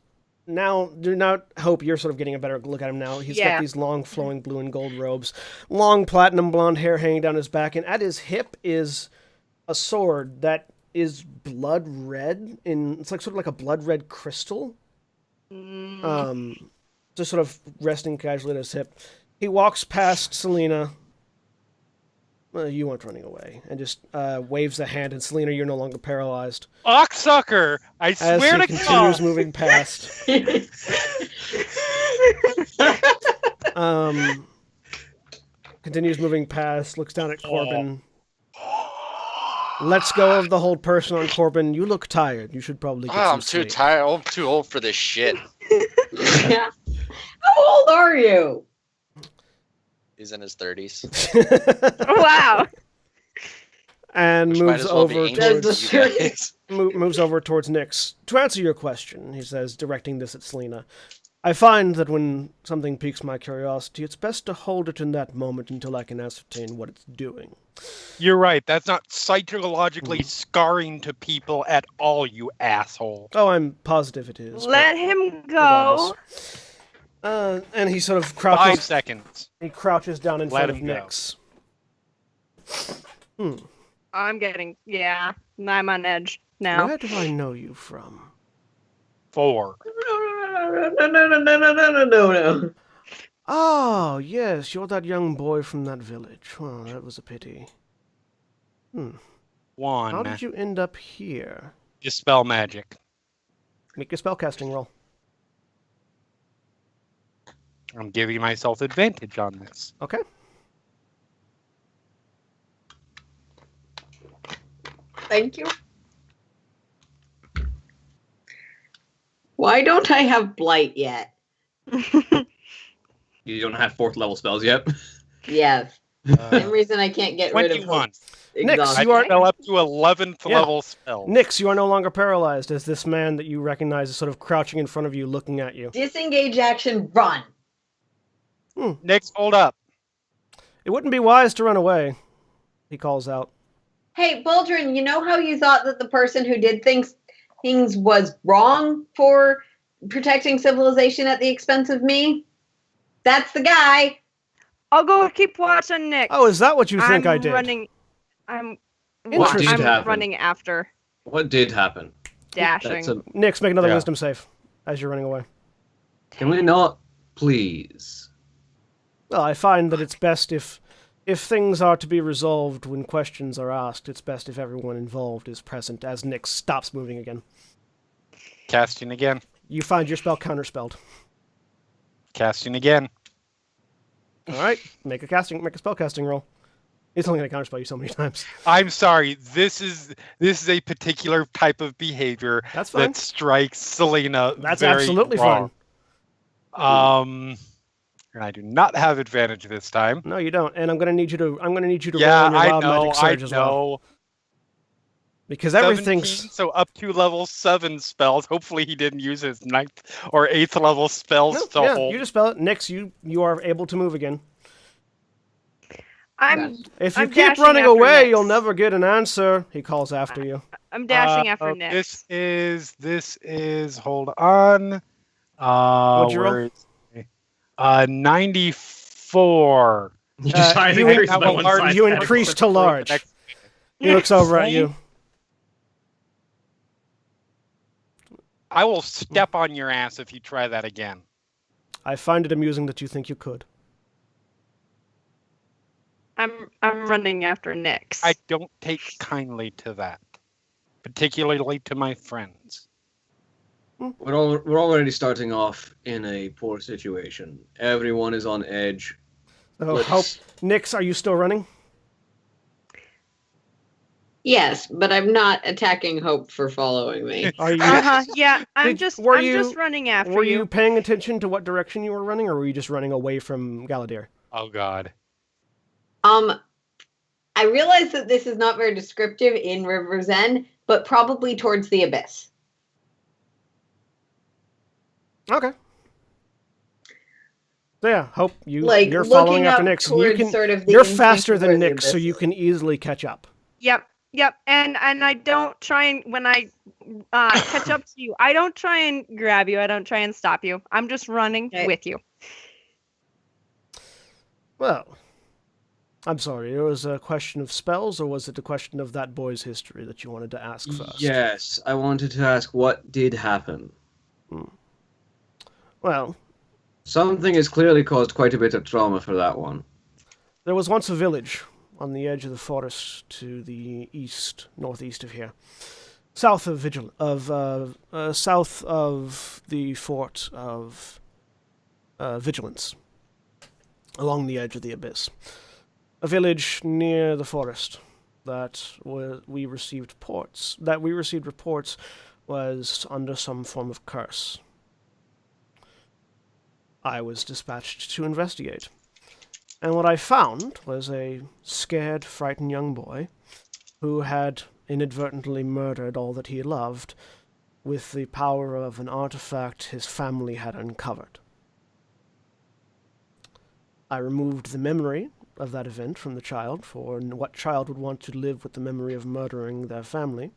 Speaker 1: Now, do not hope you're sort of getting a better look at him now. He's got these long, flowing blue and gold robes, long platinum blonde hair hanging down his back, and at his hip is a sword that is blood red. It's like sort of like a blood red crystal. Just sort of resting casually at his hip. He walks past Selena. You weren't running away. And just waves a hand, and Selena, you're no longer paralyzed.
Speaker 6: Oxsucker! I
Speaker 1: As
Speaker 6: swear
Speaker 1: he
Speaker 6: to
Speaker 1: continues
Speaker 6: God!
Speaker 1: moving past. Continues moving past, looks down at Corbin. Lets go of the hold person on Corbin. You look tired. You should probably get some
Speaker 3: I'm too
Speaker 1: sleep.
Speaker 3: tired. I'm too old for this shit.
Speaker 5: Yeah. How old are you?
Speaker 3: He's in his 30s.
Speaker 4: Wow.
Speaker 1: And
Speaker 3: Which might
Speaker 1: moves
Speaker 3: as well be
Speaker 1: over
Speaker 3: ancient
Speaker 1: towards
Speaker 3: to you guys.
Speaker 1: moves over towards Nyx. To answer your question, he says, directing this at Selena, I find that when something piques my curiosity, it's best to hold it in that moment until I can ascertain what it's doing.
Speaker 6: You're right. That's not psychologically scarring to people at all, you asshole.
Speaker 1: Oh, I'm positive it is.
Speaker 4: Let him go.
Speaker 1: And he sort of
Speaker 6: 5
Speaker 1: crouches.
Speaker 6: seconds.
Speaker 1: He crouches down in
Speaker 6: Let
Speaker 1: front of
Speaker 6: him go.
Speaker 1: Nyx.
Speaker 4: I'm on edge now.
Speaker 1: Where do I know you from?
Speaker 6: 4.
Speaker 5: No.
Speaker 1: Oh, yes, you're that young boy from that village. Oh, that was a pity.
Speaker 6: 1.
Speaker 1: How did you end up here?
Speaker 6: Dispel magic.
Speaker 1: Make a spellcasting roll.
Speaker 6: I'm giving myself advantage on this.
Speaker 1: Okay.
Speaker 5: Thank you. Why don't I have Blight yet?
Speaker 7: You don't have 4th level spells yet.
Speaker 5: Yes. Same reason I can't get rid of
Speaker 6: 21.
Speaker 1: Nyx,
Speaker 6: I
Speaker 1: you are-
Speaker 6: fell up to 11th
Speaker 1: Yeah.
Speaker 6: level spell.
Speaker 1: Nyx, you are no longer paralyzed as this man that you recognize is sort of crouching in front of you, looking at you.
Speaker 5: Disengage action, run.
Speaker 6: Nyx, hold up.
Speaker 1: It wouldn't be wise to run away, he calls out.
Speaker 5: Hey, Baldrin, you know how you thought that the person who did things was wrong for protecting civilization at the expense of me? That's the guy.
Speaker 4: I'll go keep watch on Nick.
Speaker 1: Oh, is that what you think I did?
Speaker 4: I'm
Speaker 1: Interesting.
Speaker 4: I'm
Speaker 7: happen?
Speaker 4: running after,
Speaker 7: What did happen?
Speaker 4: dashing.
Speaker 7: That's a,
Speaker 1: Nyx, make another
Speaker 6: Yeah.
Speaker 1: wisdom save as you're running away.
Speaker 7: can we not, please?
Speaker 1: Well, I find that it's best if things are to be resolved when questions are asked, it's best if everyone involved is present as Nyx stops moving again.
Speaker 6: Casting again.
Speaker 1: You find your spell counterspelled.
Speaker 6: Casting again.
Speaker 1: All right, make a spellcasting roll. It's only going to counterspell you so many times.
Speaker 6: I'm sorry. This is a particular type of behavior
Speaker 1: That's fine.
Speaker 6: that strikes Selena.
Speaker 1: That's
Speaker 6: very
Speaker 1: absolutely
Speaker 6: wrong.
Speaker 1: fine.
Speaker 6: And I do not have advantage this time.
Speaker 1: No, you don't. And I'm going to need you to roll on your
Speaker 6: Yeah,
Speaker 1: wild
Speaker 6: I
Speaker 1: magic surge as well.
Speaker 6: know.
Speaker 1: Because
Speaker 6: 17,
Speaker 1: everything's
Speaker 6: so up to level 7 spells. Hopefully he didn't use his 9th or 8th level spells
Speaker 1: No,
Speaker 6: to
Speaker 1: yeah,
Speaker 6: hold.
Speaker 1: you just spell it. Nyx, you are able to move again.
Speaker 4: I'm
Speaker 1: If you
Speaker 4: I'm
Speaker 1: keep
Speaker 4: dashing
Speaker 1: running
Speaker 4: after
Speaker 1: away,
Speaker 4: Nyx.
Speaker 1: you'll never get an answer. He calls after you.
Speaker 4: I'm dashing after Nick.
Speaker 6: This is hold on.
Speaker 1: What'd you roll?
Speaker 6: where is it? 94.
Speaker 7: You just try to increase
Speaker 6: you-
Speaker 7: by one side.
Speaker 1: you increase to large. He looks over at you.
Speaker 6: I will step on your ass if you try that again.
Speaker 1: I find it amusing that you think you could.
Speaker 4: I'm running after Nyx.
Speaker 6: I don't take kindly to that, particularly to my friends.
Speaker 2: We're already starting off in a poor situation. Everyone is on edge.
Speaker 1: So,
Speaker 2: Let's-
Speaker 1: Hope, Nyx, are you still running?
Speaker 5: Yes, but I'm not attacking Hope for following me.
Speaker 1: Are you?
Speaker 4: Yeah, I'm
Speaker 1: Did-
Speaker 4: just
Speaker 1: were you-
Speaker 4: running after
Speaker 1: Were you paying attention to what direction you were running, or were you just running away from Galadir?
Speaker 6: Oh God.
Speaker 5: I realize that this is not very descriptive in River's End, but probably towards the abyss.
Speaker 1: Okay. So yeah, Hope you're
Speaker 5: Like
Speaker 1: following
Speaker 5: looking
Speaker 1: after
Speaker 5: up
Speaker 1: Nyx. And you
Speaker 5: towards
Speaker 1: can,
Speaker 5: sort of the
Speaker 1: you're
Speaker 5: instinct
Speaker 1: faster
Speaker 5: of
Speaker 1: than
Speaker 5: where the
Speaker 1: Nyx, so
Speaker 5: abyss
Speaker 1: you
Speaker 5: is.
Speaker 1: can easily catch up.
Speaker 4: Yep. And I don't try and when I catch up to you, I don't try and grab you. I don't try and stop you. I'm just running
Speaker 5: Okay.
Speaker 4: with you.
Speaker 1: Well, I'm sorry. It was a question of spells, or was it a question of that boy's history that you wanted to ask first?
Speaker 2: Yes, I wanted to ask what did happen.
Speaker 1: Well,
Speaker 2: Something has clearly caused quite a bit of trauma for that one.
Speaker 1: there was once a village on the edge of the forest to the northeast of here, south of south of the fort of Vigilance, along the edge of the abyss. A village near the forest that we received reports was under some form of curse. I was dispatched to investigate. And what I found was a scared, frightened young boy who had inadvertently murdered all that he loved with the power of an artifact his family had uncovered. I removed the memory of that event from the child, for what child would want to live with the memory of murdering their family,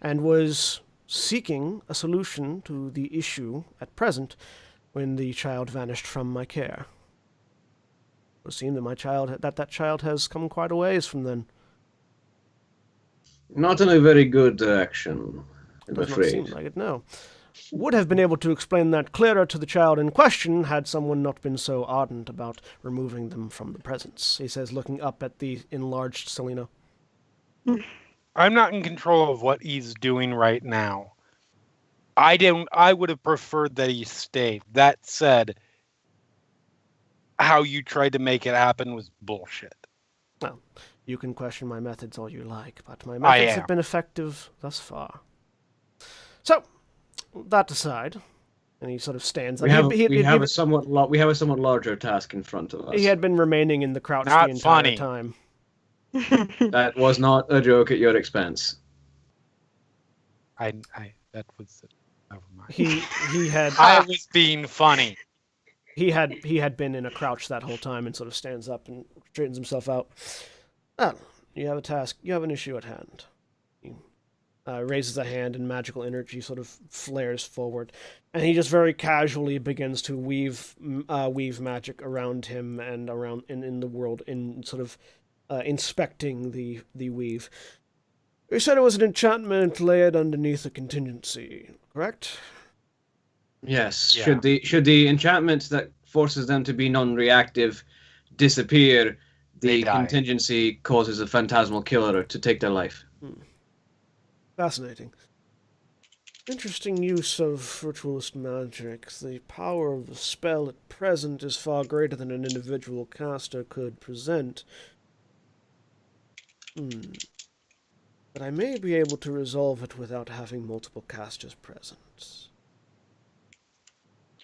Speaker 1: and was seeking a solution to the issue at present when the child vanished from my care. It would seem that that child has come quite a ways from then.
Speaker 2: Not in a very good direction, I'm
Speaker 1: Does not
Speaker 2: afraid.
Speaker 1: seem like it, no. Would have been able to explain that clearer to the child in question had someone not been so ardent about removing them from the presence, he says, looking up at the enlarged Selena.
Speaker 6: I'm not in control of what he's doing right now. I would have preferred that he stayed. That said, how you tried to make it happen was bullshit.
Speaker 1: Well, you can question my methods all you like, but my methods have been effective thus far. So, that aside, and he sort of stands up.
Speaker 2: We have a somewhat larger task in front of us.
Speaker 1: He had been remaining in the crouch
Speaker 6: Not
Speaker 1: the entire
Speaker 6: funny.
Speaker 1: time.
Speaker 2: That was not a joke at your expense.
Speaker 6: That was never mind.
Speaker 1: He had
Speaker 6: I was being funny.
Speaker 1: he had been in a crouch that whole time and sort of stands up and straightens himself out. Well, you have a task. You have an issue at hand. He raises a hand and magical energy sort of flares forward, and he just very casually begins to weave magic around him and around in the world, in sort of inspecting the weave. You said it was an enchantment layered underneath a contingency, correct?
Speaker 2: Yes.
Speaker 6: Yeah.
Speaker 2: Should the enchantment that forces them to be non-reactive disappear,
Speaker 6: They
Speaker 2: the
Speaker 6: die.
Speaker 2: contingency causes a phantasmal killer to take their life.
Speaker 1: Fascinating. Interesting use of ritualist magic. The power of the spell at present is far greater than an individual caster could present. But I may be able to resolve it without having multiple casters present.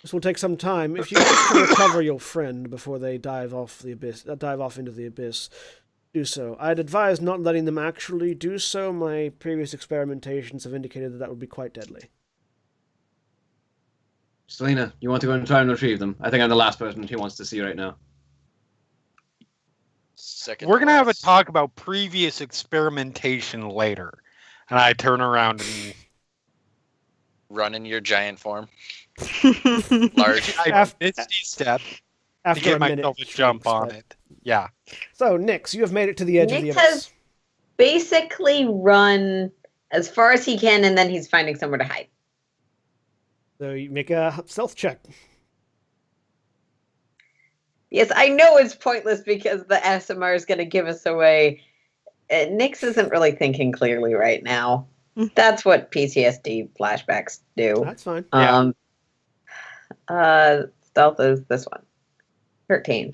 Speaker 1: This will take some time. If you wish to recover your friend before they dive off into the abyss, do so. I'd advise not letting them actually do so. My previous experimentations have indicated that would be quite deadly.
Speaker 2: Selena, you want to go and try and retrieve them? I think I'm the last person he wants to see right now.
Speaker 6: We're going to have a talk about previous experimentation later. And I turn around and
Speaker 3: Run in your giant form. Large.
Speaker 6: Misty step to
Speaker 1: After
Speaker 6: get
Speaker 1: a minute,
Speaker 6: myself a jump on
Speaker 1: but-
Speaker 6: it. Yeah.
Speaker 1: So, Nix, you have made it to the edge of the
Speaker 5: Nix
Speaker 1: abyss.
Speaker 5: has basically run as far as he can, and then he's finding somewhere to hide.
Speaker 1: So you make a stealth check.
Speaker 5: Yes, I know it's pointless because the SMR is going to give us away. Nix isn't really thinking clearly right now. That's what PTSD flashbacks do.
Speaker 1: That's fine.
Speaker 5: Stealth is this one. 13.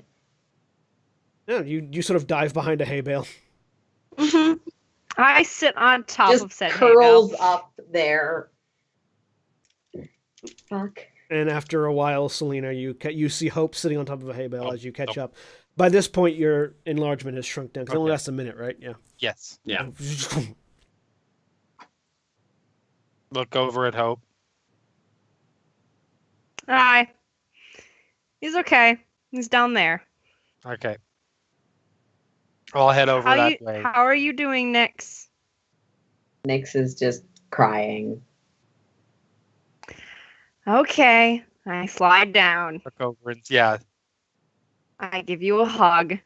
Speaker 1: Yeah, you sort of dive behind a hay bale.
Speaker 4: I sit on top
Speaker 5: Just
Speaker 4: of said hay
Speaker 5: curls
Speaker 4: bale.
Speaker 5: up there. Fuck.
Speaker 1: And after a while, Selena, you see Hope sitting on top of a hay bale as you catch up. By this point, your enlargement has shrunk down. 'Cause it only lasts a minute, right? Yeah.
Speaker 6: Yes.
Speaker 2: Yeah.
Speaker 6: Look over at Hope.
Speaker 4: Aye. He's okay. He's down there.
Speaker 6: Okay. I'll head over that way.
Speaker 4: How are you doing, Nix?
Speaker 5: Nix is just crying.
Speaker 4: Okay. I slide down.
Speaker 6: Look over and yeah.
Speaker 4: I give you a hug.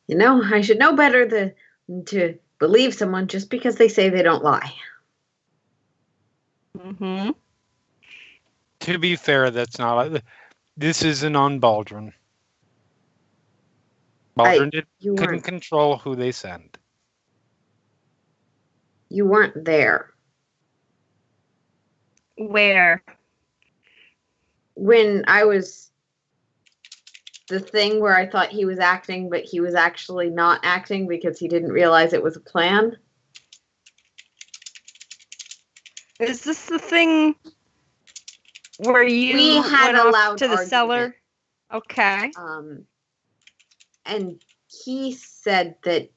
Speaker 5: You know, I should know better to believe someone just because they say they don't lie.
Speaker 4: Mm-hmm.
Speaker 6: To be fair, that's not. This isn't on Baldrin. Baldrin
Speaker 5: You
Speaker 6: couldn't
Speaker 5: weren't.
Speaker 6: control who they send.
Speaker 5: You weren't there
Speaker 4: Where?
Speaker 5: when I was. The thing where I thought he was acting, but he was actually not acting because he didn't realize it was a plan.
Speaker 4: Is this the thing where you
Speaker 5: We had
Speaker 4: went
Speaker 5: a
Speaker 4: off
Speaker 5: loud
Speaker 4: to the
Speaker 5: argument.
Speaker 4: cellar? Okay.
Speaker 5: And he said that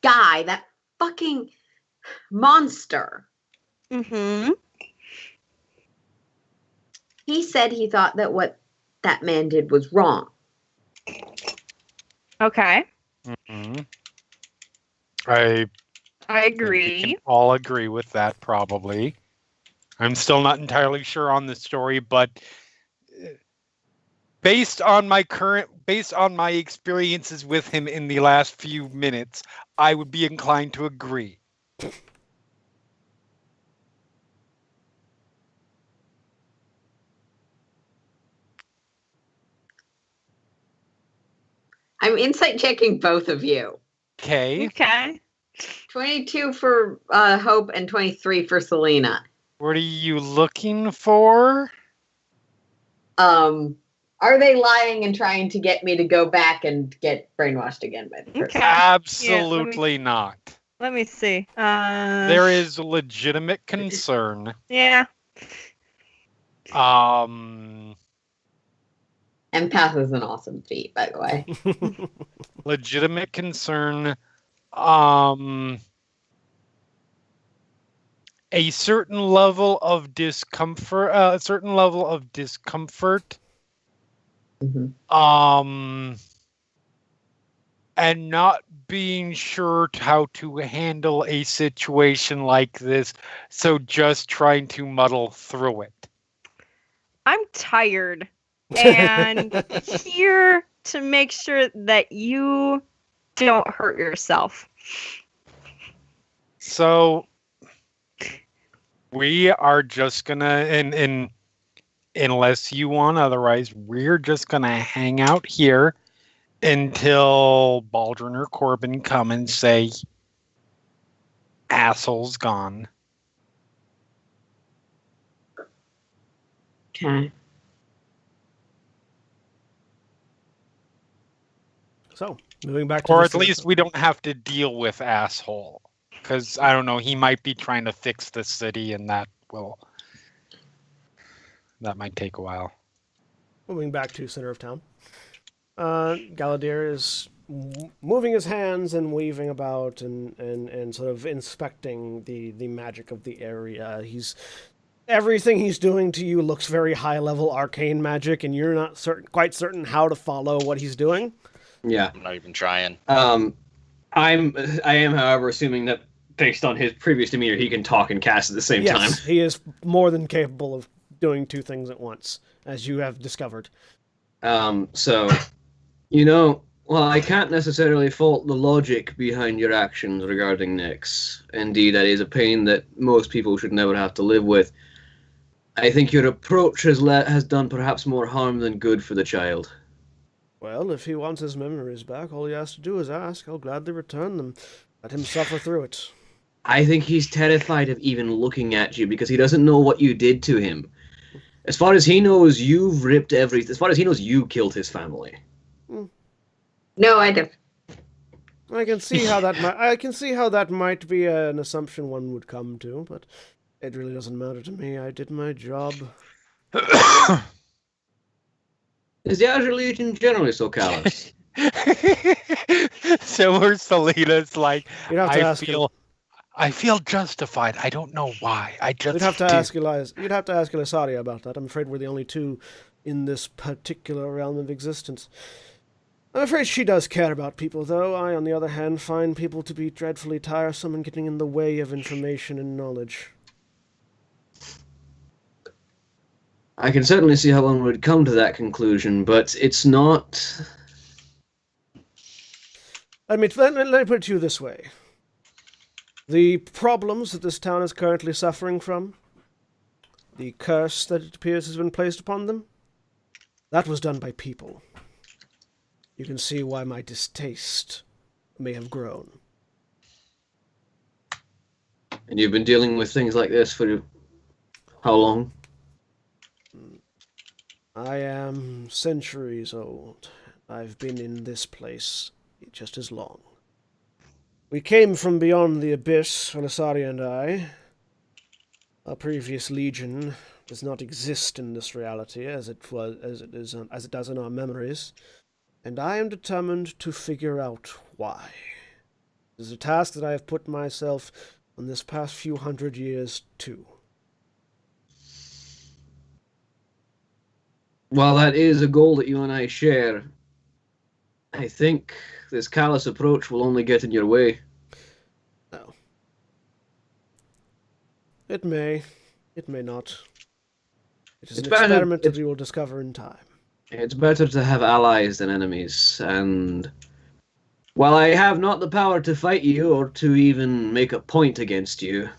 Speaker 5: guy, that fucking monster,
Speaker 4: Mm-hmm.
Speaker 5: he said he thought that what that man did was wrong.
Speaker 4: Okay.
Speaker 6: Mm-hmm. I
Speaker 4: I
Speaker 6: think we
Speaker 4: agree.
Speaker 6: can all agree with that, probably. I'm still not entirely sure on the story, but based on my experiences with him in the last few minutes, I would be inclined to agree.
Speaker 5: I'm insight checking both of you.
Speaker 6: Okay.
Speaker 4: Okay.
Speaker 5: 22 for Hope and 23 for Selena.
Speaker 6: What are you looking for?
Speaker 5: Are they lying and trying to get me to go back and get brainwashed again by the person?
Speaker 4: Okay.
Speaker 6: Absolutely not.
Speaker 4: Let me see.
Speaker 6: There is legitimate concern.
Speaker 4: Yeah.
Speaker 5: Empath is an awesome feat, by the way.
Speaker 6: Legitimate concern. A certain level of discomfort.
Speaker 5: Mm-hmm.
Speaker 6: And not being sure how to handle a situation like this, so just trying to muddle through it.
Speaker 4: I'm tired and here to make sure that you don't hurt yourself.
Speaker 6: So we are just gonna, and unless you want otherwise, we're just gonna hang out here until Baldrin or Corbin come and say, asshole's gone.
Speaker 5: Okay.
Speaker 1: So, moving back to
Speaker 6: Or
Speaker 1: the
Speaker 6: at least we don't have to deal with asshole. Because, I don't know, he might be trying to fix the city, and that might take a while.
Speaker 1: Moving back to center of town. Galadir is moving his hands and weaving about and sort of inspecting the magic of the area. Everything he's doing to you looks very high level arcane magic, and you're not quite certain how to follow what he's doing.
Speaker 2: Yeah.
Speaker 3: I'm not even trying.
Speaker 2: I am, however, assuming that based on his previous demeanor, he can talk and cast at the same time.
Speaker 1: Yes, he is more than capable of doing two things at once, as you have discovered.
Speaker 2: So, well, I can't necessarily fault the logic behind your actions regarding Nyx. Indeed, that is a pain that most people should never have to live with. I think your approach has done perhaps more harm than good for the child.
Speaker 1: Well, if he wants his memories back, all he has to do is ask. I'll gladly return them. Let him suffer through it.
Speaker 2: I think he's terrified of even looking at you because he doesn't know what you did to him. As far as he knows, you've ripped everything. As far as he knows, you killed his family.
Speaker 5: No, I don't.
Speaker 1: I can see how that might be an assumption one would come to, but it really doesn't matter to me. I did my job.
Speaker 2: Is the Azure Legion generally so callous?
Speaker 6: So where Selena's like,
Speaker 1: You'd have to ask
Speaker 6: I feel justified. I don't know why.
Speaker 1: You'd have to ask Elisaria about that. I'm afraid we're the only two in this particular realm of existence. I'm afraid she does care about people, though. I, on the other hand, find people to be dreadfully tiresome and getting in the way of information and knowledge.
Speaker 2: I can certainly see how one would come to that conclusion, but it's not...
Speaker 1: Let me put it to you this way. The problems that this town is currently suffering from, The curse that it appears has been placed upon them? That was done by people. You can see why my distaste may have grown.
Speaker 2: And you've been dealing with things like this for how long?
Speaker 1: I am centuries old. I've been in this place just as long. We came from beyond the abyss, Anasaria and I. Our previous legion does not exist in this reality as it does in our memories, and I am determined to figure out why. It is a task that I have put myself on this past few hundred years to.
Speaker 2: While that is a goal that you and I share, I think this callous approach will only get in your way.
Speaker 1: No. It may. It may not. It is
Speaker 2: It's
Speaker 1: an
Speaker 2: better-
Speaker 1: experiment that
Speaker 2: it's-
Speaker 1: we will discover in time.
Speaker 2: It's better to have allies than enemies, and while I have not the power to fight you or to even make a point against you,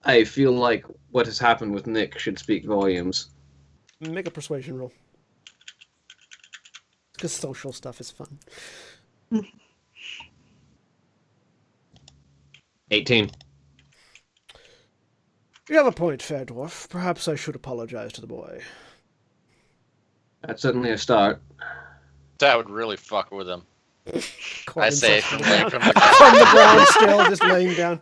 Speaker 2: I feel like what has happened with Nick should speak volumes.
Speaker 1: Make a persuasion roll. Because social stuff is fun.
Speaker 7: 18.
Speaker 1: You have a point, Fair Dwarf. Perhaps I should apologize to the boy.
Speaker 2: That's certainly a start.
Speaker 3: That would really fuck with him. I
Speaker 1: Corbin
Speaker 3: say
Speaker 1: sits
Speaker 3: from,
Speaker 1: down.
Speaker 3: like, from the
Speaker 1: From the ground still, just laying down.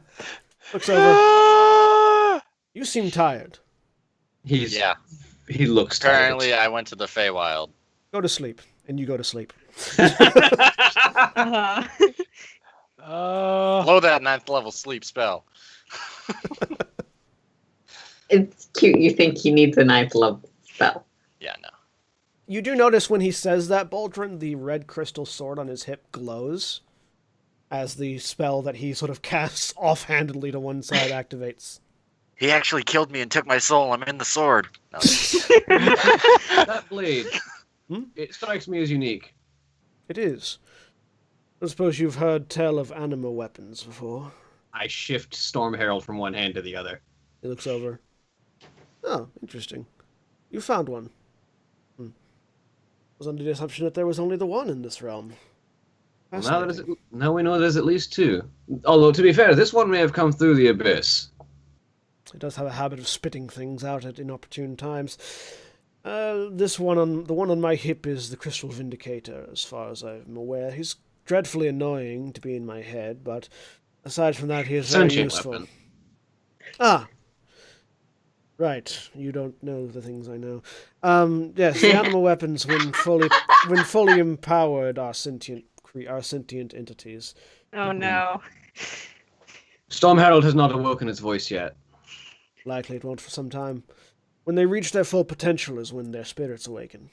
Speaker 1: Looks over.
Speaker 6: Ah!
Speaker 1: You seem tired.
Speaker 3: Yeah.
Speaker 2: He looks
Speaker 3: Apparently, I went to the Feywild.
Speaker 1: Go to sleep. And you go to sleep.
Speaker 4: Uh-huh.
Speaker 3: Blow that 9th level sleep spell.
Speaker 5: It's cute. You think he needs a ninth level spell.
Speaker 3: Yeah, no.
Speaker 1: You do notice when he says that, Baldrin, the red crystal sword on his hip glows as the spell that he sort of casts offhandedly to one side activates.
Speaker 3: He actually killed me and took my soul. I'm in the sword. No.
Speaker 2: That blade, it strikes me as unique.
Speaker 1: It is. I suppose you've heard tell of anima weapons before.
Speaker 7: I shift Storm Herald from one hand to the other.
Speaker 1: He looks over. Oh, interesting. You found one. I was under the assumption that there was only the one in this realm.
Speaker 2: Well,
Speaker 1: Fascinating.
Speaker 2: now we know there's at least two. Although, to be fair, this one may have come through the abyss.
Speaker 1: It does have a habit of spitting things out at inopportune times. The one on my hip is the Crystal Vindicator, as far as I'm aware. He's dreadfully annoying to be in my head, but aside from that, he is very
Speaker 2: Sentient
Speaker 1: useful.
Speaker 2: weapon.
Speaker 1: Ah, right. You don't know the things I know. Yes, the animal weapons, when fully empowered, are sentient entities.
Speaker 4: Oh no.
Speaker 2: Storm Herald has not awoken its voice yet.
Speaker 1: Likely it won't for some time. When they reach their full potential is when their spirits awaken.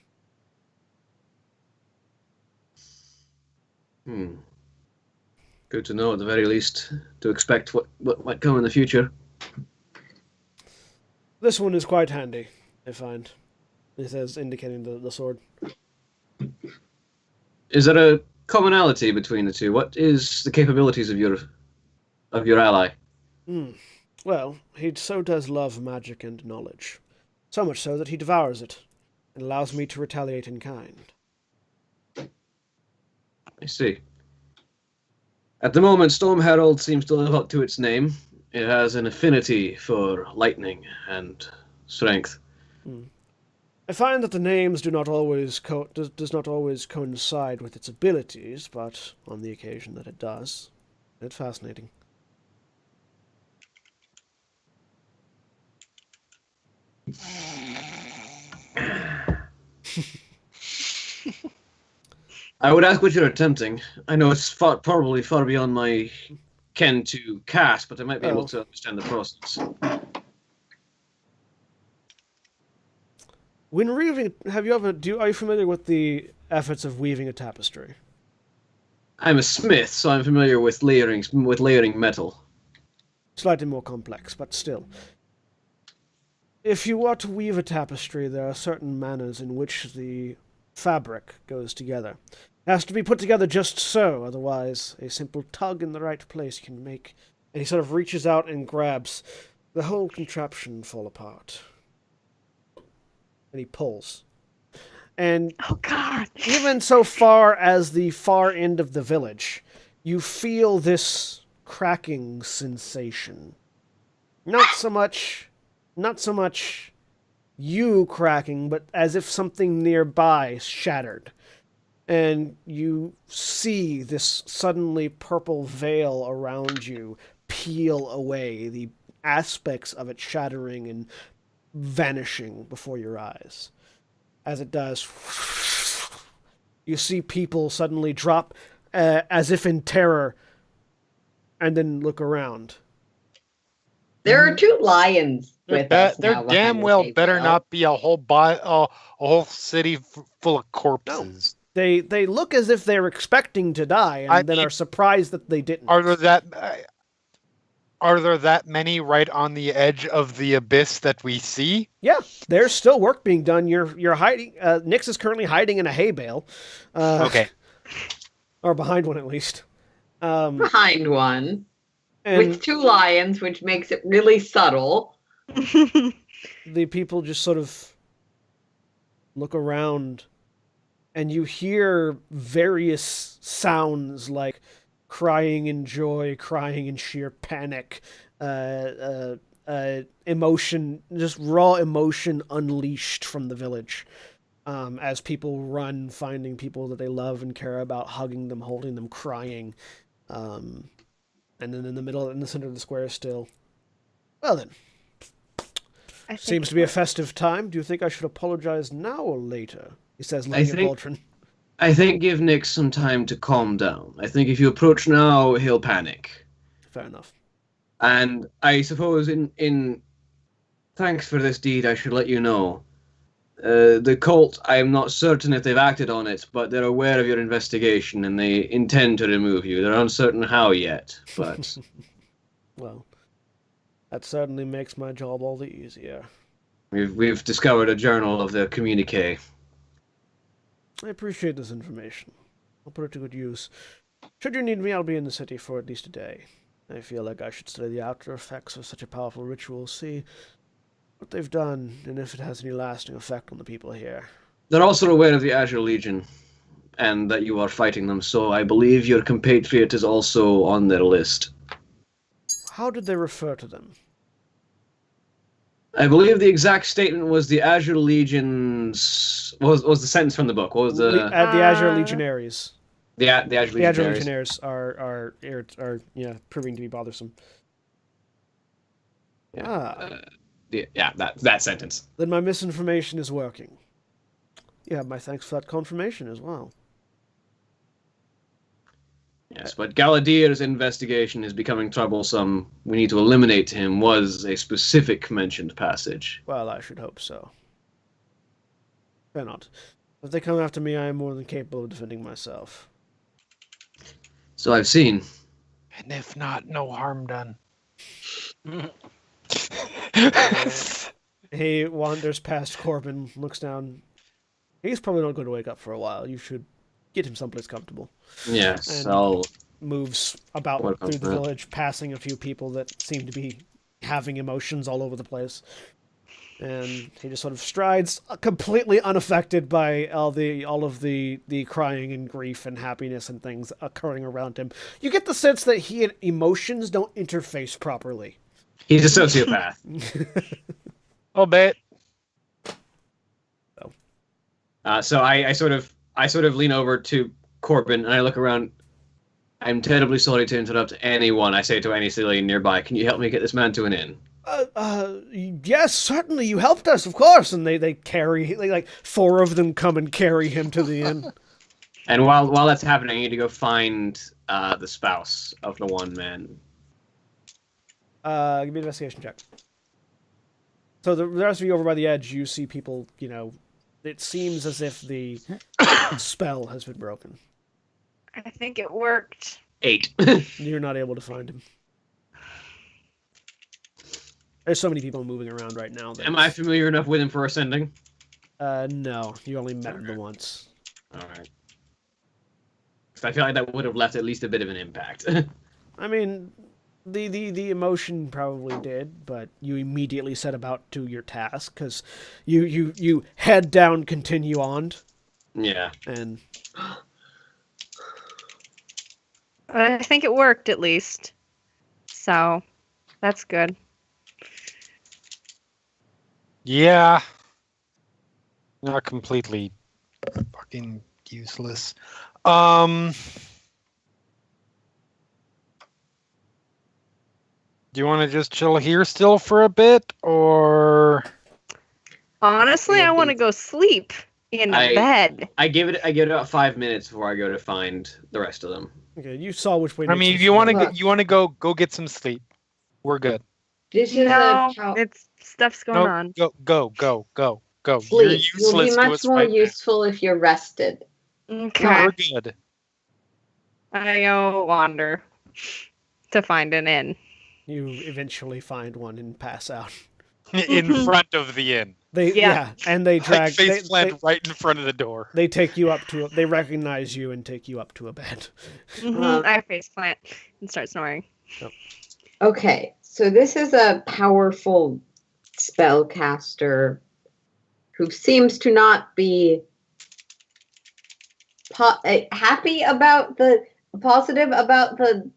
Speaker 2: Good to know, at the very least, to expect what might come in the future.
Speaker 1: This one is quite handy, I find. He says, indicating the sword.
Speaker 2: Is there a commonality between the two? What is the capabilities of your ally?
Speaker 1: Well, he so does love magic and knowledge. So much so that he devours it, and allows me to retaliate in kind.
Speaker 2: I see. At the moment, Storm Herald seems to live up to its name. It has an affinity for lightning and strength.
Speaker 1: I find that the names do not always does not always coincide with its abilities, but on the occasion that it does, it's fascinating.
Speaker 2: I would ask what you're attempting. I know it's probably far beyond my ken to cast, but I might be able to understand the process.
Speaker 1: When weaving, are you familiar with the efforts of weaving a tapestry?
Speaker 2: I'm a smith, so I'm familiar with layering metal.
Speaker 1: Slightly more complex, but still. If you are to weave a tapestry, there are certain manners in which the fabric goes together. It has to be put together just so, otherwise a simple tug in the right place can make... And he sort of reaches out and grabs the whole contraption fall apart. And he pulls. And
Speaker 4: Oh God.
Speaker 1: even so far as the far end of the village, you feel this cracking sensation. Not so much you cracking, but as if something nearby shattered. And you see this suddenly purple veil around you peel away, the aspects of it shattering and vanishing before your eyes. As it does, you see people suddenly drop as if in terror and then look around.
Speaker 5: There are 2 lions with us
Speaker 6: There
Speaker 5: now
Speaker 6: damn
Speaker 5: behind the
Speaker 6: well
Speaker 5: tape
Speaker 6: better
Speaker 5: rail.
Speaker 6: not be a whole city full of corpses.
Speaker 1: They look as if they're expecting to die and then are surprised that they didn't.
Speaker 6: Are there that many right on the edge of the abyss that we see?
Speaker 1: Yeah, there's still work being done. You're hiding. Nyx is currently hiding in a hay bale.
Speaker 6: Okay.
Speaker 1: Or behind one at least.
Speaker 5: Behind one.
Speaker 1: And
Speaker 5: With 2 lions, which makes it really subtle.
Speaker 1: the people just sort of look around and you hear various sounds like crying in joy, crying in sheer panic, emotion, just raw emotion unleashed from the village. As people run, finding people that they love and care about, hugging them, holding them, crying. And then in the center of the square still. Well then. Seems to be a festive time. Do you think I should apologize now or later? He says, laying a pauldron.
Speaker 2: I think give Nick some time to calm down. I think if you approach now, he'll panic.
Speaker 1: Fair enough.
Speaker 2: And I suppose in thanks for this deed, I should let you know. The cult, I am not certain if they've acted on it, but they're aware of your investigation and they intend to remove you. They're uncertain how yet, but...
Speaker 1: Well, that certainly makes my job all the easier.
Speaker 2: We've discovered a journal of their communique.
Speaker 1: I appreciate this information. I'll put it to good use. Should you need me, I'll be in the city for at least a day. I feel like I should study the after effects of such a powerful ritual, see what they've done, and if it has any lasting effect on the people here.
Speaker 2: They're also aware of the Azure Legion, and that you are fighting them, so I believe your compatriot is also on their list.
Speaker 1: How did they refer to them?
Speaker 2: I believe the exact statement was the Azure Legions... was the sentence from the book? What was the...
Speaker 1: the Azure Legionaries.
Speaker 2: The Azure Legionaries.
Speaker 1: The Azure Legionnaires are proving to be bothersome.
Speaker 2: Yeah. That sentence.
Speaker 1: Then my misinformation is working. You have my thanks for that confirmation as well.
Speaker 2: Yes, but Galadir's investigation is becoming troublesome. We need to eliminate him was a specific mentioned passage.
Speaker 1: Well, I should hope so. Fear not. If they come after me, I am more than capable of defending myself.
Speaker 2: So I've seen.
Speaker 6: And if not, no harm done.
Speaker 1: He wanders past Corbin, looks down. He's probably not going to wake up for a while. You should get him someplace comfortable.
Speaker 2: Yes,
Speaker 1: And
Speaker 2: I'll...
Speaker 1: moves about through the village, passing a few people that seem to be having emotions all over the place. And he just sort of strides, completely unaffected by all of the crying and grief and happiness and things occurring around him. You get the sense that he and emotions don't interface properly.
Speaker 2: He's a sociopath.
Speaker 6: I'll bet.
Speaker 2: So I sort of lean over to Corbin and I look around. I'm terribly sorry to interrupt anyone. I say to any civilian nearby, can you help me get this man to an inn?
Speaker 1: Yes, certainly. You helped us, of course. And they carry, like 4 of them come and carry him to the inn.
Speaker 2: And while that's happening, I need to go find the spouse of the one man.
Speaker 1: Give me an investigation check. So the rest of you over by the edge, you see people, it seems as if the spell has been broken.
Speaker 4: I think it worked.
Speaker 2: 8.
Speaker 1: You're not able to find him. There's so many people moving around right now.
Speaker 2: Am I familiar enough with him for ascending?
Speaker 1: No. You only met him once.
Speaker 2: Alright. I feel like that would have left at least a bit of an impact.
Speaker 1: I mean, The emotion probably did, but you immediately set about to your task because you head down, continue on,
Speaker 2: Yeah.
Speaker 1: and
Speaker 4: I think it worked at least. So that's good.
Speaker 6: Yeah. Not completely fucking useless. Do you want to just chill here still for a bit, or?
Speaker 4: Honestly, I want to go sleep in a bed.
Speaker 2: I give it about 5 minutes before I go to find the rest of them.
Speaker 1: okay, you saw which way.
Speaker 6: I mean,
Speaker 1: Nix
Speaker 6: if you want
Speaker 1: was-
Speaker 6: to go get some sleep. We're good.
Speaker 5: This is
Speaker 4: No,
Speaker 5: a
Speaker 4: it's stuff's going
Speaker 6: No,
Speaker 4: on.
Speaker 6: go.
Speaker 5: sleep.
Speaker 6: You're
Speaker 5: You'll be
Speaker 6: useless to
Speaker 5: much
Speaker 6: us
Speaker 5: more
Speaker 6: right now.
Speaker 5: useful if you're rested.
Speaker 4: Okay,
Speaker 6: We're good.
Speaker 4: I go wander to find an inn.
Speaker 1: You eventually find one and pass out.
Speaker 6: In front of the inn.
Speaker 4: Yeah.
Speaker 1: And they
Speaker 6: Like
Speaker 1: drag.
Speaker 6: face plant right in front of the door.
Speaker 1: They take you up to. They recognize you and take you up to a bed.
Speaker 4: I face plant and start snoring.
Speaker 5: Okay, so this is a powerful spellcaster who seems to not be happy about positive about the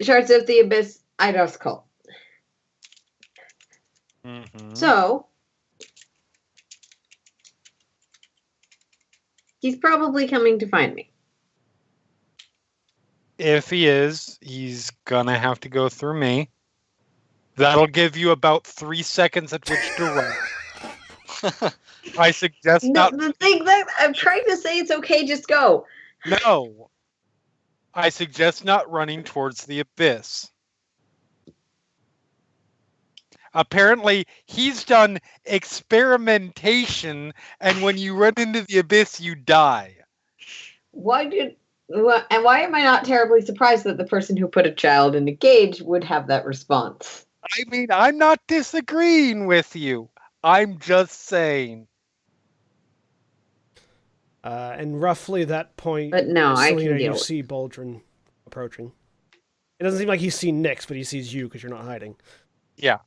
Speaker 5: Shards of the Abyss Eidos cult.
Speaker 6: Mm-hmm.
Speaker 5: So he's probably coming to find me.
Speaker 6: If he is, he's gonna have to go through me. That'll give you about 3 seconds at which to run. I suggest
Speaker 5: No,
Speaker 6: not.
Speaker 5: the thing that I'm trying to say, it's okay, just go.
Speaker 6: No. I suggest not running towards the abyss. Apparently, he's done experimentation, and when you run into the abyss, you die.
Speaker 5: Why am I not terribly surprised that the person who put a child in a cage would have that response?
Speaker 6: I mean, I'm not disagreeing with you. I'm just saying.
Speaker 1: And roughly that point,
Speaker 5: But no, I can
Speaker 1: Selena,
Speaker 5: deal
Speaker 1: you
Speaker 5: with
Speaker 1: see Baldrin approaching. It doesn't seem like he's seen Nyx, but he sees you because you're not hiding.
Speaker 6: Yeah.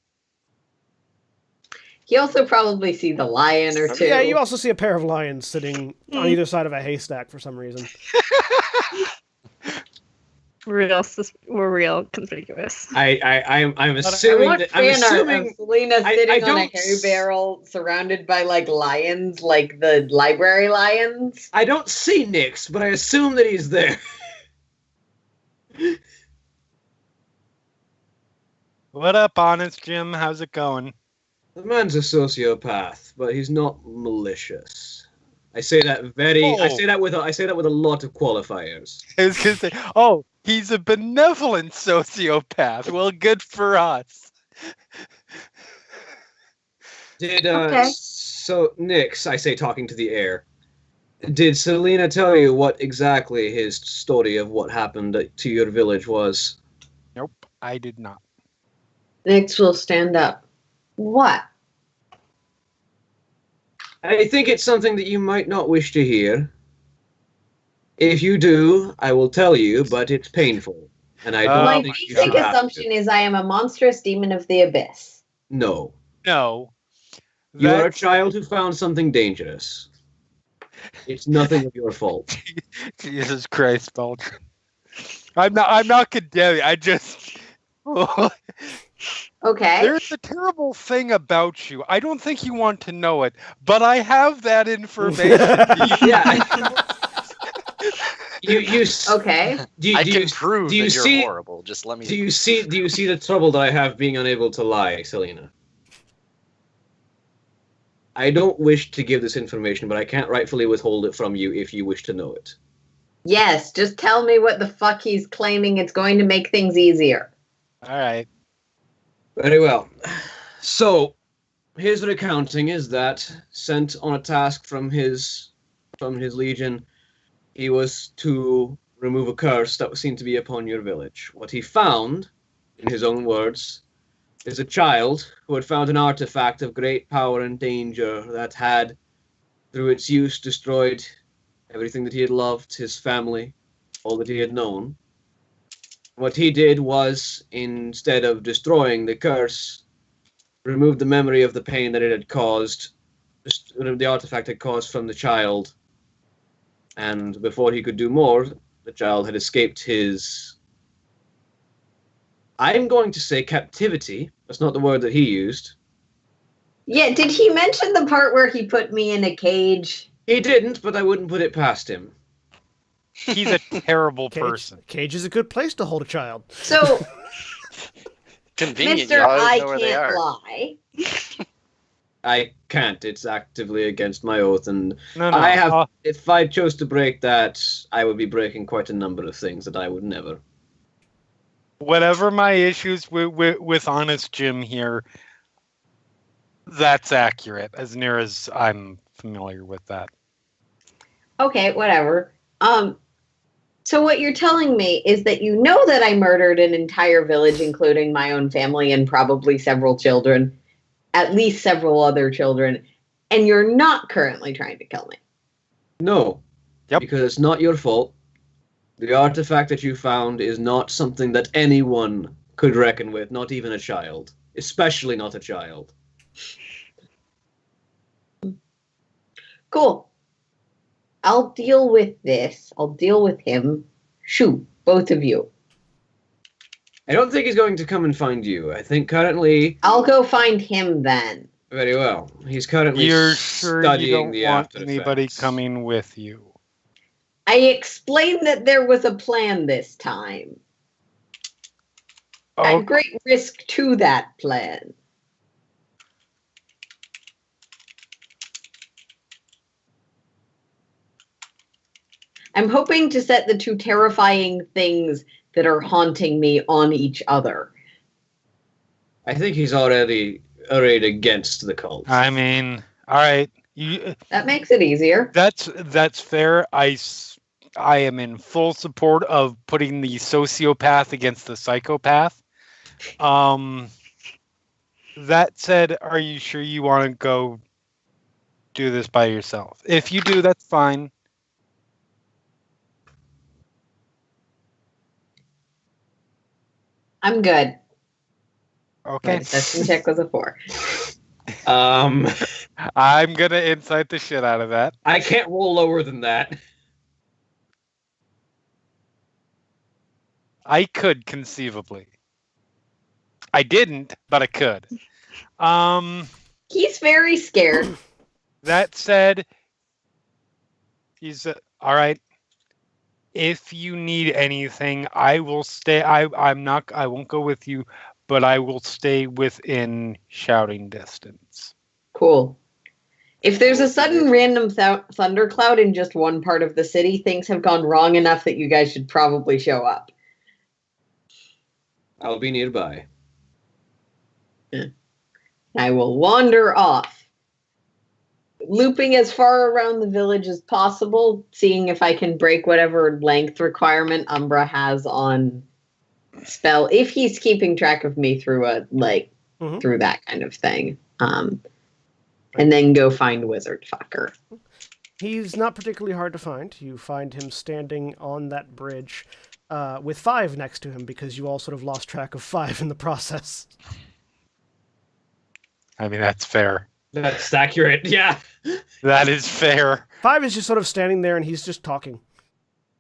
Speaker 5: He also probably sees a lion or two.
Speaker 1: Yeah, you also see a pair of lions sitting on either side of a haystack for some reason.
Speaker 4: We're real conspicuous.
Speaker 2: I'm
Speaker 5: I'm
Speaker 2: assuming
Speaker 5: not
Speaker 2: that I'm
Speaker 5: fan
Speaker 2: assuming
Speaker 5: of Selena
Speaker 2: I
Speaker 5: sitting on a
Speaker 2: don't
Speaker 5: hay barrel surrounded by like lions, like the library lions.
Speaker 2: I don't see Nyx, but I assume that he's there.
Speaker 6: What up, Honest Jim? How's it going?
Speaker 2: The man's a sociopath, but he's not malicious. I say that I say that with a lot of qualifiers.
Speaker 6: I was gonna say, oh, he's a benevolent sociopath. Well, good for us.
Speaker 5: Okay.
Speaker 2: So Nyx, I say, talking to the air, did Selena tell you what exactly his story of what happened to your village was?
Speaker 6: Nope, I did not.
Speaker 5: Nyx will stand up. What?
Speaker 2: I think it's something that you might not wish to hear. If you do, I will tell you, but it's painful, and I don't
Speaker 5: My
Speaker 2: think you
Speaker 5: basic
Speaker 2: should have
Speaker 5: assumption
Speaker 2: to.
Speaker 5: is I am a monstrous demon of the abyss.
Speaker 2: No.
Speaker 6: No.
Speaker 2: You are a
Speaker 6: That's-
Speaker 2: child who found something dangerous. It's nothing of your fault.
Speaker 6: Jesus Christ, Baldwin. I'm not condemning. I just
Speaker 5: Okay.
Speaker 6: There's a terrible thing about you. I don't think you want to know it, but I have that information.
Speaker 2: Yeah. You
Speaker 5: Okay.
Speaker 3: I can prove
Speaker 2: do you
Speaker 3: that you're
Speaker 2: see-
Speaker 3: horrible. Just let me.
Speaker 2: Do you see the trouble that I have being unable to lie, Selena? I don't wish to give this information, but I can't rightfully withhold it from you if you wish to know it.
Speaker 5: Yes, just tell me what the fuck he's claiming. It's going to make things easier.
Speaker 6: All right.
Speaker 2: Very well. So, his recounting is that, sent on a task from his legion, he was to remove a curse that seemed to be upon your village. What he found, in his own words, is a child who had found an artifact of great power and danger that had, through its use, destroyed everything that he had loved, his family, all that he had known. What he did was, instead of destroying the curse, remove the memory of the pain that it had caused, the artifact had caused from the child. And before he could do more, the child had escaped his... I'm going to say captivity. That's not the word that he used.
Speaker 5: Yeah, did he mention the part where he put me in a cage?
Speaker 2: He didn't, but I wouldn't put it past him.
Speaker 6: He's a terrible person.
Speaker 1: Cage is a good place to hold a child.
Speaker 5: So,
Speaker 3: Convenient.
Speaker 5: Mr.
Speaker 3: You always
Speaker 5: I
Speaker 3: know where they
Speaker 5: can't
Speaker 3: are.
Speaker 5: lie.
Speaker 2: I can't. It's actively against my oath, and
Speaker 6: No.
Speaker 2: I have. If I chose to break that, I would be breaking quite a number of things that I would never.
Speaker 6: Whatever my issues with Honest Jim here, that's accurate, as near as I'm familiar with that.
Speaker 5: Okay, whatever. So what you're telling me is that you know that I murdered an entire village, including my own family and probably several children, at least several other children, and you're not currently trying to kill me.
Speaker 2: No.
Speaker 6: Yep.
Speaker 2: Because it's not your fault. The artifact that you found is not something that anyone could reckon with, not even a child. Especially not a child.
Speaker 5: Cool. I'll deal with this. I'll deal with him. Shoot, both of you.
Speaker 2: I don't think he's going to come and find you. I think currently...
Speaker 5: I'll go find him then.
Speaker 2: Very well. He's currently
Speaker 6: You're sure you
Speaker 2: studying
Speaker 6: don't
Speaker 2: the
Speaker 6: want
Speaker 2: after
Speaker 6: anybody
Speaker 2: effects.
Speaker 6: coming with you?
Speaker 5: I explained that there was a plan this time.
Speaker 6: Oh,
Speaker 5: At great risk to that plan. I'm hoping to set the two terrifying things that are haunting me on each other.
Speaker 2: I think he's already arrayed against the cult.
Speaker 6: I mean, all right.
Speaker 5: That makes it easier.
Speaker 6: That's fair. I am in full support of putting the sociopath against the psychopath. That said, are you sure you want to go do this by yourself? If you do, that's fine.
Speaker 5: I'm good.
Speaker 6: Okay.
Speaker 5: My deception check was a 4.
Speaker 6: I'm gonna insight the shit out of that.
Speaker 2: I can't roll lower than that.
Speaker 6: I could conceivably. I didn't, but I could.
Speaker 5: He's very scared.
Speaker 6: That said, he's all right. If you need anything, I will stay. I won't go with you, but I will stay within shouting distance.
Speaker 5: Cool. If there's a sudden random thundercloud in just one part of the city, things have gone wrong enough that you guys should probably show up.
Speaker 2: I'll be nearby.
Speaker 5: I will wander off, looping as far around the village as possible, seeing if I can break whatever length requirement Umbra has on spell, if he's keeping track of me through through that kind of thing. And then go find Wizard Fucker.
Speaker 1: He's not particularly hard to find. You find him standing on that bridge with 5 next to him because you all sort of lost track of 5 in the process.
Speaker 6: I mean, that's fair.
Speaker 7: That's accurate. Yeah.
Speaker 6: That is fair.
Speaker 1: 5 is just sort of standing there and he's just talking.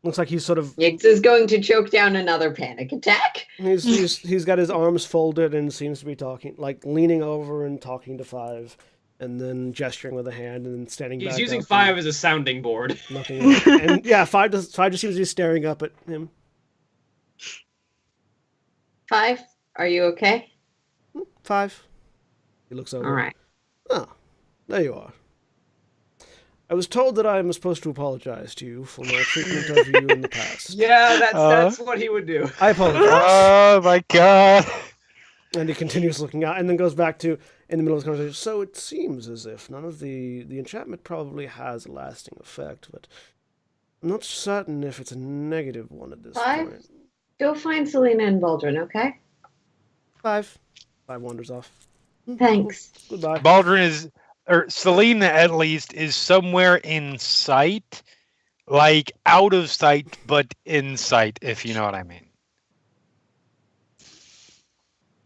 Speaker 1: Looks like he's sort of...
Speaker 5: Yix is going to choke down another panic attack.
Speaker 1: He's got his arms folded and seems to be talking, like leaning over and talking to 5. And then gesturing with a hand, and then standing back.
Speaker 7: He's using
Speaker 1: up
Speaker 7: 5 as a sounding board.
Speaker 1: Looking at it. And yeah, 5 just seems to be staring up at him.
Speaker 5: 5, are you okay?
Speaker 1: 5. He looks over.
Speaker 5: All right.
Speaker 1: Oh, there you are. I was told that I am supposed to apologize to you for my treatment of you in the past.
Speaker 2: Yeah, that's what he would do.
Speaker 1: I apologize.
Speaker 6: Oh my god.
Speaker 1: And he continues looking out, and then goes back to, in the middle of the conversation, so it seems as if none of the enchantment probably has a lasting effect, but I'm not certain if it's a negative one at this
Speaker 5: 5?
Speaker 1: point.
Speaker 5: Go find Selena and Baldrin, okay?
Speaker 1: 5 wanders off.
Speaker 5: Thanks.
Speaker 1: Goodbye.
Speaker 6: Baldrin Selena at least is somewhere in sight, like out of sight, but in sight, if you know what I mean.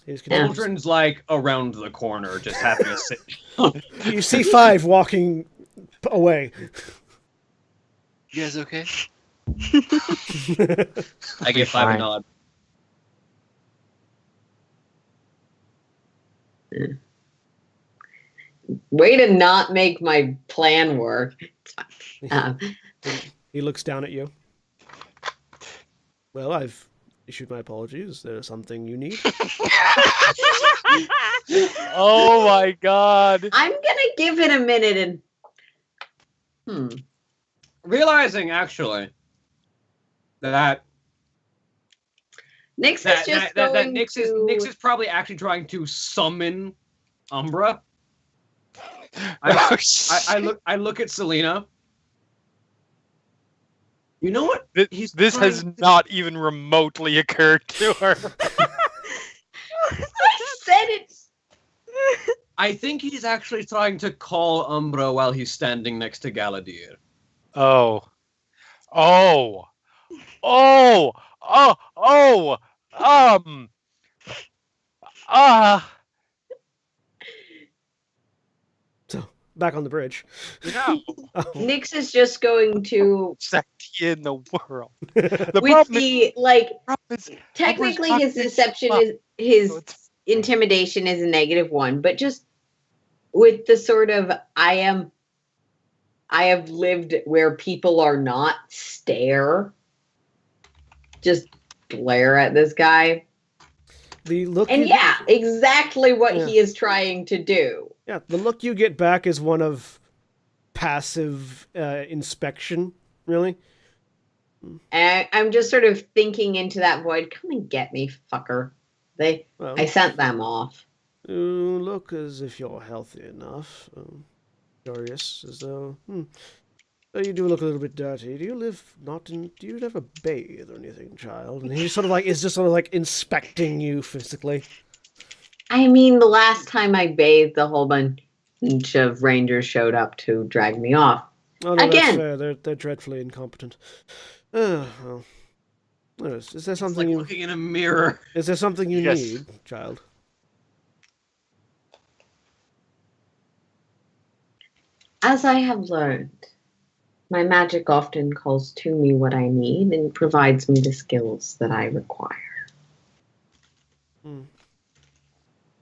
Speaker 1: He's continues.
Speaker 7: Children's like around the corner, just having a sit.
Speaker 1: You see 5 walking away.
Speaker 3: You guys okay?
Speaker 7: I give 5 a
Speaker 6: Fine.
Speaker 7: nod.
Speaker 5: Way to not make my plan work. Um,
Speaker 1: He looks down at you. Well, I've issued my apologies. Is there something you need?
Speaker 6: Oh my god.
Speaker 5: I'm gonna give it a minute and
Speaker 7: Realizing actually that
Speaker 5: Nix is
Speaker 7: that,
Speaker 5: just
Speaker 7: that, that,
Speaker 5: going
Speaker 7: Nix
Speaker 5: to.
Speaker 7: is probably actually trying to summon Umbra.
Speaker 6: Oh,
Speaker 7: I look at Selena. You know what?
Speaker 6: This has not even remotely occurred to her.
Speaker 5: I said it.
Speaker 7: I think he's actually trying to call Umbra while he's standing next to Galadir.
Speaker 6: Oh. Oh. Oh. Oh. Oh.
Speaker 1: So, back on the bridge.
Speaker 6: No.
Speaker 1: Oh.
Speaker 5: Nix is just going to.
Speaker 6: Sexy in the world. The
Speaker 5: With
Speaker 6: problem is,
Speaker 5: the like,
Speaker 6: is
Speaker 5: technically
Speaker 6: Umbra's
Speaker 5: his
Speaker 6: not
Speaker 5: deception
Speaker 6: big
Speaker 5: is his
Speaker 6: so it's-
Speaker 5: intimidation is a -1, but just with the sort of I have lived where people are not stare. Just glare at this guy.
Speaker 1: The look
Speaker 5: And
Speaker 1: you
Speaker 5: yeah, exactly what
Speaker 1: Yeah.
Speaker 5: he is trying to do.
Speaker 1: Yeah, the look you get back is one of passive inspection, really.
Speaker 5: And I'm just sort of thinking into that void. Come and get me, fucker.
Speaker 1: Well,
Speaker 5: I sent them off.
Speaker 1: you look as if you're healthy enough. Curious, as though... You do look a little bit dirty. Do you ever bathe or anything, child? And he sort of like is just sort of like inspecting you physically.
Speaker 5: I mean, the last time I bathed, a whole bunch of rangers showed up to drag me off.
Speaker 1: Oh no,
Speaker 5: Again.
Speaker 1: that's fair. They're dreadfully incompetent. Well. Is there
Speaker 7: It's
Speaker 1: something
Speaker 7: like
Speaker 1: you
Speaker 7: looking in a mirror.
Speaker 1: Is there something you
Speaker 6: Yes.
Speaker 1: need, child?
Speaker 5: As I have learned, my magic often calls to me what I need and provides me the skills that I require.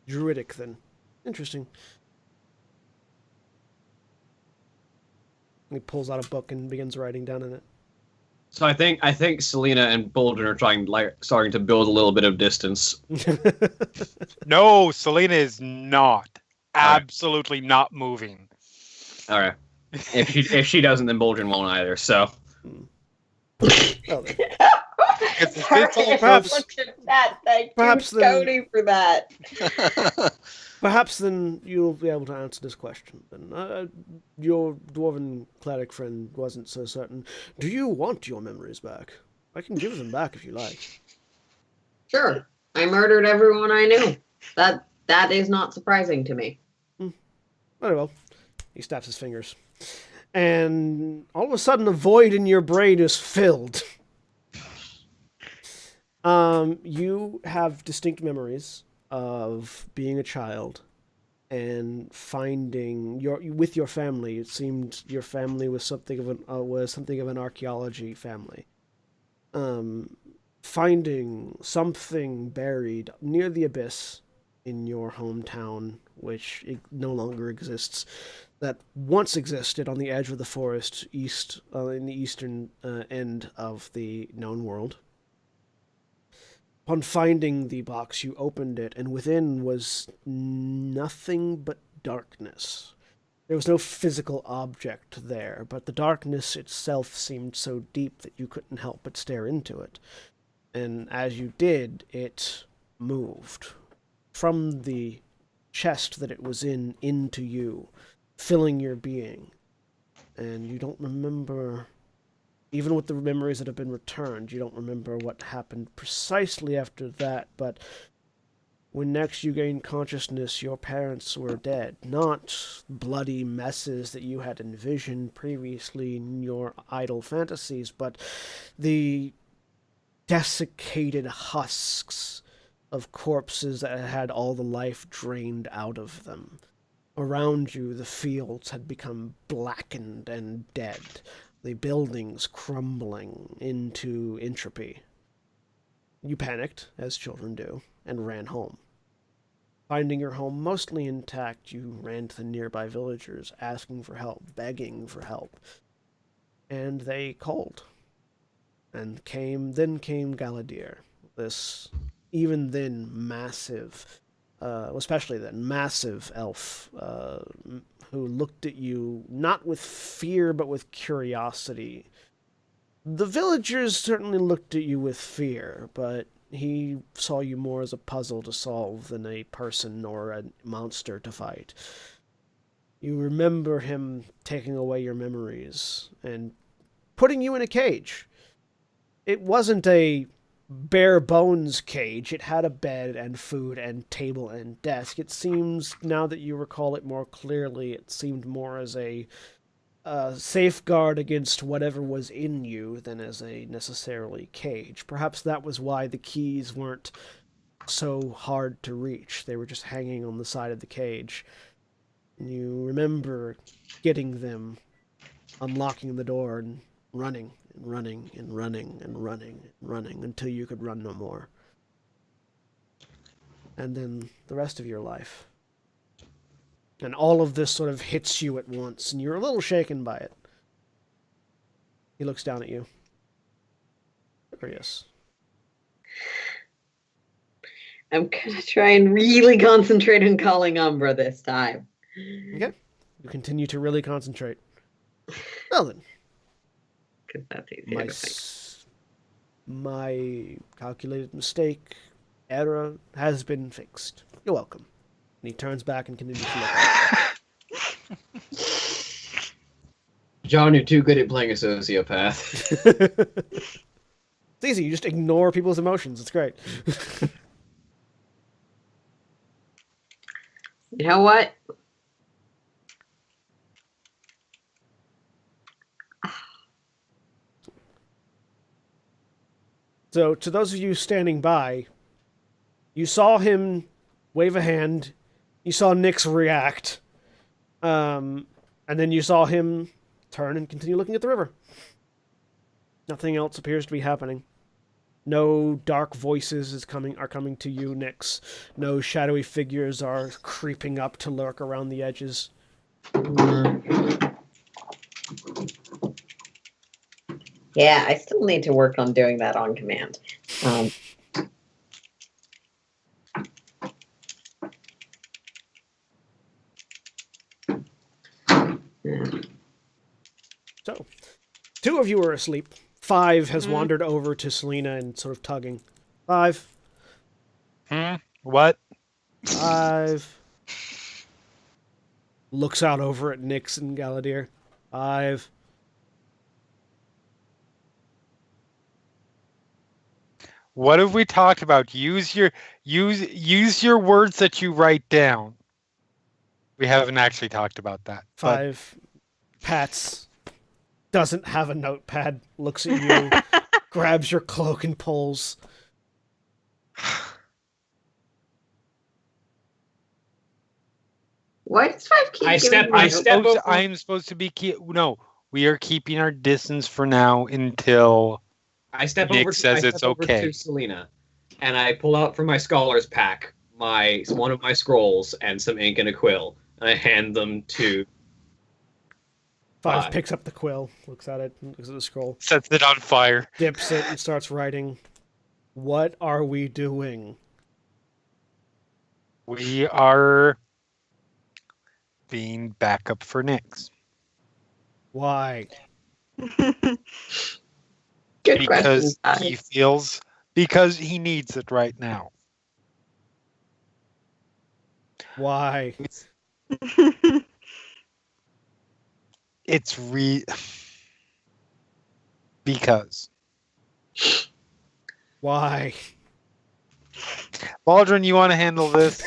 Speaker 1: Druidic, then. Interesting. He pulls out a book and begins writing down in it.
Speaker 7: So I think Selena and Bolden are starting to build a little bit of distance.
Speaker 6: No, Selena is not.
Speaker 7: Alright.
Speaker 6: Absolutely not moving.
Speaker 7: All right. If she doesn't, then Bolden won't either. So
Speaker 1: Well,
Speaker 6: Perhaps-
Speaker 5: Look at that. Thank
Speaker 1: perhaps
Speaker 5: you,
Speaker 1: then-
Speaker 5: Cody, for that.
Speaker 1: perhaps then you'll be able to answer this question. Then your dwarven cleric friend wasn't so certain. Do you want your memories back? I can give them back if you like.
Speaker 5: Sure. I murdered everyone I knew. That is not surprising to me.
Speaker 1: Very well. He snaps his fingers. And all of a sudden, a void in your brain is filled. You have distinct memories of being a child and finding with your family. It seemed your family was something of an archaeology family. Finding something buried near the abyss in your hometown, which no longer exists, that once existed on the edge of the forest in the eastern end of the known world. Upon finding the box, you opened it, and within was nothing but darkness. There was no physical object there, but the darkness itself seemed so deep that you couldn't help but stare into it. And as you did, it moved from the chest that it was in into you, filling your being. And you don't remember, even with the memories that have been returned, you don't remember what happened precisely after that, but when next you gained consciousness, your parents were dead. Not bloody messes that you had envisioned previously in your idle fantasies, but the desiccated husks of corpses that had all the life drained out of them. Around you, the fields had become blackened and dead, the buildings crumbling into entropy. You panicked, as children do, and ran home. Finding your home mostly intact, you ran to the nearby villagers, asking for help, begging for help. And they called. And then came Galadir, this, even then, massive, especially then, massive elf, who looked at you not with fear, but with curiosity. The villagers certainly looked at you with fear, but he saw you more as a puzzle to solve than a person or a monster to fight. You remember him taking away your memories and putting you in a cage. It wasn't a bare bones cage. It had a bed and food and table and desk. It seems, now that you recall it more clearly, it seemed more as a safeguard against whatever was in you than as a necessarily cage. Perhaps that was why the keys weren't so hard to reach. They were just hanging on the side of the cage. And you remember getting them, unlocking the door, and running and running and running and running and running until you could run no more. And then the rest of your life. And all of this sort of hits you at once, and you're a little shaken by it. He looks down at you. Curious.
Speaker 5: I'm gonna try and really concentrate on calling Umbra this time.
Speaker 1: Okay. You continue to really concentrate. Well then.
Speaker 5: Because that's easier to think.
Speaker 1: My calculated mistake, error, has been fixed. You're welcome. And he turns back and continues to look.
Speaker 7: John, you're too good at playing a sociopath.
Speaker 1: It's easy. You just ignore people's emotions. It's great.
Speaker 5: You know what?
Speaker 1: So, to those of you standing by, you saw him wave a hand. You saw Nyx react. And then you saw him turn and continue looking at the river. Nothing else appears to be happening. No dark voices are coming to you, Nyx. No shadowy figures are creeping up to lurk around the edges.
Speaker 5: Yeah, I still need to work on doing that on command.
Speaker 1: So, 2 of you are asleep. 5 has wandered over to Selena and sort of tugging. 5.
Speaker 6: What?
Speaker 1: 5. Looks out over at Nyx and Galadir. 5.
Speaker 6: What have we talked about? Use your words that you write down. We haven't actually talked about that.
Speaker 1: 5. Pats. Doesn't have a notepad. Looks at you. Grabs your cloak and pulls.
Speaker 5: Why does 5 keep
Speaker 7: I
Speaker 5: giving
Speaker 7: step-
Speaker 5: me
Speaker 7: I
Speaker 5: a-
Speaker 7: step- over-
Speaker 6: I'm supposed to be no. We are keeping our distance for now until
Speaker 7: I step
Speaker 6: Nick
Speaker 7: over.
Speaker 6: says
Speaker 7: I step
Speaker 6: it's
Speaker 7: over
Speaker 6: okay.
Speaker 7: to Selena, and I pull out from my scholar's pack one of my scrolls and some ink and a quill, and I hand them to.
Speaker 1: 5 picks up the quill, looks at it, looks at the scroll,
Speaker 6: sets it on fire.
Speaker 1: dips it, and starts writing. What are we doing?
Speaker 6: We are being backup for Nyx.
Speaker 1: Why?
Speaker 5: Good
Speaker 6: Because
Speaker 5: question.
Speaker 6: because he needs it right now.
Speaker 1: Why?
Speaker 6: It's because.
Speaker 1: Why?
Speaker 6: Waldron, you want to handle this?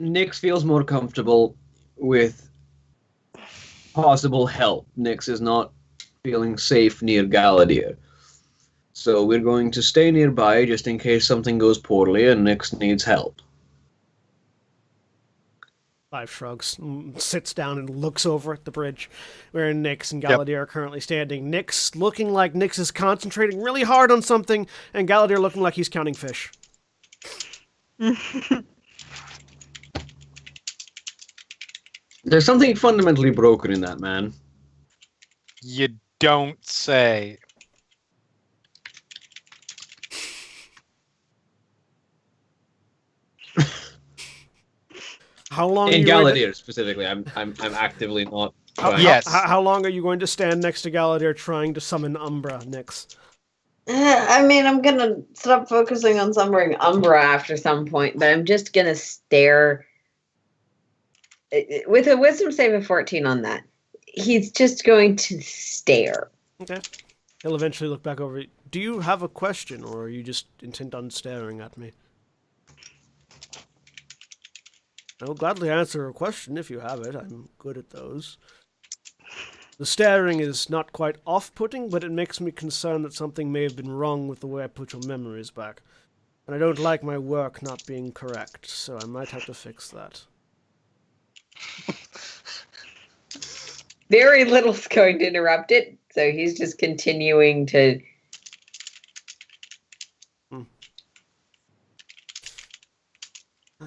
Speaker 7: Nyx feels more comfortable with possible help. Nyx is not
Speaker 2: feeling safe near Galadir. So we're going to stay nearby just in case something goes poorly and Nyx needs help.
Speaker 1: 5 shrugs, sits down and looks over at the bridge where Nyx and Galadir are currently standing. Nyx looking like Nyx is concentrating really hard on something, and Galadir looking like he's counting fish.
Speaker 2: There's something fundamentally broken in that man.
Speaker 6: You don't say.
Speaker 1: How long?
Speaker 7: In
Speaker 1: are you going
Speaker 7: Galadir specifically, I'm actively not.
Speaker 6: Yes.
Speaker 1: How long are you going to stand next to Galadir trying to summon Umbra, Nyx?
Speaker 5: I mean, I'm gonna stop focusing on summoning Umbra after some point, but I'm just gonna stare with a wisdom save of 14 on that. He's just going to stare.
Speaker 1: Okay. He'll eventually look back over. Do you have a question, or are you just intent on staring at me? I will gladly answer a question if you have it. I'm good at those. The staring is not quite off-putting, but it makes me concerned that something may have been wrong with the way I put your memories back. And I don't like my work not being correct, so I might have to fix that.
Speaker 5: Very little's going to interrupt it, so he's just continuing to.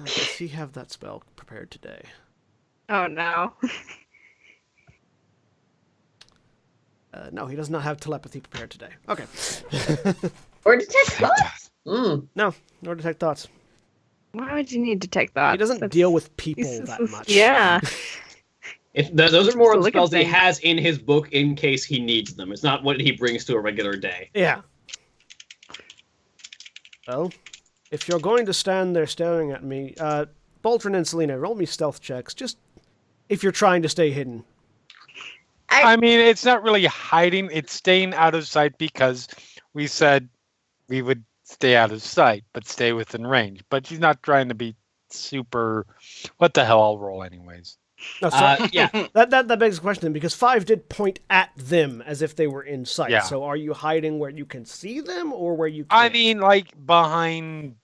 Speaker 1: Does he have that spell prepared today?
Speaker 4: Oh no.
Speaker 1: No, he does not have telepathy prepared today. Okay.
Speaker 5: Or detect thoughts.
Speaker 1: No, nor detect thoughts.
Speaker 4: Why would you need to take that?
Speaker 1: He doesn't deal with people that much.
Speaker 4: Yeah.
Speaker 7: Those are more of the
Speaker 4: Look at
Speaker 7: spells that he
Speaker 4: things.
Speaker 7: has in his book in case he needs them. It's not what he brings to a regular day.
Speaker 1: Yeah. Well, if you're going to stand there staring at me, Boltrin and Selena, roll me stealth checks, just if you're trying to stay hidden.
Speaker 6: I mean, it's not really hiding. It's staying out of sight because we said we would stay out of sight, but stay within range. But she's not trying to be super... What the hell? I'll roll anyways.
Speaker 1: No, sorry.
Speaker 7: Yeah.
Speaker 1: That begs the question then, because 5 did point at them as if they were in sight.
Speaker 6: Yeah.
Speaker 1: So are you hiding where you can see them or where you can't?
Speaker 6: I mean, like, behind...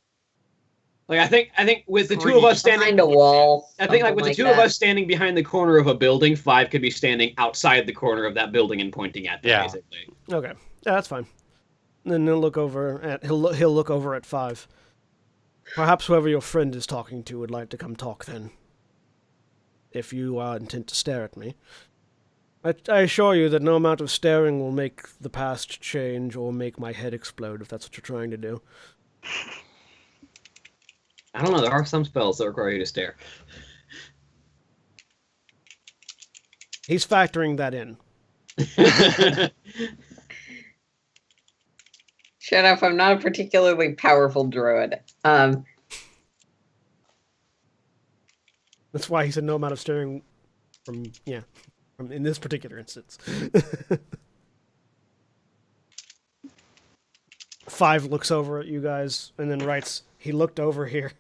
Speaker 7: Like I think with the two of us standing
Speaker 5: Behind a wall.
Speaker 7: I think like with the
Speaker 5: something
Speaker 7: two of
Speaker 5: that.
Speaker 7: us standing behind the corner of a building, 5 could be standing outside the corner of that building and pointing at them,
Speaker 6: Yeah.
Speaker 7: basically.
Speaker 1: Okay, yeah, that's fine. Then he'll look over at he'll look over at 5. Perhaps whoever your friend is talking to would like to come talk then. If you are intent to stare at me. I assure you that no amount of staring will make the past change or make my head explode if that's what you're trying to do.
Speaker 7: I don't know, there are some spells that require you to stare.
Speaker 1: He's factoring that in.
Speaker 5: Shut up, I'm not a particularly powerful druid.
Speaker 1: That's why he said no amount of staring from in this particular instance. 5 looks over at you guys and then writes, "He looked over here."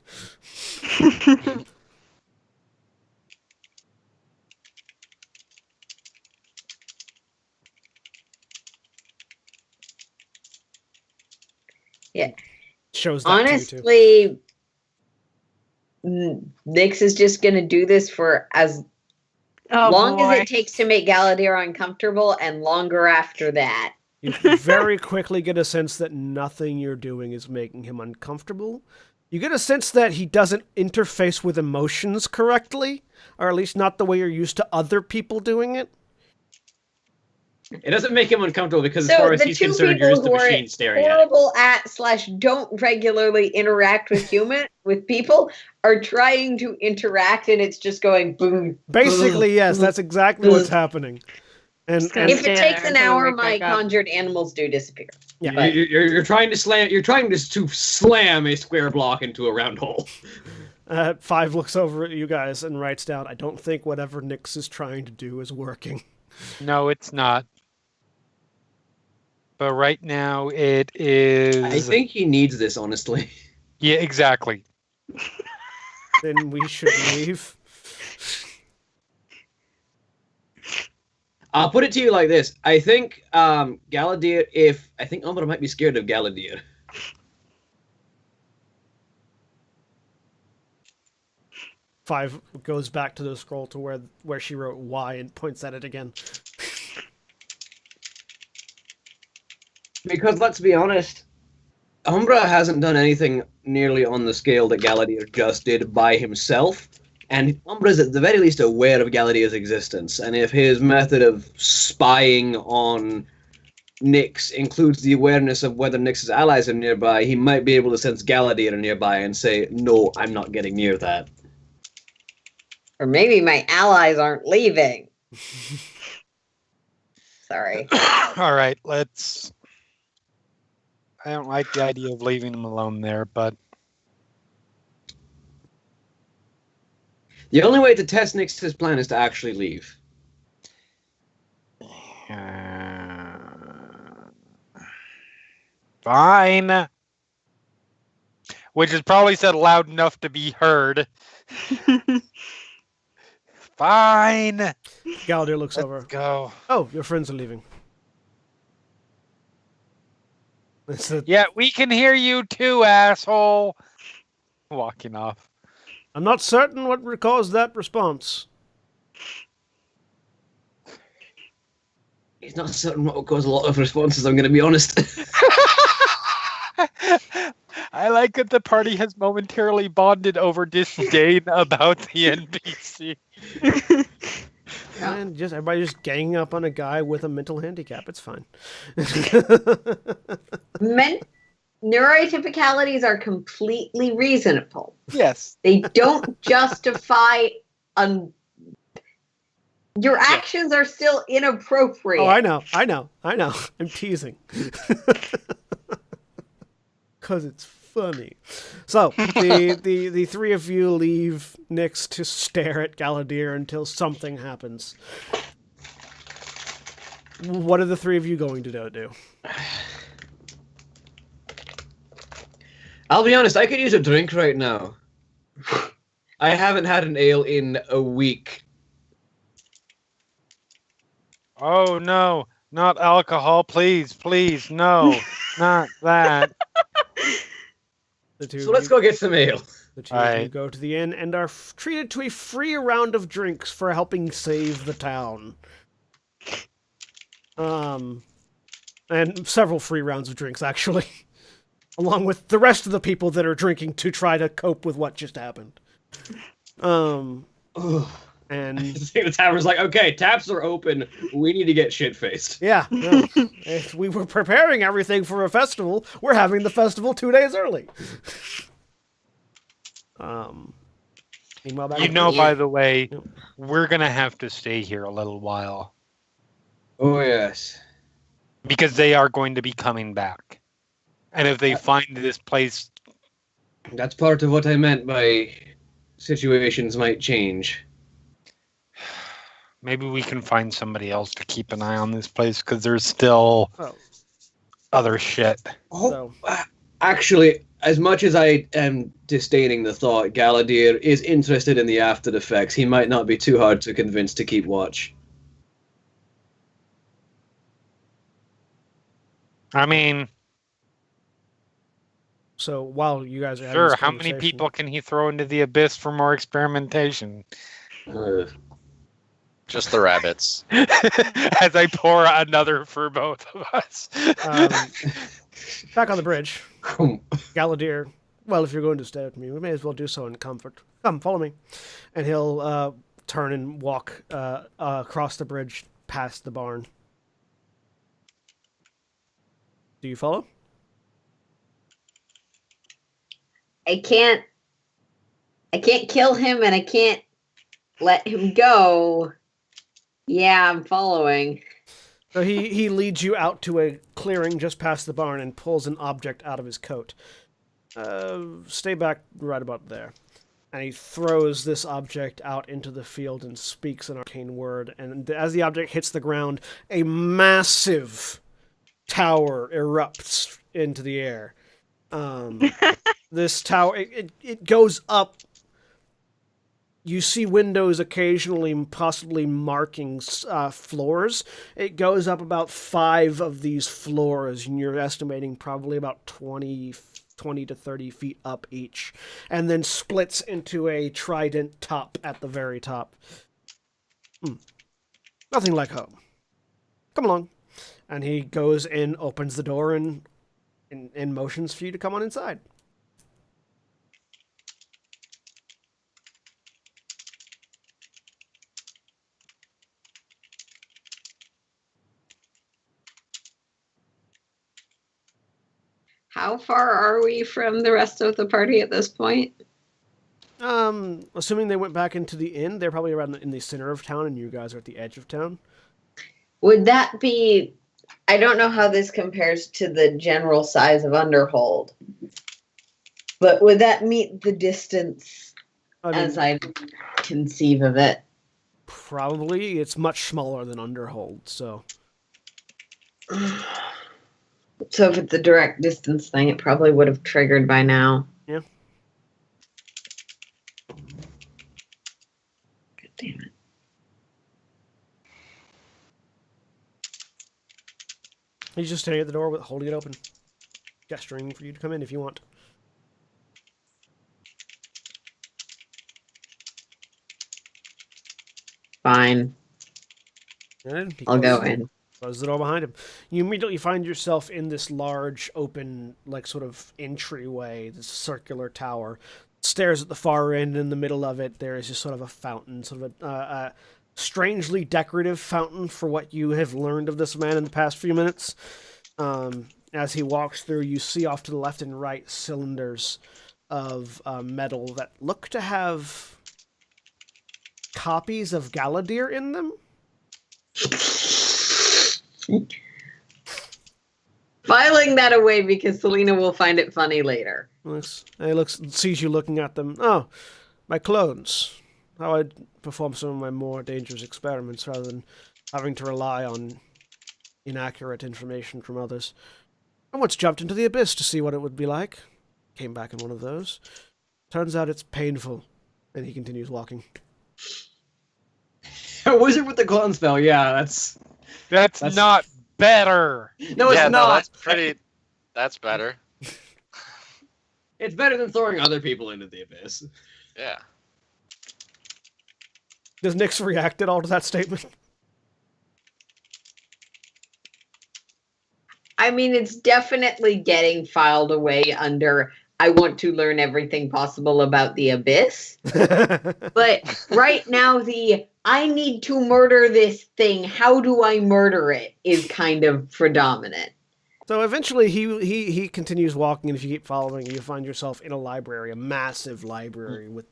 Speaker 5: Yeah.
Speaker 1: Shows that to you too.
Speaker 5: Honestly, Nyx is just going to do this for as
Speaker 4: Oh,
Speaker 5: long
Speaker 4: boy.
Speaker 5: as it takes to make Galadir uncomfortable and longer after that.
Speaker 1: You very quickly get a sense that nothing you're doing is making him uncomfortable. You get a sense that he doesn't interface with emotions correctly, or at least not the way you're used to other people doing it.
Speaker 7: It doesn't make him uncomfortable because as
Speaker 5: So
Speaker 7: far as
Speaker 5: the
Speaker 7: he's
Speaker 5: two
Speaker 7: concerned,
Speaker 5: people
Speaker 7: you're just the
Speaker 5: who are
Speaker 7: machine staring at him.
Speaker 5: horrible at / don't regularly interact with with people are trying to interact, and it's just going boom.
Speaker 1: Basically,
Speaker 5: boom,
Speaker 1: yes,
Speaker 5: boom.
Speaker 1: that's exactly what's happening. And,
Speaker 4: Just gonna
Speaker 1: and
Speaker 5: If it
Speaker 4: stay
Speaker 5: takes
Speaker 4: there
Speaker 5: an
Speaker 4: until we
Speaker 5: hour,
Speaker 4: wake
Speaker 5: my
Speaker 4: back up.
Speaker 5: conjured animals do disappear.
Speaker 1: yeah,
Speaker 5: But-
Speaker 7: You're trying to slam. You're trying to slam a square block into a round hole.
Speaker 1: 5 looks over at you guys and writes down, "I don't think whatever Nyx is trying to do is working."
Speaker 6: No, it's not. But right now it is...
Speaker 7: I think he needs this, honestly.
Speaker 6: Yeah, exactly.
Speaker 1: Then we should leave.
Speaker 7: I'll put it to you like this. I think Galadir, I think Umbra might be scared of Galadir.
Speaker 1: Five goes back to the scroll to where she wrote Y and points at it again.
Speaker 7: Because let's be honest, Umbra hasn't done anything nearly on the scale that Galadir just did by himself. And Umbra's at the very least aware of Galadir's existence. And if his method of spying on Nyx includes the awareness of whether Nyx's allies are nearby, he might be able to sense Galadir nearby and say, no, I'm not getting near that.
Speaker 5: Or maybe my allies aren't leaving. Sorry.
Speaker 6: All right, let's. I don't like the idea of leaving him alone there, but
Speaker 7: The only way to test Nyx's plan is to actually leave.
Speaker 6: Fine. Which is probably said loud enough to be heard. Fine.
Speaker 1: Galadir looks
Speaker 6: Let's
Speaker 1: over.
Speaker 6: go.
Speaker 1: Oh, your friends are leaving. It's a,
Speaker 6: Yeah, we can hear you too, asshole. Walking off.
Speaker 1: I'm not certain what caused that response.
Speaker 7: He's not certain what will cause a lot of responses, I'm going to be honest.
Speaker 6: I like that the party has momentarily bonded over disdain about the NPC.
Speaker 1: And just everybody just ganging up on a guy with a mental handicap. It's fine.
Speaker 5: Neurotypicalities are completely reasonable.
Speaker 6: Yes.
Speaker 5: They don't justify your actions are still inappropriate.
Speaker 1: Oh, I know. I'm teasing. Because it's funny. So, the three of you leave Nyx to stare at Galadir until something happens. What are the three of you going to do?
Speaker 7: I'll be honest, I could use a drink right now. I haven't had an ale in a week.
Speaker 6: Oh no, not alcohol, please, no, not that.
Speaker 7: So let's go get some ale.
Speaker 1: The two of you go to the inn and are treated to a free round of drinks for helping save the town. And several free rounds of drinks, actually. Along with the rest of the people that are drinking to try to cope with what just happened. And
Speaker 7: The tavern's like, okay, taps are open. We need to get shit-faced.
Speaker 1: yeah, no. If we were preparing everything for a festival, we're having the festival 2 days early. Meanwhile, back
Speaker 6: By the way, we're gonna have to stay here a little while
Speaker 7: Oh, yes.
Speaker 6: because they are going to be coming back, and if they find this place,
Speaker 7: That's part of what I meant by situations might change.
Speaker 6: maybe we can find somebody else to keep an eye on this place because there's still other shit.
Speaker 1: So,
Speaker 7: Actually, as much as I am disdaining the thought, Galadir is interested in the after effects. He might not be too hard to convince to keep watch.
Speaker 6: I mean,
Speaker 1: so while you guys are having
Speaker 6: sure,
Speaker 1: this
Speaker 6: how many
Speaker 1: conversation-
Speaker 6: people can he throw into the abyss for more experimentation?
Speaker 3: Just the rabbits.
Speaker 6: As I pour another for both of us.
Speaker 1: Back on the bridge, Galadir, well, if you're going to stay with me, we may as well do so in comfort. Come, follow me. And he'll turn and walk across the bridge past the barn. Do you follow?
Speaker 5: I can't kill him and I can't let him go. Yeah, I'm following.
Speaker 1: So he leads you out to a clearing just past the barn and pulls an object out of his coat. Stay back right about there. And he throws this object out into the field and speaks an arcane word. And as the object hits the ground, a massive tower erupts into the air. This tower, it goes up You see windows occasionally possibly marking floors. It goes up about 5 of these floors, and you're estimating probably about 20 to 30 feet up each, and then splits into a trident top at the very top. Nothing like home. Come along. And he goes in, opens the door, and motions for you to come on inside.
Speaker 5: How far are we from the rest of the party at this point?
Speaker 1: Assuming they went back into the inn, they're probably around in the center of town, and you guys are at the edge of town.
Speaker 5: Would that be... I don't know how this compares to the general size of Underhold, but would that meet the distance as I conceive of it?
Speaker 1: Probably. It's much smaller than Underhold, so...
Speaker 5: So if it's a direct distance thing, it probably would have triggered by now.
Speaker 1: Yeah.
Speaker 5: God damn it.
Speaker 1: He's just standing at the door, holding it open, gesturing for you to come in if you want.
Speaker 5: Fine.
Speaker 1: And
Speaker 5: I'll go in.
Speaker 1: Closes the door behind him. You immediately find yourself in this large, open, like, sort of entryway, this circular tower. Stairs at the far end, in the middle of it, there is just sort of a fountain, sort of a strangely decorative fountain for what you have learned of this man in the past few minutes. As he walks through, you see off to the left and right cylinders of metal that look to have copies of Galadir in them.
Speaker 5: Filing that away because Selena will find it funny later.
Speaker 1: Sees you looking at them. Oh, my clones. How I'd perform some of my more dangerous experiments rather than having to rely on inaccurate information from others. I once jumped into the abyss to see what it would be like. Came back in one of those. Turns out it's painful. And he continues walking.
Speaker 7: A wizard with the clone spell, yeah,
Speaker 6: That's not better.
Speaker 7: No, it's
Speaker 3: yeah,
Speaker 7: not.
Speaker 3: No, that's pretty. That's better.
Speaker 7: It's better than throwing other people into the abyss.
Speaker 3: Yeah.
Speaker 1: Does Nyx react at all to that statement?
Speaker 5: I mean, it's definitely getting filed away under I want to learn everything possible about the abyss. But right now, the I need to murder this thing, how do I murder it, is kind of predominant.
Speaker 1: So eventually he continues walking, and if you keep following, you find yourself in a library, a massive library with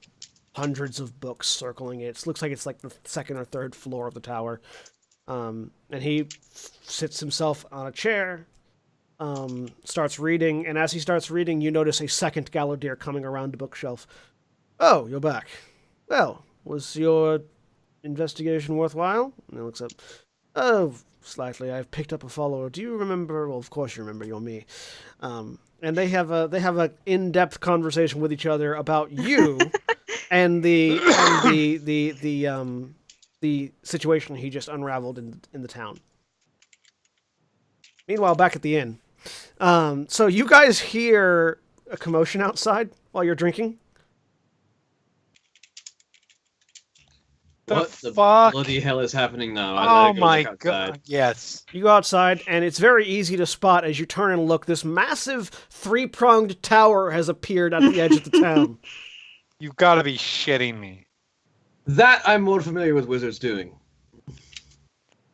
Speaker 1: hundreds of books circling it. It looks like it's like the second or third floor of the tower. And he sits himself on a chair, starts reading, and as he starts reading, you notice a second Galadir coming around the bookshelf. Oh, you're back. Well, was your investigation worthwhile? And he looks up. Oh, slightly. I've picked up a follower. Do you remember? Well, of course you remember. You're me. And they have a in-depth conversation with each other about you and the situation he just unraveled in the town. Meanwhile, back at the inn. So you guys hear a commotion outside while you're drinking?
Speaker 7: What the
Speaker 6: fuck?
Speaker 7: bloody hell is happening now?
Speaker 6: Oh my god, yes.
Speaker 1: You go outside, and it's very easy to spot as you turn and look. This massive three-pronged tower has appeared at the edge of the town.
Speaker 6: You've got to be shitting me.
Speaker 7: That I'm more familiar with wizards doing.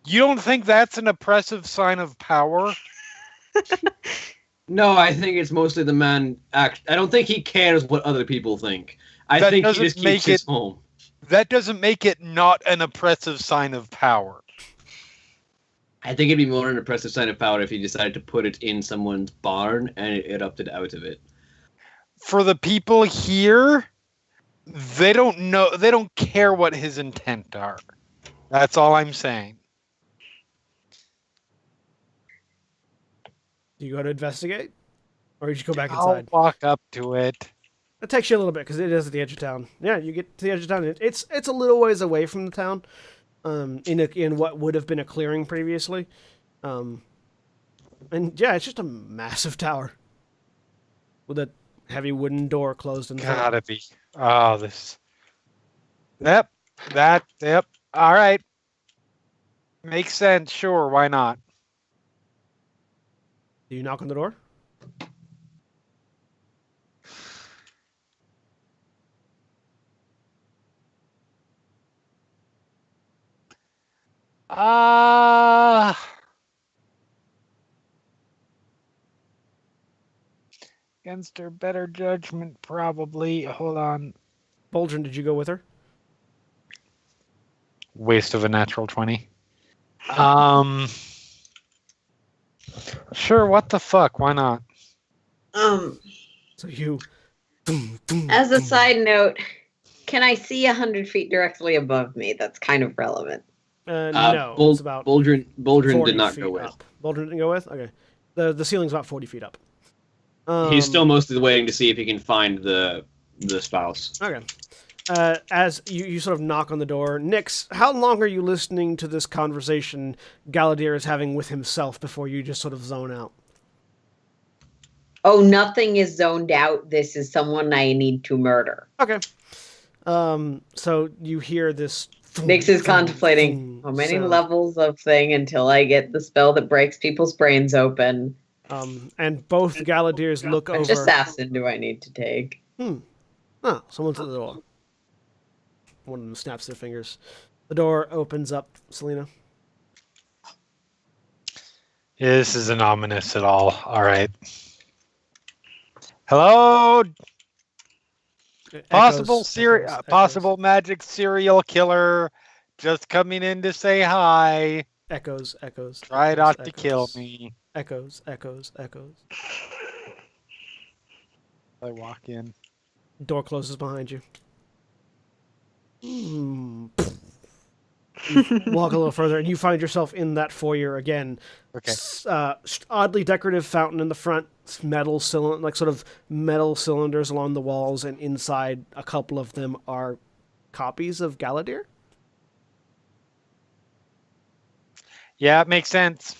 Speaker 6: You don't think that's an oppressive sign of power?
Speaker 7: No, I think it's mostly the man I don't think he cares what other people think. I think he just keeps his home.
Speaker 6: That doesn't make it not an oppressive sign of power.
Speaker 7: I think it'd be more an oppressive sign of power if he decided to put it in someone's barn and it erupted out of it.
Speaker 6: For the people here, they don't know. They don't care what his intent are. That's all I'm saying.
Speaker 1: Do you go to investigate? Or did you go back
Speaker 6: I'll
Speaker 1: inside?
Speaker 6: walk up to it.
Speaker 1: It takes you a little bit because it is at the edge of town. Yeah, you get to the edge of town. It's a little ways away from the town, in what would have been a clearing previously, and yeah, it's just a massive tower with a heavy wooden door closed in front.
Speaker 6: Gotta be. Oh, this. Yep. Yep. All right. Makes sense. Sure. Why not?
Speaker 1: Do you knock on the door?
Speaker 6: Against her better judgment, probably. Hold on.
Speaker 1: Boldrin, did you go with her?
Speaker 6: Waste of a natural 20. Sure, what the fuck? Why not?
Speaker 1: So you.
Speaker 5: As a side note, can I see 100 feet directly above me? That's kind of relevant.
Speaker 1: No, it's about
Speaker 2: Boldrin
Speaker 1: 40
Speaker 2: did not
Speaker 1: feet
Speaker 2: go with.
Speaker 1: up. Boldrin didn't go with? Okay. The ceiling's about 40 feet up.
Speaker 2: He's still mostly waiting to see if he can find the spouse.
Speaker 1: Okay. As you sort of knock on the door, Nix, how long are you listening to this conversation Galadir is having with himself before you just sort of zone out?
Speaker 5: Oh, nothing is zoned out. This is someone I need to murder.
Speaker 1: Okay. So you hear this.
Speaker 5: Nix is contemplating how many levels of thing until I get the spell that breaks people's brains open.
Speaker 1: And both Galadirs look over.
Speaker 5: Which assassin do I need to take?
Speaker 1: Oh, someone's at the door. One of them snaps their fingers. The door opens up. Selena.
Speaker 6: Yeah, this isn't ominous at all. All right. Hello. Possible magic serial killer, just coming in to say hi.
Speaker 1: Echoes.
Speaker 6: Try not to kill me.
Speaker 1: Echoes.
Speaker 6: I walk in.
Speaker 1: Door closes behind you. You walk a little further, and you find yourself in that foyer again.
Speaker 6: Okay.
Speaker 1: Oddly decorative fountain in the front, metal cylinders along the walls, and inside a couple of them are copies of Galadir.
Speaker 6: Yeah, it makes sense.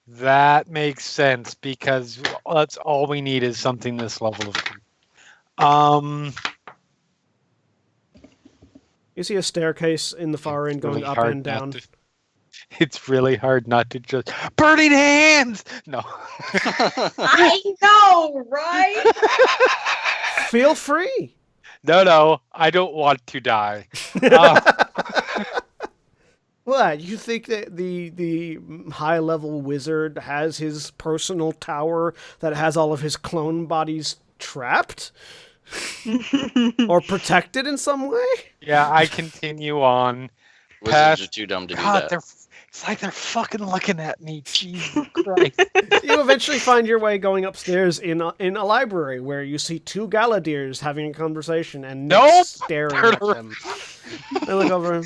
Speaker 6: That makes sense because that's all we need is something this level of.
Speaker 1: You see a staircase in the far end going up and down.
Speaker 6: It's really hard not to just burning hands. No.
Speaker 5: I know, right?
Speaker 1: Feel free.
Speaker 6: No, I don't want to die.
Speaker 1: What, you think that the high-level wizard has his personal tower that has all of his clone bodies trapped? Or protected in some way?
Speaker 6: Yeah, I continue on.
Speaker 3: Wizards are too dumb to do that.
Speaker 6: It's like they're fucking looking at me. Jesus Christ.
Speaker 1: You eventually find your way going upstairs in a library where you see two Galadirs having a conversation and Nick staring at them. They look over and,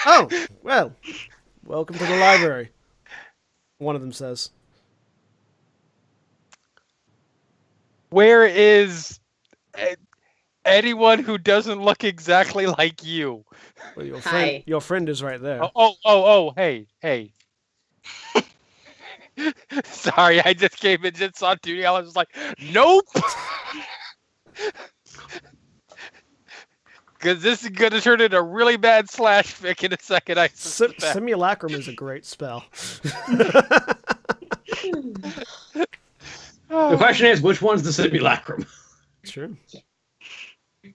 Speaker 1: oh, well, welcome to the library, one of them says.
Speaker 6: Where is anyone who doesn't look exactly like you?
Speaker 1: Well, your friend is right there.
Speaker 6: Oh, hey. Sorry, I just came and just saw Tootie. I was just like, nope. Because this is going to turn into a really bad slash fic in a second, I suspect.
Speaker 1: Simulacrum is a great spell.
Speaker 2: The question is, which one's the simulacrum?
Speaker 1: Sure.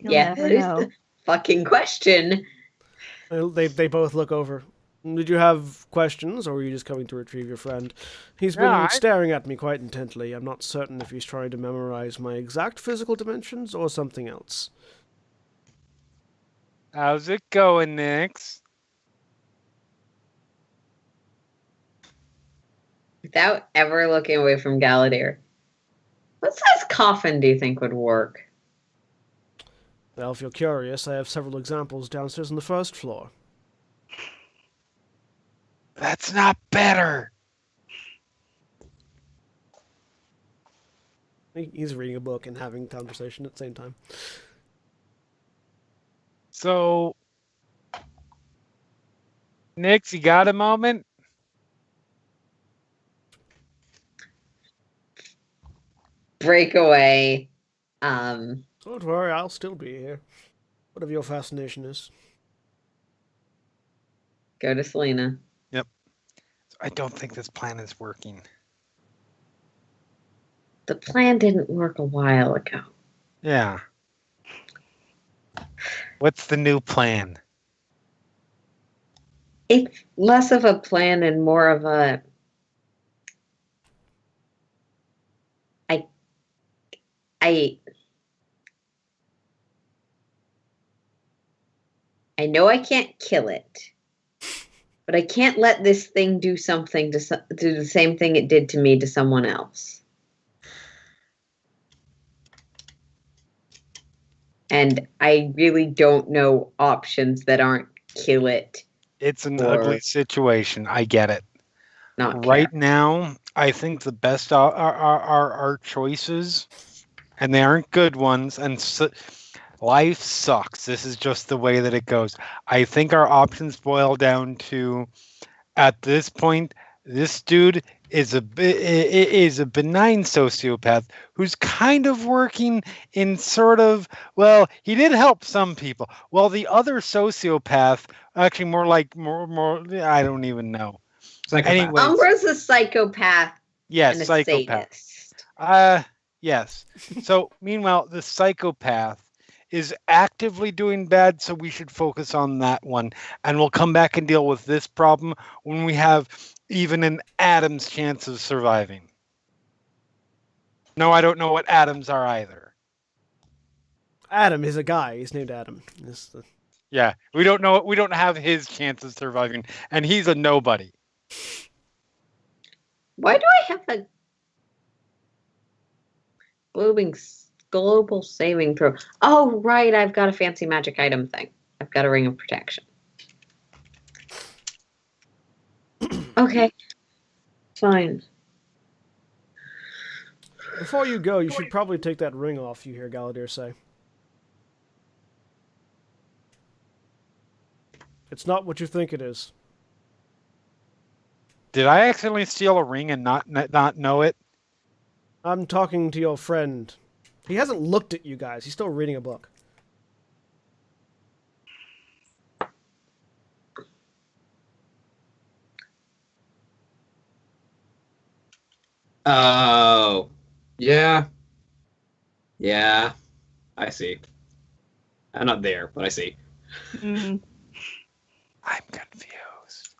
Speaker 5: Yeah, who's the fucking question?
Speaker 1: They both look over. Did you have questions, or were you just coming to retrieve your friend? He's been staring at me quite intently. I'm not certain if he's trying to memorize my exact physical dimensions or something else.
Speaker 6: How's it going, Nix?
Speaker 5: Without ever looking away from Galadir, what size coffin do you think would work?
Speaker 1: Well, if you're curious, I have several examples downstairs on the first floor.
Speaker 6: That's not better.
Speaker 1: He's reading a book and having conversation at the same time.
Speaker 6: So, Nix, you got a moment?
Speaker 5: Breakaway.
Speaker 1: Don't worry, I'll still be here. Whatever your fascination is.
Speaker 5: Go to Selena.
Speaker 6: I don't think this plan is working.
Speaker 5: The plan didn't work a while ago.
Speaker 6: Yeah. What's the new plan?
Speaker 5: It's less of a plan and more of a. I know I can't kill it, but I can't let this thing do something do the same thing it did to me to someone else. And I really don't know options that aren't kill it.
Speaker 6: It's an
Speaker 5: Or-
Speaker 6: ugly situation. I get it.
Speaker 5: Not
Speaker 6: Right
Speaker 5: care.
Speaker 6: now, I think the best are choices, and they aren't good ones. And life sucks. This is just the way that it goes. I think our options boil down to, at this point, this dude is a benign sociopath who's kind of working in sort of, well, he did help some people. Well, the other sociopath, actually more I don't even know.
Speaker 7: Psychopath.
Speaker 6: Anyways,
Speaker 5: Umbra's a psychopath
Speaker 6: yes,
Speaker 5: and a
Speaker 6: psychopath.
Speaker 5: sadist.
Speaker 6: Yes. So meanwhile, the psychopath is actively doing bad, so we should focus on that one. And we'll come back and deal with this problem when we have even an atom's chance of surviving. No, I don't know what atoms are either.
Speaker 1: Adam is a guy. He's named Adam.
Speaker 6: Yeah, we don't know. We don't have his chance of surviving, and he's a nobody.
Speaker 5: Why do I have a global saving throw? Oh, right. I've got a fancy magic item thing. I've got a ring of protection. Okay. Fine.
Speaker 1: Before you go, you should probably take that ring off, you hear Galadir say. It's not what you think it is.
Speaker 6: Did I accidentally steal a ring and not know it?
Speaker 1: I'm talking to your friend. He hasn't looked at you guys. He's still reading a book.
Speaker 7: Oh. Yeah. Yeah. I see. I'm not there, but I see.
Speaker 4: Mhm.
Speaker 6: I'm confused.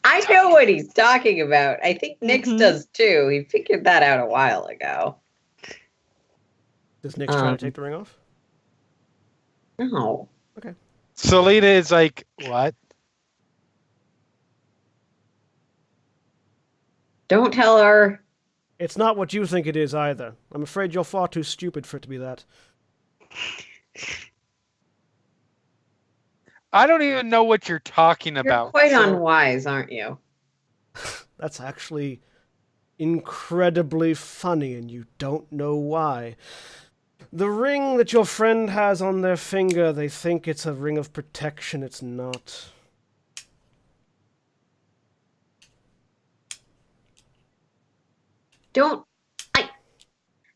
Speaker 5: I know what he's talking about. I think Nix
Speaker 4: Mhm.
Speaker 5: does too. He figured that out a while ago.
Speaker 1: Does Nick's trying
Speaker 5: Um,
Speaker 1: to take the ring off?
Speaker 5: No.
Speaker 6: Selena is like, what?
Speaker 5: Don't tell her.
Speaker 1: It's not what you think it is either. I'm afraid you're far too stupid for it to be that.
Speaker 6: I don't even know what you're talking
Speaker 5: You're
Speaker 6: about.
Speaker 5: quite
Speaker 6: so-
Speaker 5: unwise, aren't you?
Speaker 1: That's actually incredibly funny, and you don't know why. The ring that your friend has on their finger, they think it's a ring of protection. It's not.
Speaker 5: Don't.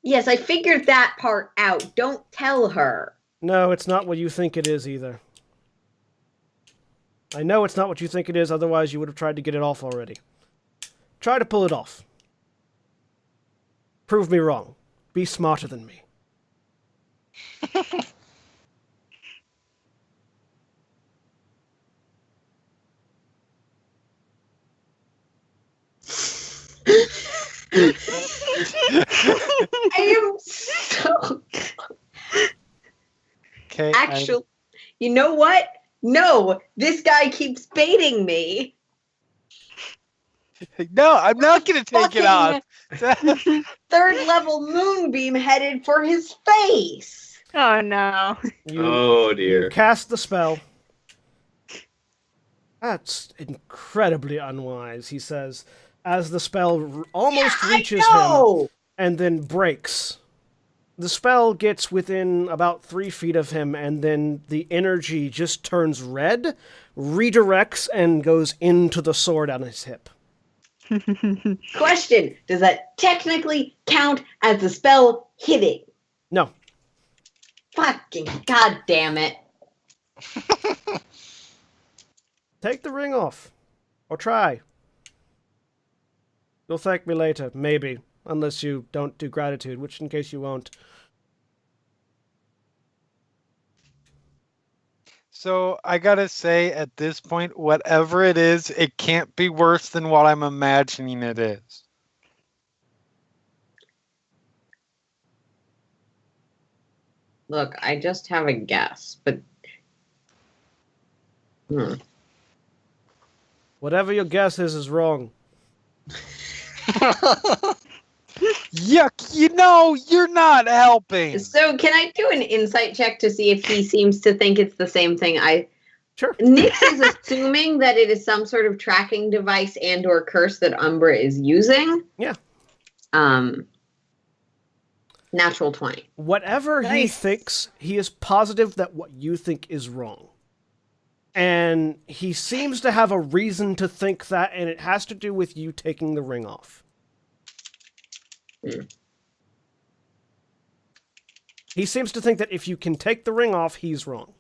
Speaker 5: Yes, I figured that part out. Don't tell her.
Speaker 1: No, it's not what you think it is either. I know it's not what you think it is, otherwise you would have tried to get it off already. Try to pull it off. Prove me wrong. Be smarter than me.
Speaker 5: I am so.
Speaker 6: Okay.
Speaker 5: Actually, you know what? No, this guy keeps baiting me.
Speaker 6: No, I'm not going to take it off.
Speaker 5: Third level moonbeam headed for his face.
Speaker 4: Oh no.
Speaker 7: Oh
Speaker 1: You
Speaker 7: dear.
Speaker 1: cast the spell. That's incredibly unwise, he says, as the spell almost reaches him,
Speaker 5: No.
Speaker 1: and then breaks. The spell gets within about 3 feet of him, and then the energy just turns red, redirects, and goes into the sword on his hip.
Speaker 5: Question: does that technically count as the spell hitting?
Speaker 1: No.
Speaker 5: Fucking goddamn it!
Speaker 1: Take the ring off. Or try. You'll thank me later, maybe. Unless you don't do gratitude, which in case you won't.
Speaker 6: So I gotta say, at this point, whatever it is, it can't be worse than what I'm imagining it is.
Speaker 5: Look, I just have a guess, but
Speaker 1: Whatever your guess is wrong.
Speaker 6: Yuck, you're not helping.
Speaker 5: So can I do an insight check to see if he seems to think it's the same thing?
Speaker 1: Sure.
Speaker 5: Nix is assuming that it is some sort of tracking device and or curse that Umbra is using.
Speaker 1: Yeah.
Speaker 5: Natural 20.
Speaker 1: Whatever he
Speaker 5: Nice.
Speaker 1: thinks, he is positive that what you think is wrong. And he seems to have a reason to think that, and it has to do with you taking the ring off. He seems to think that if you can take the ring off, he's wrong.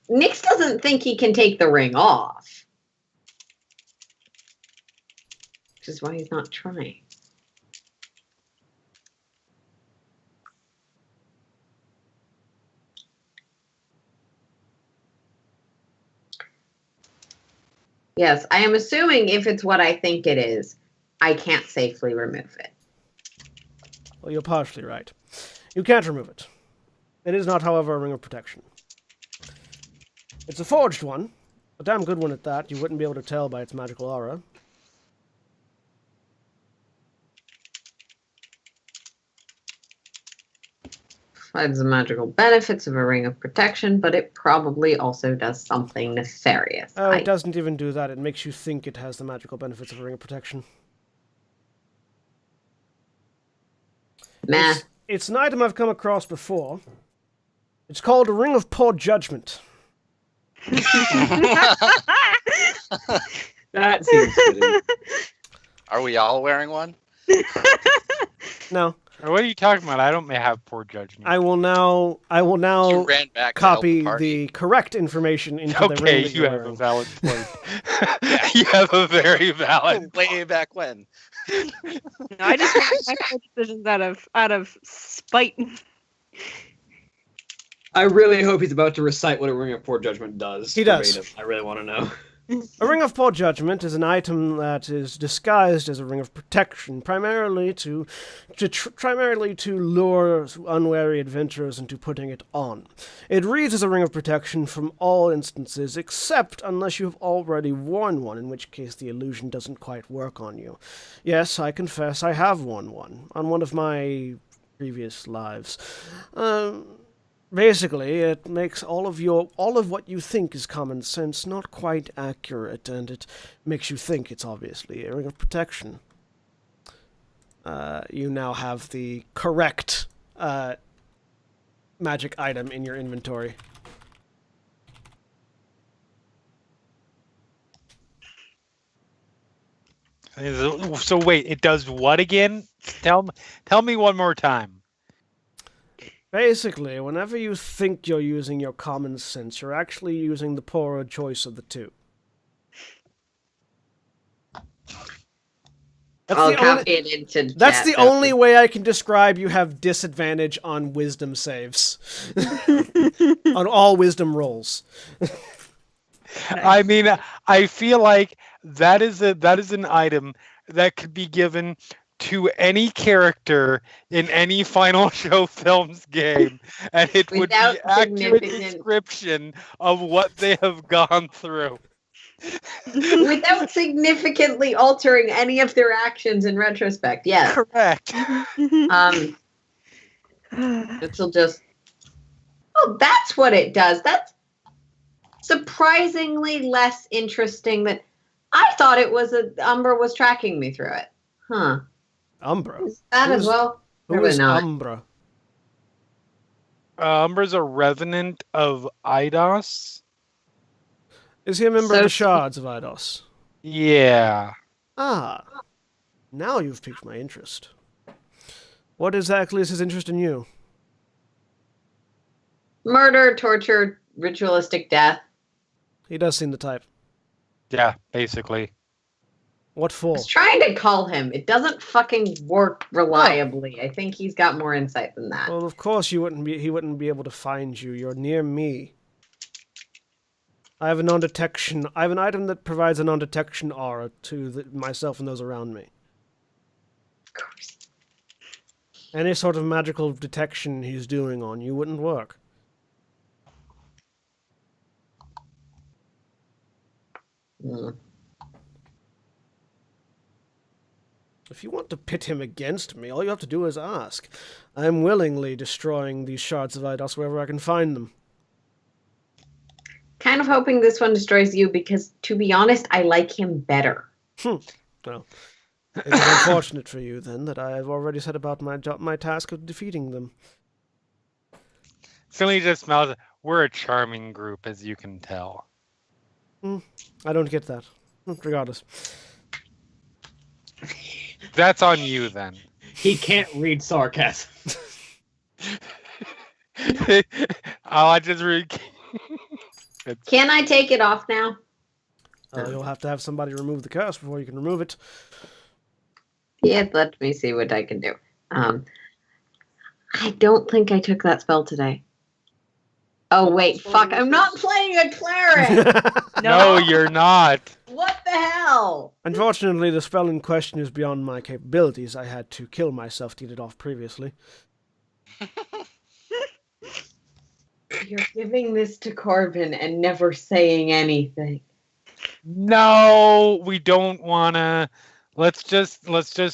Speaker 5: Nix doesn't think he can take the ring off. Which is why he's not trying. Yes, I am assuming if it's what I think it is, I can't safely remove it.
Speaker 1: Well, you're partially right. You can't remove it. It is not, however, a ring of protection. It's a forged one. A damn good one at that. You wouldn't be able to tell by its magical aura.
Speaker 5: Provides the magical benefits of a ring of protection, but it probably also does something nefarious.
Speaker 1: Oh, it doesn't even do that. It makes you think it has the magical benefits of a ring of protection.
Speaker 5: Meh.
Speaker 1: It's an item I've come across before. It's called a Ring of Poor Judgment.
Speaker 2: That seems fitting.
Speaker 3: Are we all wearing one?
Speaker 1: No,
Speaker 6: What are you talking about? I don't have poor judgment.
Speaker 1: I will now
Speaker 3: You ran back to help
Speaker 1: copy
Speaker 3: the party.
Speaker 1: the correct information into the ring
Speaker 6: Okay,
Speaker 1: that
Speaker 6: you
Speaker 1: you're
Speaker 6: have a
Speaker 1: wearing.
Speaker 6: valid point. You have a very valid
Speaker 3: Way back when.
Speaker 4: No, I just make my decisions out of spite.
Speaker 7: I really hope he's about to recite what a Ring of Poor Judgment does.
Speaker 1: He does.
Speaker 7: verbatim. I really want to know.
Speaker 1: A Ring of Poor Judgment is an item that is disguised as a ring of protection, primarily to lure unwary adventurers into putting it on. It reads as a ring of protection from all instances, except unless you have already worn one, in which case the illusion doesn't quite work on you. Yes, I confess I have worn one on one of my previous lives. Basically, it makes all of what you think is common sense not quite accurate, and it makes you think it's obviously a ring of protection. You now have the correct magic item in your inventory.
Speaker 6: So wait, it does what again? Tell me one more time.
Speaker 1: Basically, whenever you think you're using your common sense, you're actually using the poorer choice of the two.
Speaker 5: I'll copy it into
Speaker 1: That's
Speaker 5: chat,
Speaker 1: the
Speaker 5: though.
Speaker 1: only way I can describe you have disadvantage on wisdom saves. On all wisdom rolls.
Speaker 6: I mean, I feel like that is an item that could be given to any character in any Final Show Films game, and it would
Speaker 5: Without
Speaker 6: be accurate
Speaker 5: significant-
Speaker 6: description of what they have gone through.
Speaker 5: Without significantly altering any of their actions in retrospect. Yes.
Speaker 6: Correct.
Speaker 5: It'll just. Oh, that's what it does. That's surprisingly less interesting than I thought it was. Umbra was tracking me through it. Huh.
Speaker 1: Umbra.
Speaker 5: Is that as
Speaker 1: Who's-
Speaker 5: well?
Speaker 1: Who
Speaker 5: Probably
Speaker 1: is
Speaker 5: not.
Speaker 1: Umbra?
Speaker 6: Umbra's a revenant of Eidos.
Speaker 1: Is he a member of the
Speaker 5: So-
Speaker 1: Shards of Eidos?
Speaker 6: Yeah.
Speaker 1: Ah, now you've piqued my interest. What exactly is his interest in you?
Speaker 5: Murder, torture, ritualistic death.
Speaker 1: He does seem the type.
Speaker 6: Yeah, basically.
Speaker 1: What
Speaker 5: I
Speaker 1: for?
Speaker 5: was trying to call him. It doesn't fucking work reliably. I think he's got more insight than that.
Speaker 1: Well, of course he wouldn't be able to find you. You're near me. I have a non-detection. I have an item that provides a non-detection aura to myself and those around me.
Speaker 5: Of course.
Speaker 1: Any sort of magical detection he's doing on you wouldn't work.
Speaker 5: Hmm.
Speaker 1: If you want to pit him against me, all you have to do is ask. I'm willingly destroying these shards of Eidos wherever I can find them.
Speaker 5: Kind of hoping this one destroys you because, to be honest, I like him better.
Speaker 1: Well, it is unfortunate for you, then, that I have already set about my task of defeating them.
Speaker 6: Finley just smells. We're a charming group, as you can tell.
Speaker 1: I don't get that. Regardless.
Speaker 6: That's on you then.
Speaker 7: He can't read sarcasm.
Speaker 6: I just read.
Speaker 5: Can I take it off now?
Speaker 1: You'll have to have somebody remove the curse before you can remove it.
Speaker 5: Yeah, let me see what I can do. I don't think I took that spell today. Oh, wait, fuck. I'm not playing a cleric!
Speaker 6: No, you're not.
Speaker 5: What the hell?
Speaker 1: Unfortunately, the spell in question is beyond my capabilities. I had to kill myself to get it off previously.
Speaker 5: You're giving this to Corbin and never saying anything.
Speaker 6: No, we don't wanna. Let's just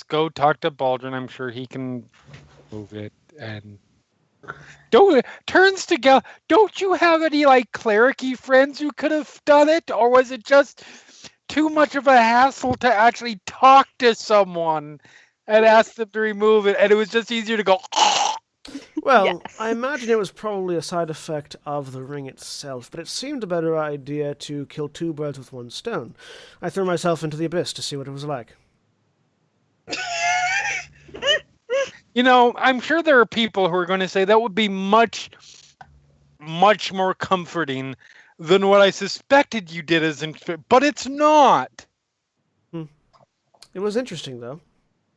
Speaker 6: go talk to Baldrin. I'm sure he can move it. And don't turns to Gal. Don't you have any like clericy friends who could have done it, or was it just too much of a hassle to actually talk to someone and ask them to remove it? And it was just easier to go.
Speaker 1: Well,
Speaker 4: Yes.
Speaker 1: I imagine it was probably a side effect of the ring itself, but it seemed a better idea to kill two birds with one stone. I threw myself into the abyss to see what it was like.
Speaker 6: You know, I'm sure there are people who are going to say that would be much, much more comforting than what I suspected you did as but it's not.
Speaker 1: It was interesting, though.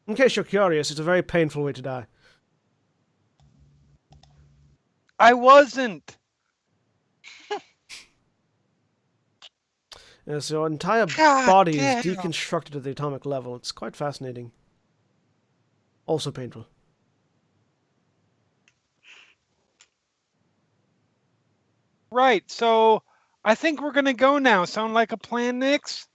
Speaker 1: In case you're curious, it's a very painful way to die.
Speaker 6: I wasn't.
Speaker 1: Yes, your entire
Speaker 6: God
Speaker 1: body
Speaker 6: damn.
Speaker 1: is deconstructed at the atomic level. It's quite fascinating. Also painful.
Speaker 6: Right, so I think we're going to go now. Sound like a plan, Nix?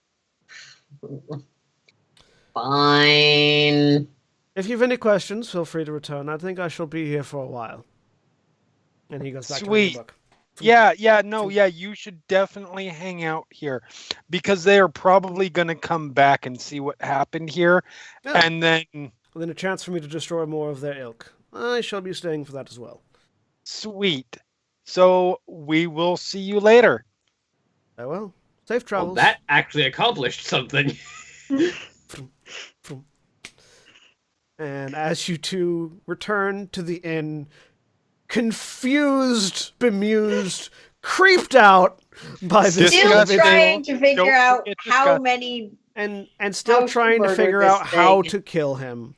Speaker 5: Fine.
Speaker 1: If you've any questions, feel free to return. I think I shall be here for a while. And he goes back to reading
Speaker 6: Sweet.
Speaker 1: the book.
Speaker 6: Yeah, you should definitely hang out here because they are probably going to come back and see what happened here.
Speaker 1: Yeah.
Speaker 6: And then,
Speaker 1: Within a chance for me to destroy more of their ilk. I shall be staying for that as well.
Speaker 6: sweet. So we will see you later.
Speaker 1: Farewell. Safe travels.
Speaker 7: Well, that actually accomplished something.
Speaker 1: And as you two return to the inn, confused, bemused, creeped out by this
Speaker 6: Still
Speaker 5: Still
Speaker 1: individual,
Speaker 5: trying to figure
Speaker 6: Don't
Speaker 5: out
Speaker 6: forget to
Speaker 5: how
Speaker 6: discuss-
Speaker 5: many.
Speaker 1: and still
Speaker 5: how to
Speaker 1: trying to
Speaker 5: murder
Speaker 1: figure
Speaker 5: this
Speaker 1: out how
Speaker 5: thing.
Speaker 1: to kill him,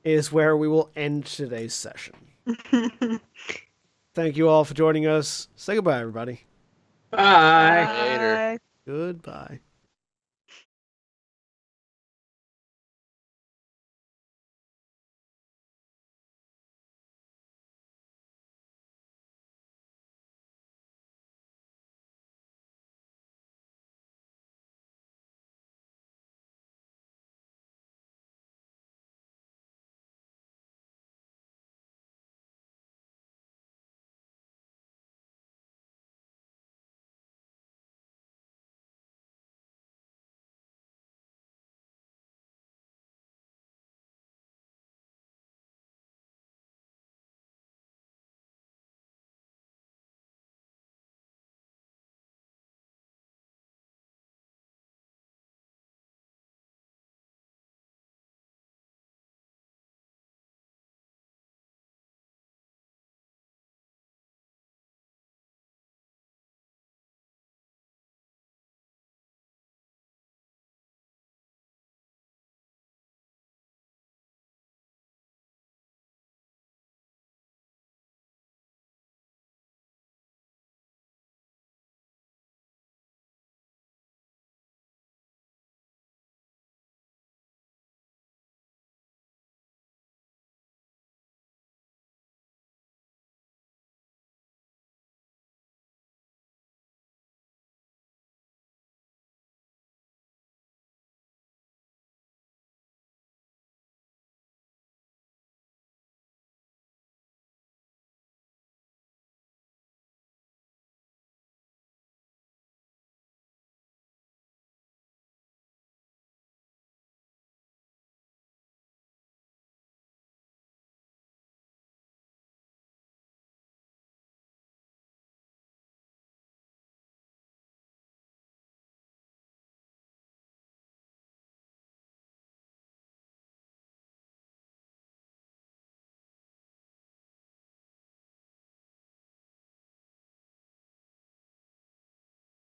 Speaker 1: is where we will end today's session. Thank you all for joining us. Say goodbye, everybody.
Speaker 7: Bye.
Speaker 3: Later.
Speaker 4: Bye.
Speaker 1: Goodbye.